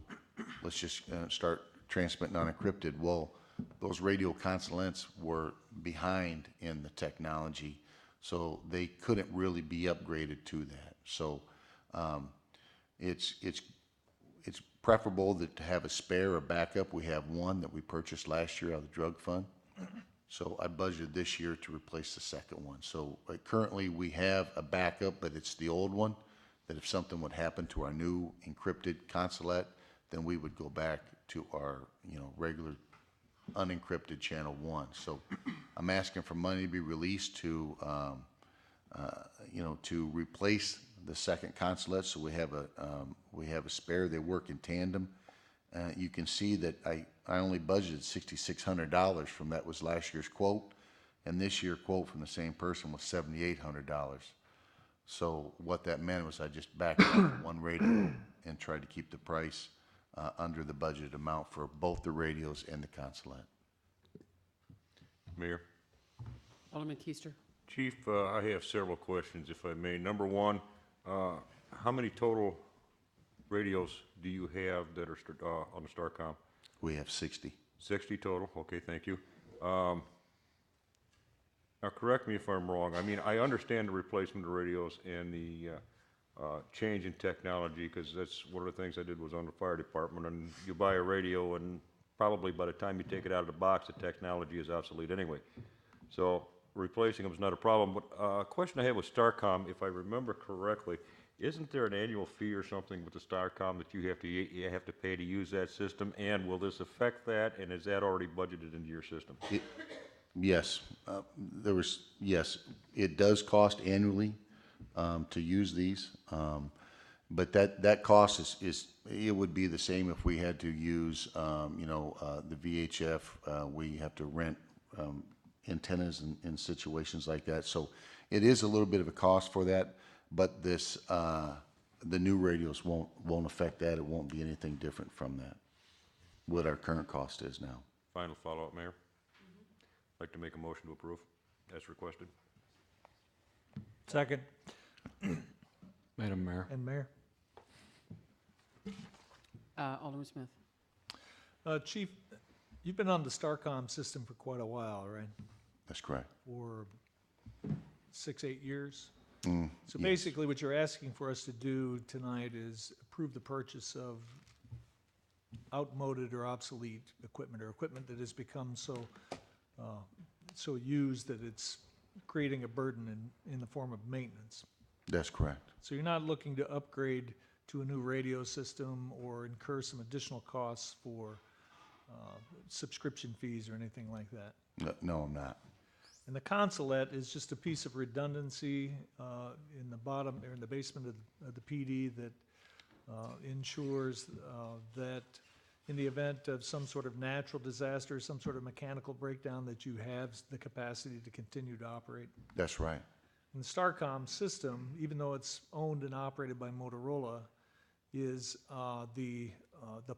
let's just start transmitting unencrypted. Well, those radio consulates were behind in the technology, so they couldn't really be upgraded to that. So it's preferable to have a spare or backup. We have one that we purchased last year out of the drug fund. So I budgeted this year to replace the second one. So currently we have a backup, but it's the old one, that if something would happen to our new encrypted consulate, then we would go back to our, regular unencrypted channel 1. So I'm asking for money to be released to, to replace the second consulate. So we have a spare. They work in tandem. You can see that I only budgeted $6,600 from that was last year's quote, and this year quote from the same person was $7,800. So what that meant was I just backed up one radio and tried to keep the price under the budgeted amount for both the radios and the consulate. Mayor? Alderman Keister. Chief, I have several questions, if I may. Number one, how many total radios do you have that are on the STARCOM? We have 60. 60 total? Okay, thank you. Now, correct me if I'm wrong. I mean, I understand the replacement of radios and the change in technology, because that's one of the things I did was on the fire department, and you buy a radio and probably by the time you take it out of the box, the technology is obsolete anyway. So replacing them is not a problem. But a question I have with STARCOM, if I remember correctly, isn't there an annual fee or something with the STARCOM that you have to pay to use that system? And will this affect that? And is that already budgeted into your system? Yes, yes, it does cost annually to use these, but that cost it would be the same if we had to use the VHF. We have to rent antennas in situations like that, so it is a little bit of a cost for that. But this the new radios won't affect that. It won't be anything different from that, what our current cost is now. Final follow-up, Mayor. I'd like to make a motion to approve, as requested. Second. Madam Mayor. And Mayor. Alderman Smith. Chief, you've been on the STARCOM system for quite a while, right? That's correct. For 6-8 years? So Yes. basically, what you're asking for us to do tonight is approve the purchase of outmoded or obsolete equipment, or equipment that has become so used that it's creating a burden in the form of maintenance. That's correct. So you're not looking to upgrade to a new radio system or incur some additional costs for subscription fees or anything like that? No, I'm not. And the consulate is just a piece of redundancy in the bottom, or in the basement of the PD that ensures that in the event of some sort of natural disaster, some sort of mechanical breakdown, that you have the capacity to continue to operate. That's right. And the STARCOM system, even though it's owned and operated by Motorola, is the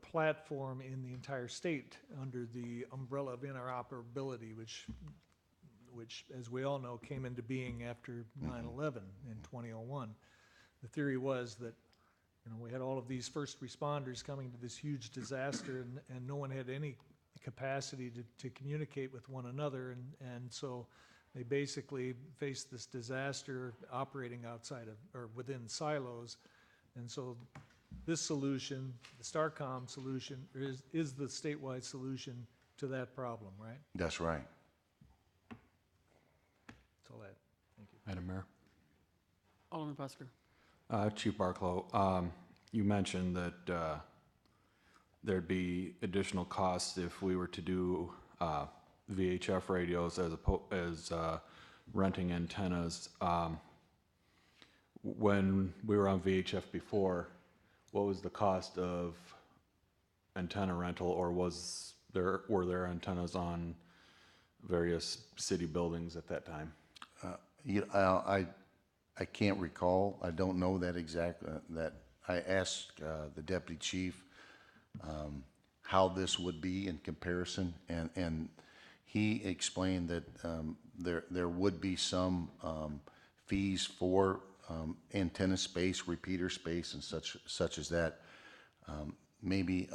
platform in the entire state under the umbrella of interoperability, which, as we all know, came into being after 9/11 in 2001. The theory was that we had all of these first responders coming to this huge disaster, and no one had any capacity to communicate with one another, and so they basically faced this disaster operating outside of, or within silos. And so this solution, the STARCOM solution, is the statewide solution to that problem, right? That's right. That's all that. Thank you. Madam Mayor. Alderman Busker. Chief Barclow, you mentioned that there'd be additional costs if we were to do VHF radios as renting antennas. When we were on VHF before, what was the cost of antenna rental, or were there antennas on various city buildings at that time? I can't recall. I don't know that exact. I asked the deputy chief how this would be in comparison, and he explained that there would be some fees for antenna space, repeater space, and such as that. Maybe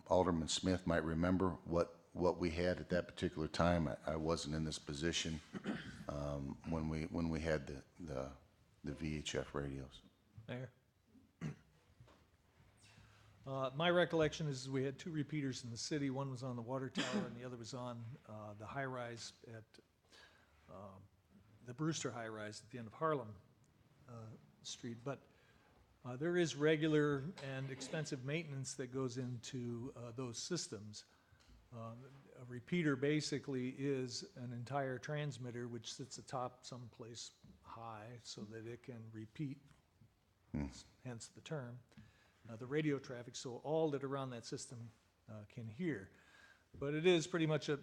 Alderman Smith might remember what we had at that particular time. I wasn't in this position when we had the VHF radios. Mayor? My recollection is we had two repeaters in the city. One was on the water tower and the other was on the high-rise at the Brewster high-rise at the end of Harlem Street. But there is regular and expensive maintenance that goes into those systems. A repeater basically is an entire transmitter which sits atop someplace high so that it can repeat, hence the term, the radio traffic, so all that around that system can hear. But it is pretty much a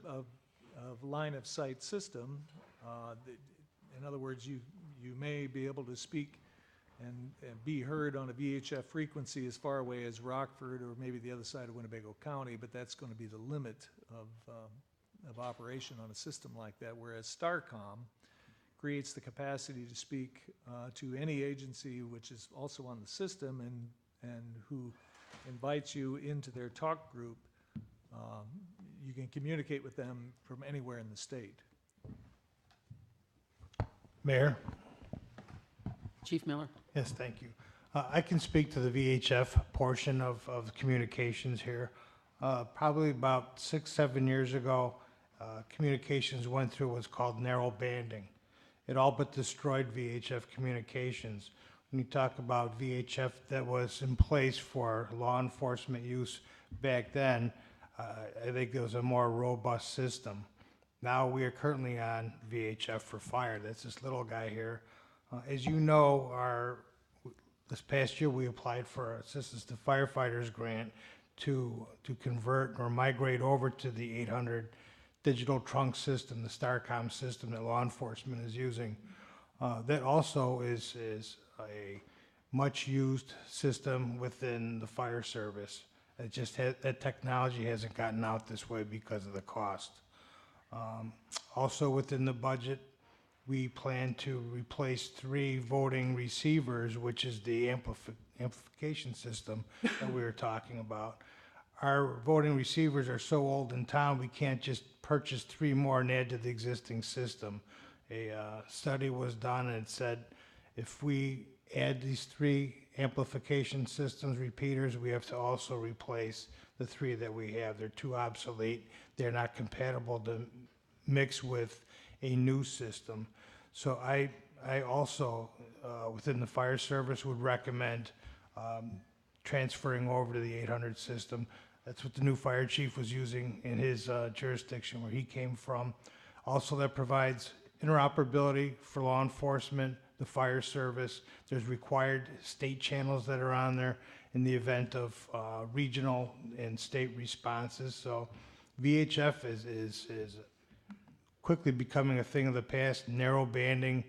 line-of-sight system. In other words, you may be able to speak and be heard on a VHF frequency as far away as Rockford or maybe the other side of Winnebago County, but that's going to be the limit of operation on a system like that, whereas Starcom creates the capacity to speak to any agency which is also on the system and who invites you into their talk group. You can communicate with them from anywhere in the state. Mayor? Chief Miller? Yes, thank you. I can speak to the VHF portion of the communications here. Probably about 6-7 years ago, communications went through what's called narrow banding. It all but destroyed VHF communications. When you talk about VHF that was in place for law enforcement use back then, I think it was a more robust system. Now we are currently on VHF for fire. That's this little guy here. As you know, this past year we applied for Assistance to Firefighters grant to convert or migrate over to the 800 digital trunk system, the Starcom system that law enforcement is using. That also is a much used system within the fire service. It just that technology hasn't gotten out this way because of the cost. Also within the budget, we plan to replace 3 voting receivers, which is the amplification system that we were talking about. Our voting receivers are so old in town, we can't just purchase 3 more and add to the existing system. A study was done and it said if we add these 3 amplification systems, repeaters, we have to also replace the 3 that we have. They're too obsolete. They're not compatible to mix with a new system. So I also, within the fire service, would recommend transferring over to the 800 system. That's what the new fire chief was using in his jurisdiction where he came from. Also, that provides interoperability for law enforcement, the fire service. There's required state channels that are on there in the event of regional and state responses. So VHF is quickly becoming a thing of the past. Narrow banding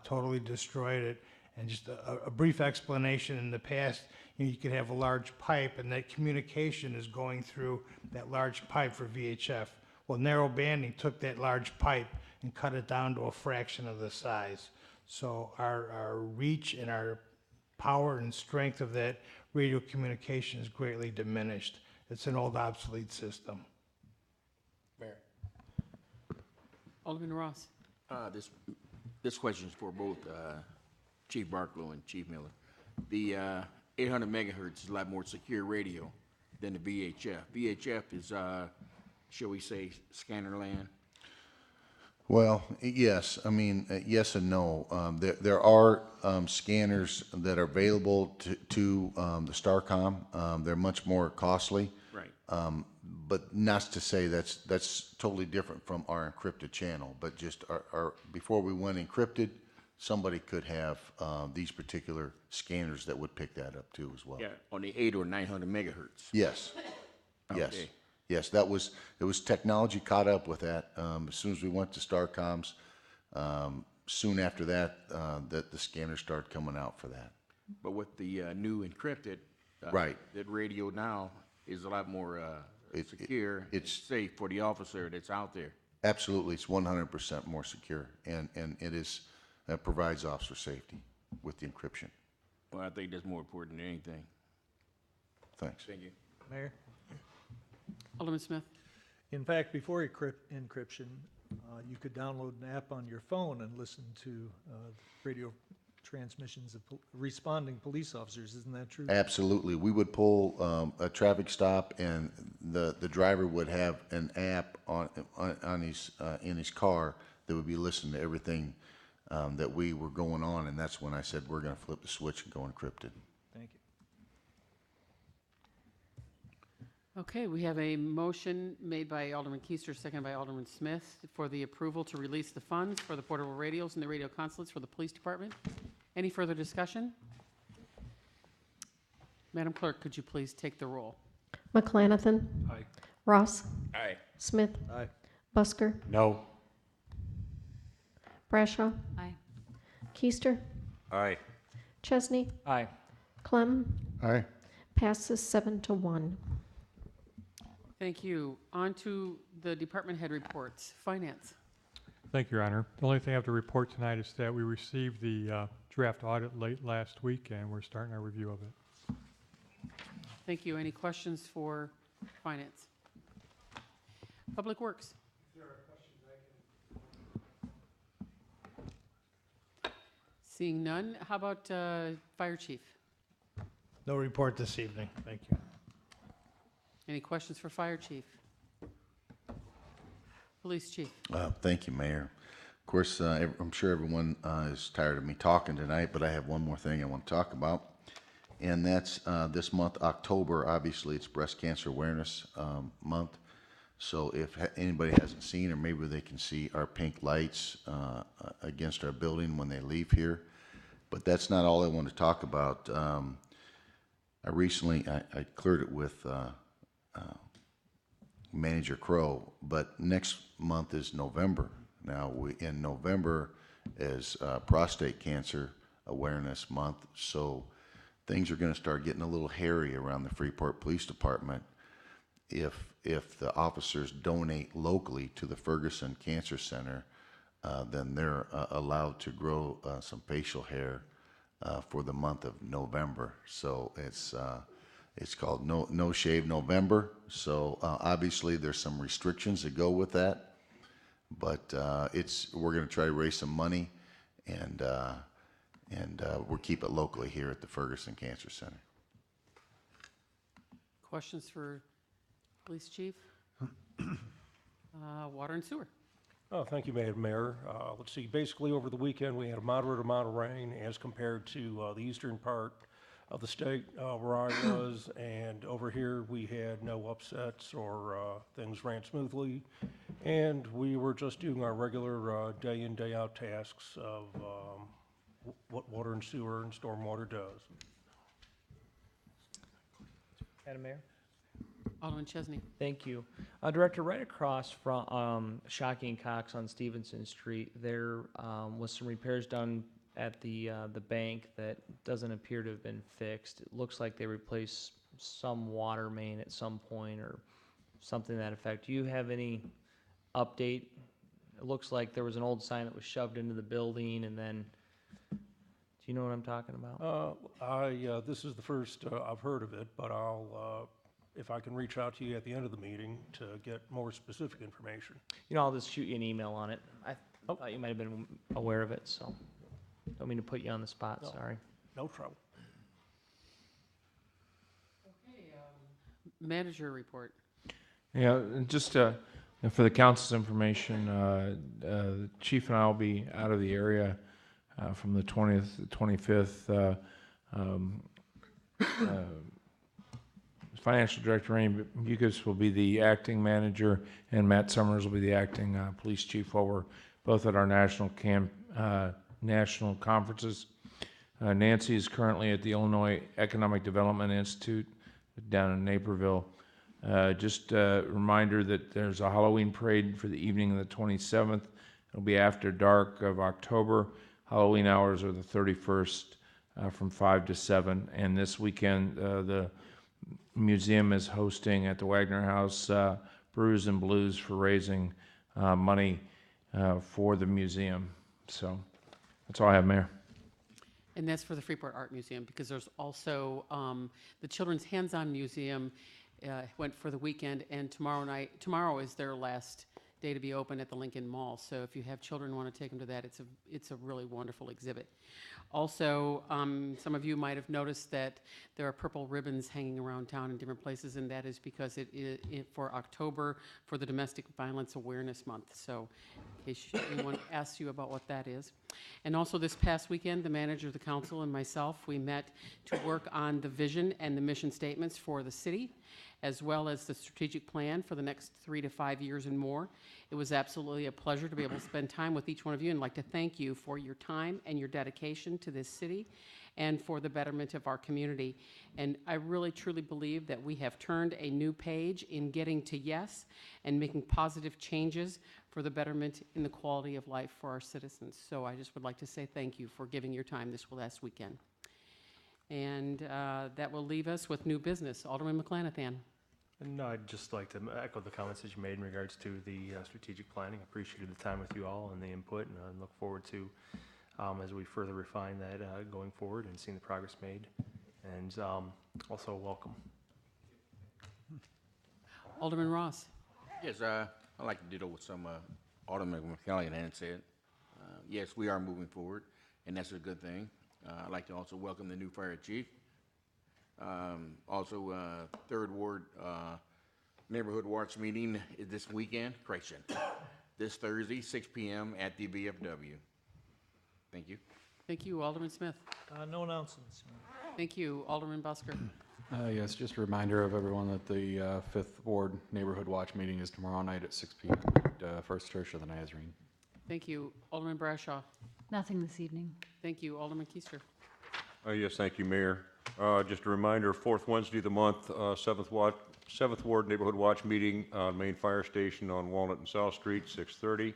totally destroyed it. And just a brief explanation, in the past, you could have a large pipe and that communication is going through that large pipe for VHF. Well, narrow banding took that large pipe and cut it down to a fraction of the size. So our reach and our power and strength of that radio communication is greatly diminished. It's an old obsolete system. Mayor. Alderman Ross? This question is for both Chief Barklow and Chief Miller. The 800 megahertz is a lot more secure radio than the VHF. VHF is, shall we say, scanner land? Well, yes. I mean, yes and no. There are scanners that are available to the Starcom. They're much more costly. Right. But not to say that's totally different from our encrypted channel. But just our before we went encrypted, somebody could have these particular scanners that would pick that up too as well. Yeah, on the 800 or 900 megahertz. Yes. Yes. Okay. Yes, it was technology caught up with that. As soon as we went to Starcoms, soon after that, the scanners started coming out for that. But with the new encrypted. Right. That radio now is a lot more secure. It's safe for the officer that's out there. Absolutely, it's 100% more secure, and it is, provides officer safety with the encryption. Well, I think that's more important than anything. Thanks. Thank you. Mayor? Alderman Smith? In fact, before encryption, you could download an app on your phone and listen to radio transmissions of responding police officers. Isn't that true? Absolutely. We would pull a traffic stop, and the driver would have an app on his in his car that would be listening to everything that we were going on, and that's when I said we're going to flip the switch and go encrypted. Thank you. Okay, we have a motion made by Alderman Keister, seconded by Alderman Smith, for the approval to release the funds for the portable radios and the radio consulates for the police department. Any further discussion? Madam Clerk, could you please take the roll? McClanathan. Aye. Ross. Aye. Smith. Aye. Busker. No. Brashaw. Aye. Keister. Aye. Chesney. Aye. Clem. Aye. Passes 7-1. Thank you. On to the department head reports. Finance. Thank you, Your Honor. The only thing I have to report tonight is that we received the draft audit late last week, and we're starting our review of it. Thank you. Any questions for finance? Public Works. Seeing none, how about Fire Chief? No report this evening. Thank you. Any questions for Fire Chief? Police Chief. Thank you, Mayor. Of course, I'm sure everyone is tired of me talking tonight, but I have one more thing I want to talk about, and that's this month, October. Obviously, it's Breast Cancer Awareness Month. So if anybody hasn't seen, or maybe they can see our pink lights against our building when they leave here. But that's not all I want to talk about. I recently cleared it with Manager Crow, but next month is November. Now, in November is Prostate Cancer Awareness Month, so things are going to start getting a little hairy around the Freeport Police Department. If the officers donate locally to the Ferguson Cancer Center, then they're allowed to grow some facial hair for the month of November. So it's called No Shave November. So obviously there's some restrictions that go with that, but we're going to try to raise some money, and we'll keep it locally here at the Ferguson Cancer Center. Questions for Police Chief? Water and Sewer. Oh, thank you, Madam Mayor. Let's see, basically over the weekend, we had a moderate amount of rain as compared to the eastern part of the state where I was, and over here we had no upsets or things ran smoothly, and we were just doing our regular day in, day out tasks of what water and sewer and stormwater does. Madam Mayor? Alderman Chesney. Thank you. Director, right across from Shockey and Cox on Stevenson Street, there was some repairs done at the bank that doesn't appear to have been fixed. It looks like they replaced some water main at some point or something to that effect. Do you have any update? It looks like there was an old sign that was shoved into the building, and then, do you know what I'm talking about? This is the first I've heard of it, but I'll, if I can reach out to you at the end of the meeting to get more specific information. You know, I'll just shoot you an email on it. I thought you might have been aware of it, so don't mean to put you on the spot, No. sorry. No trouble. Okay, manager report. Yeah, and just for the council's information, the chief and I will be out of the area from the 20th to 25th. Financial Director Randy Bucas will be the acting manager, and Matt Summers will be the acting police chief while we're both at our national conferences. Nancy is currently at the Illinois Economic Development Institute down in Naperville. Just a reminder that there's a Halloween parade for the evening of the 27th. It'll be after dark of October. Halloween hours are the 31st from 5 to 7. And this weekend, the museum is hosting at the Wagner House Brews and Blues for raising money for the museum. So that's all I have, Mayor. And that's for the Freeport Art Museum, because there's also the Children's Hands-On Museum went for the weekend, and tomorrow is their last day to be open at the Lincoln Mall. So if you have children and want to take them to that, it's a really wonderful exhibit. Also, some of you might have noticed that there are purple ribbons hanging around town in different places, and that is because it is for October for the Domestic Violence Awareness Month. So in case anyone asks you about what that is. And also this past weekend, the manager of the council and myself, we met to work on the vision and the mission statements for the city, as well as the strategic plan for the next 3 to 5 years and more. It was absolutely a pleasure to be able to spend time with each one of you, and I'd like to thank you for your time and your dedication to this city and for the betterment of our community. And I really truly believe that we have turned a new page in getting to yes and making positive changes for the betterment in the quality of life for our citizens. So I just would like to say thank you for giving your time this last weekend. And that will leave us with new business. Alderman McClanathan. And I'd just like to echo the comments that you made in regards to the strategic planning. I appreciated the time with you all and the input, and I look forward to, as we further refine that going forward and seeing the progress made. And also welcome. Alderman Ross. Yes, I'd like to ditto what some Alderman McCallaghan said. Yes, we are moving forward, and that's a good thing. I'd like to also welcome the new fire chief. Also, Third Ward Neighborhood Watch meeting is this weekend, correction, this Thursday, 6 p.m. at the VFW. Thank you. Thank you, Alderman Smith. No announcements. Thank you, Alderman Busker. Yes, just a reminder of everyone that the Fifth Ward Neighborhood Watch meeting is tomorrow night at 6 p.m. at First Church of the Nazarene. Thank you, Alderman Brashaw. Nothing this evening. Thank you, Alderman Keister. Yes, thank you, Mayor. Just a reminder, fourth Wednesday of the month, Seventh Ward Neighborhood Watch meeting on Main Fire Station on Walnut and South Street, 6:30.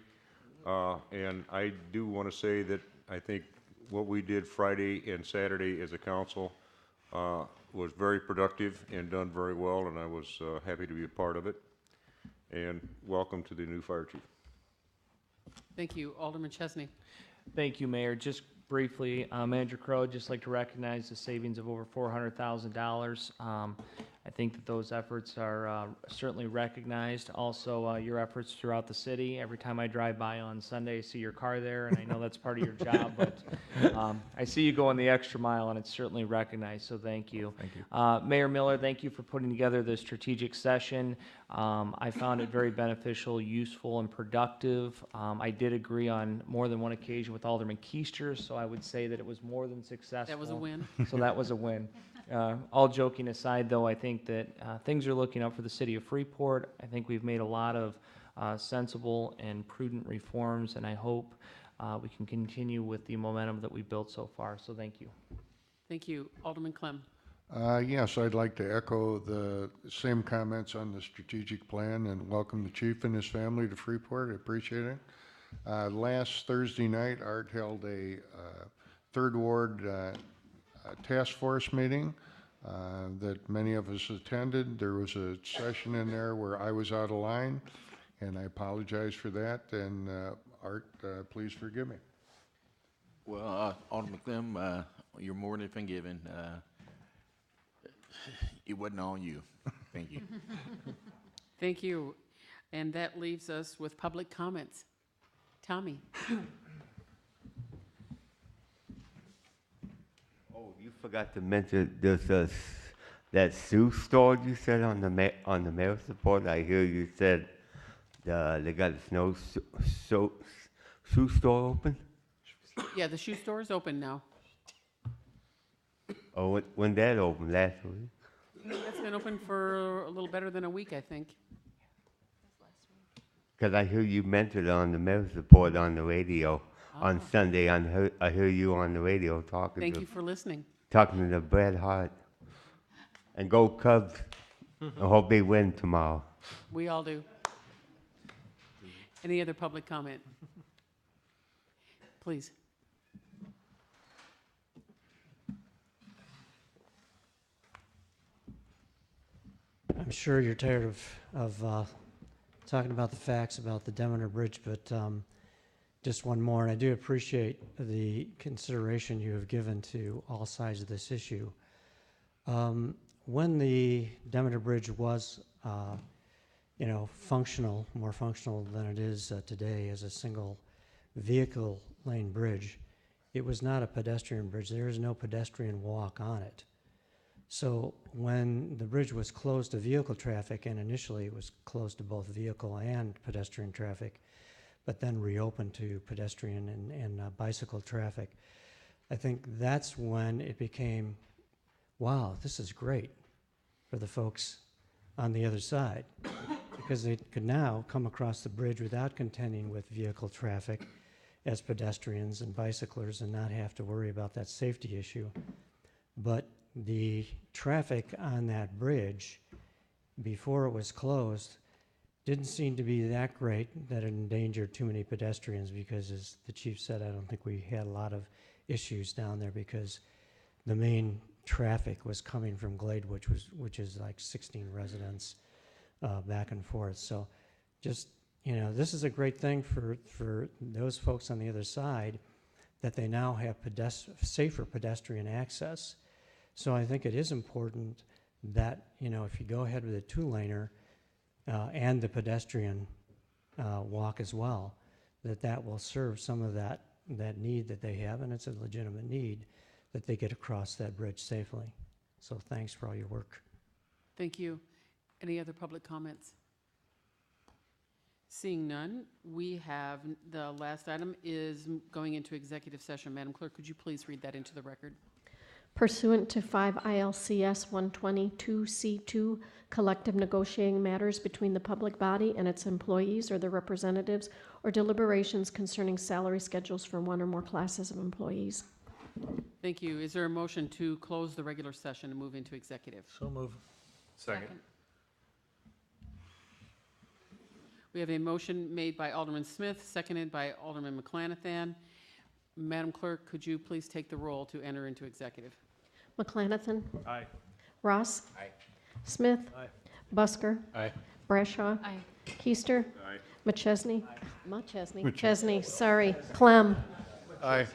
And I do want to say that I think what we did Friday and Saturday as a council was very productive and done very well, and I was happy to be a part of it. And welcome to the new fire chief. Thank you, Alderman Chesney. Thank you, Mayor. Just briefly, Manager Crowe, I'd just like to recognize the savings of over $400,000. I think that those efforts are certainly recognized. Also, your efforts throughout the city. Every time I drive by on Sunday, I see your car there, and I know that's part of your job, but I see you going the extra mile, and it's certainly recognized, so thank you. Thank you. Mayor Miller, thank you for putting together the strategic session. I found it very beneficial, useful, and productive. I did agree on more than one occasion with Alderman Keister, so I would say that it was more than successful. That was a win. So that was a win. All joking aside, though, I think that things are looking up for the city of Freeport. I think we've made a lot of sensible and prudent reforms, and I hope we can continue with the momentum that we've built so far. So thank you. Thank you, Alderman Clem. Yes, I'd like to echo the same comments on the strategic plan and welcome the chief and his family to Freeport. I appreciate it. Last Thursday night, Art held a Third Ward task force meeting that many of us attended. There was a session in there where I was out of line, and I apologize for that. And Art, please forgive me. Well, Alderman Clem, you're more than forgiven. It wasn't on you. Thank you. Thank you. And that leaves us with public comments. Tommy. Oh, you forgot to mention there's that shoe store you said on the mayor's report. I hear you said they got a shoe store open. Yeah, the shoe store is open now. Oh, when that opened last week? It's been open for a little better than a week, I think. Because I hear you mentioned on the mayor's report on the radio on Sunday. I hear you on the radio talking. Thank you for listening. Talking to Bret Hart. And go Cubs. I hope they win tomorrow. We all do. Any other public comment? I'm sure you're tired of talking about the facts about the Demeter Bridge, but just one more, and I do appreciate the consideration you have given to all sides of this issue. When the Demeter Bridge was, functional, more functional than it is today as a single vehicle lane bridge, it was not a pedestrian bridge. There is no pedestrian walk on it. So when the bridge was closed to vehicle traffic, and initially it was closed to both vehicle and pedestrian traffic, but then reopened to pedestrian and bicycle traffic, I think that's when it became, wow, this is great for the folks on the other side, because they could now come across the bridge without contending with vehicle traffic as pedestrians and bicyclers and not have to worry about that safety issue. But the traffic on that bridge before it was closed didn't seem to be that great that it endangered too many pedestrians, because as the chief said, I don't think we had a lot of issues down there because the main traffic was coming from Glade, which is like 16 residents back and forth. So just, this is a great thing for those folks on the other side, that they now have safer pedestrian access. So I think it is important that, if you go ahead with a two-laner and the pedestrian walk as well, that will serve some of that need that they have, and it's a legitimate need, that they get across that bridge safely. So thanks for all your work. Thank you. Any other public comments? Seeing none, we have, the last item is going into executive session. Madam Clerk, could you please read that into the record? Pursuant to 5 ILCS 122C2, collective negotiating matters between the public body and its employees or their representatives, or deliberations concerning salary schedules for one or more classes of employees. Thank you. Is there a motion to close the regular session and move into executive? So move. Second. We have a motion made by Alderman Smith, seconded by Alderman McClanathan. Madam Clerk, could you please take the roll to enter into executive? McClanathan. Aye. Ross. Aye. Smith. Aye. Busker. Aye. Brashaw. Aye. Keister. Aye. McChesney. Chesney, sorry. Clem. Aye.